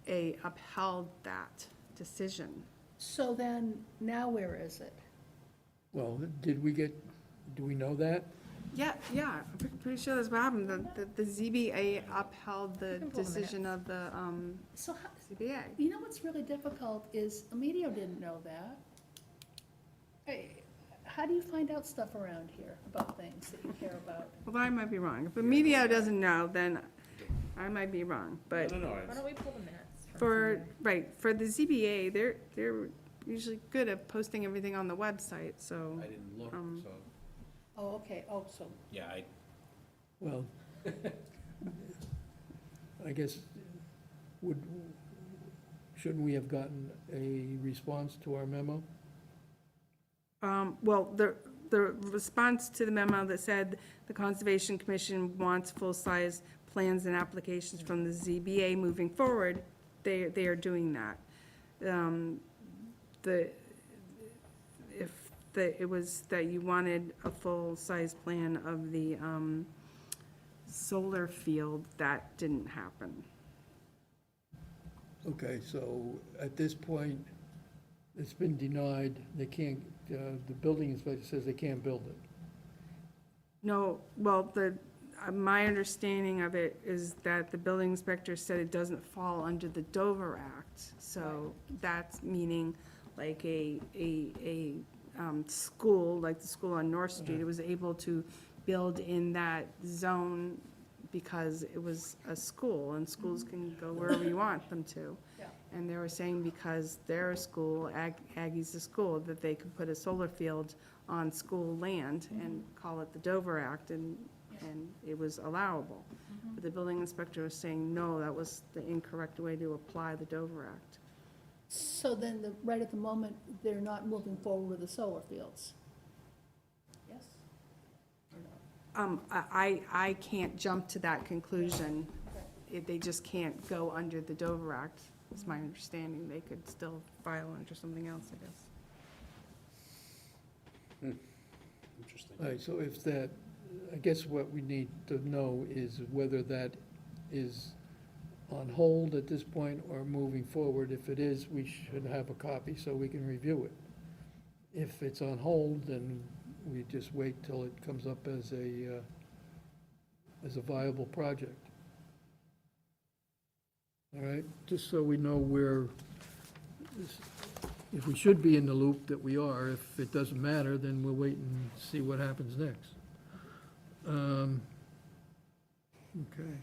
ZBA upheld that decision. So then, now where is it? Well, do we know that? Yeah, I'm pretty sure that's what happened. The ZBA upheld the decision of the So, ZBA. you know what's really difficult is, Emilio didn't know that. How do you find out stuff around here about things that you care about? Well, I might be wrong. If Emilio doesn't know, then I might be wrong, but No, Why don't we pull the minutes from for, ZBA? right, for the ZBA, they're usually good at posting everything on the website, so. I didn't look, so, Oh, okay, so, yeah, Well, I guess, shouldn't we have gotten a response to our memo? Well, the the response to the memo that said the Conservation Commission wants full-size plans and applications from the ZBA moving forward, they are doing that. It was that you wanted a full-size plan of the solar field, that didn't happen. Okay, so at this point, it's been denied, they can't, the building inspector says they can't build it. No, well, my understanding of it is that the building inspector said it doesn't fall under the Dover Act. So that's meaning like a school, like the school on North Street, it was able to build in that zone because it was a school, and schools can go wherever you want them to. Yeah. And they were saying because they're a school, Aggie's a school, that they could put a solar field on school land and call it the Dover Act, and it was allowable. But the building inspector was saying, no, that was the incorrect way to apply the Dover Act. So then, right at the moment, they're not moving forward with the solar fields? Yes? I can't jump to that conclusion. They just can't go under the Dover Act, is my understanding. They could still file under something else, I guess. Interesting. All right, so if that, I guess what we need to know is whether that is on hold at this point or moving forward. If it is, we should have a copy so we can review it. If it's on hold, then we just wait till it comes up as a viable project. All right, just so we know where, if we should be in the loop, that we are. If it doesn't matter, then we'll wait and see what happens next. Okay.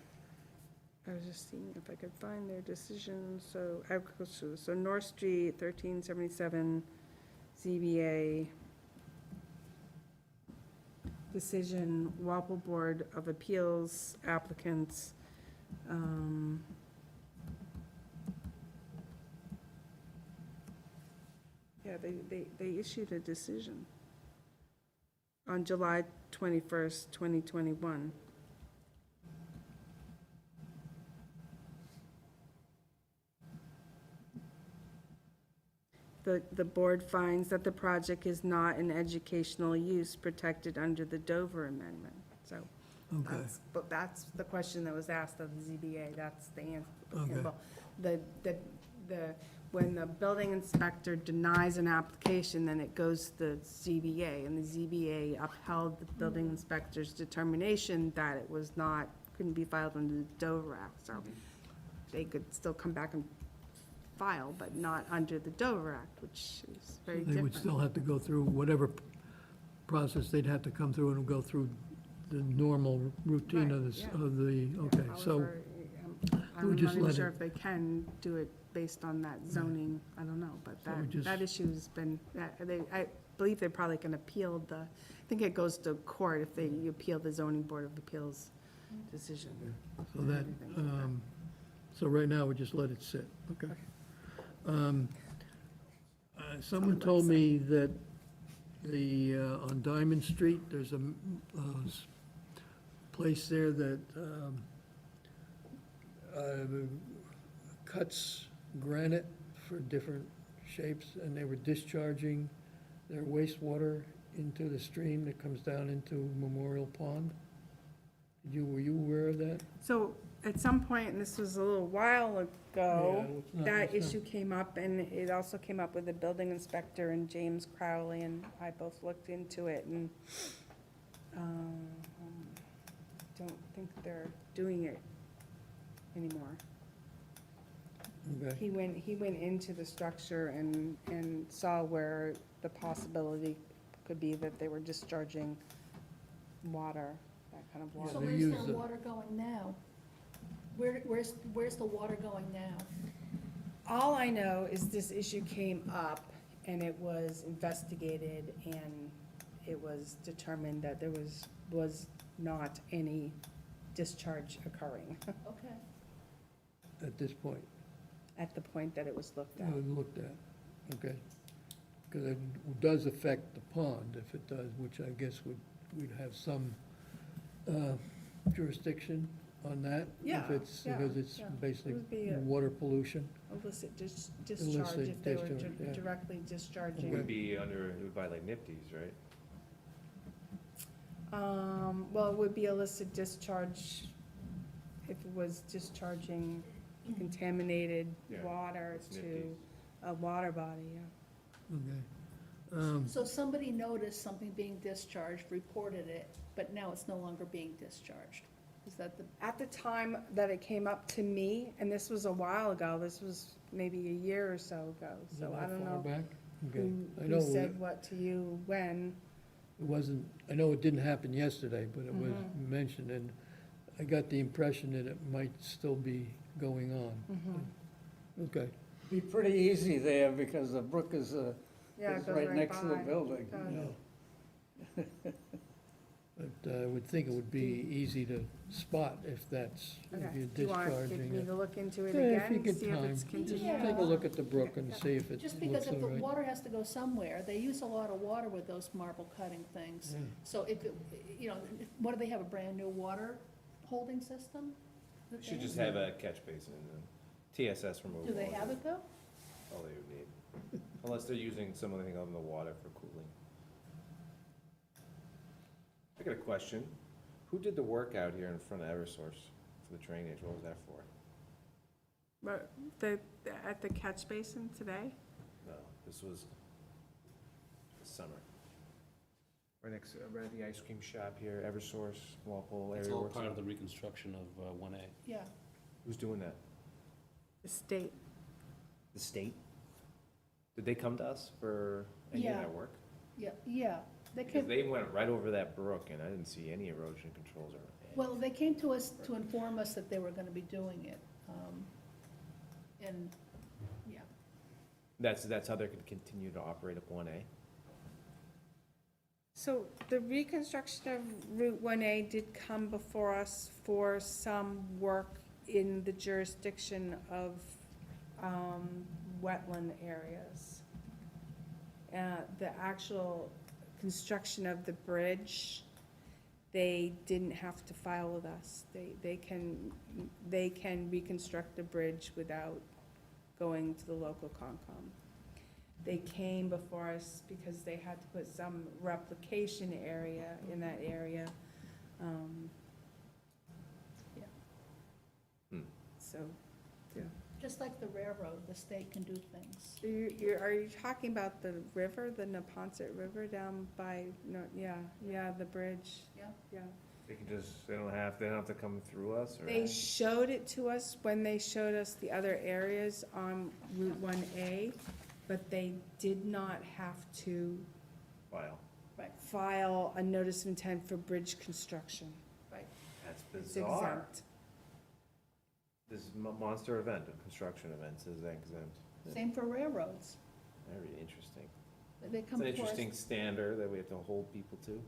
I was just seeing if I could find their decision. So agriculture, so North Street, 1377, ZBA decision, Walpole Board of Appeals applicants. Yeah, they issued a decision on July 21st, 2021. The board finds that the project is not an educational use protected under the Dover Amendment. So Okay. but that's the question that was asked of the ZBA, that's the answer. Okay. Well, when the building inspector denies an application, then it goes to the ZBA, and the ZBA upheld the building inspector's determination that it was not, couldn't be filed under the Dover Act, so they could still come back and file, but not under the Dover Act, which is very They would different. still have to go through whatever process they'd have to come through and go through the normal routine of Right, this, yeah. of the, okay, so, However, we I'm just not even let sure it- if they can do it based on that zoning, I don't know, but So we just- that issue's been, I believe they're probably gonna appeal I think it goes to court if you appeal the zoning board of appeals decision. so that, so right now, we just let it sit, okay? Someone told me that on Diamond Street, there's a place there that cuts granite for different shapes, and they were discharging their wastewater into the stream that comes down into Memorial Pond. Were you aware of that? So, at some point, and this was a little while ago, Yeah, it's not- that it's not- issue came up, and it also came up with the building inspector, and James Crowley and I both looked into it, and don't think they're doing it anymore. Okay. He went into the structure and saw where the possibility could be that they were discharging water, that kind of water. So they where's use the the- water going now? Where's the water going now? All I know is this issue came up, and it was investigated, and it was determined that there was not any discharge occurring Okay. At this point, at the point that it was looked at. looked at, okay. because it does affect the pond if it does, which I guess we'd have some jurisdiction on that. Yeah, yeah, Because it's yeah. basically It would be a- water pollution. Illicit discharge, Illicit if they were discharge, yeah. directly It discharging. would be under, it would violate NIPD's, right? Well, it would be illicit discharge if it was discharging contaminated Yeah, water it's to NIPD's. a water body, yeah. Okay. So somebody noticed something being discharged, reported it, but now it's no longer being discharged. Is that the, At the time that it came up to me, and this was a while ago, this was maybe a year or so ago, Is so that I how don't far know back? Okay. who I know who said what to you when. it wasn't, I know it didn't happen yesterday, but it was Mm-hmm. mentioned, and I got the impression that it might still be going on. Mm-hmm. Okay. Be pretty easy there because the brook is Yeah, it it's goes right next to the by. building. Does. Yeah. But I would think it would be easy to spot if that's, if Okay, you're do you want discharging me it. to look into it Yeah, if you again, get see if it's time, continuing? Take a look at the brook and see if it just looks because all if the right. water has to go somewhere, they use a lot of water with those marble cutting things. Yeah. So if, it- you know, what do they have, a brand-new water holding system? that Should they just have? have a catch basin and TSS removal. Do they have it, though? All they would need, unless they're using something other than the water for cooling. I got a question. Who did the work out here in front of Eversource for the drainage? What was that for? But at the catch basin today? No, this was this summer. Right next, right at the ice cream shop here, Eversource, Walpole It's area all works. part of the reconstruction of 1A. Yeah. Who's doing that? The state. The state? Did they come to us for any of Yeah. that work? Yeah. They Because came, they went right over that brook and I didn't see any erosion controls or. well, they came to us to inform us that they were gonna be doing it. And, yeah. That's how they're gonna continue to operate up 1A? So the reconstruction of Route 1A did come before us for some work in the jurisdiction of wetland areas. The actual construction of the bridge, they didn't have to file with us. They can reconstruct the bridge without going to the local Concom. They came before us because they had to put some replication area in that area. Yeah. Hmm. So, Just like the railroad, the state can do things. are you talking about the river, the Neponset River down by, no, yeah, the bridge? Yeah. Yeah. They can just, they don't have to come through us or? They showed it to us when they showed us the other areas on Route 1A, but they did not have to File. file a notice of intent for bridge construction. That's It's bizarre. exempt. This monster event, a construction event is exempt. Same for railroads. Very interesting. They It's come an before us. interesting standard that we have to hold people to.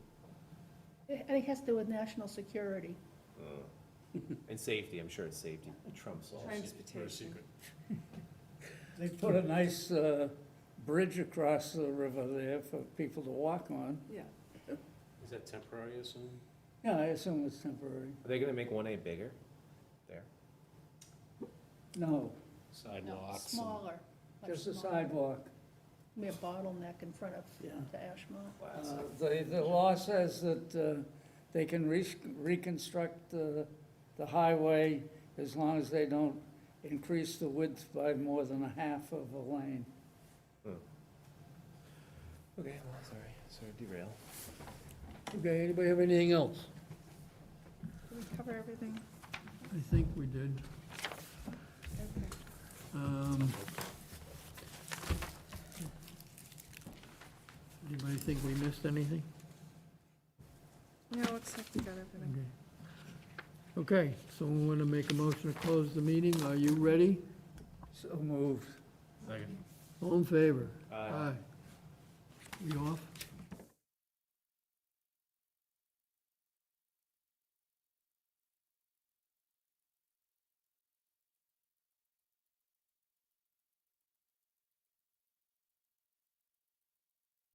I think it has to do with national security. And safety, I'm sure it's safety trumps all. Transportation. They put a nice bridge across the river there for people to walk on. Yeah. Is that temporary, I assume? Yeah, I assume it's temporary. Are they gonna make 1A bigger there? No, No, Sidewalks? and- smaller. much just a smaller. sidewalk. Be a bottleneck in front of, Yeah. to Ashmont. The law says that they can reconstruct the highway as long as they don't increase the width by more than a half of a lane. Okay, well, sorry to derail. Okay, anybody have anything else? Did we cover everything? I think we did. Okay. Anybody think we missed anything? No, except we got everything. Okay, so we want to make a motion to close the meeting. Are you ready? So moved. Second. All in favor? Aye. You off?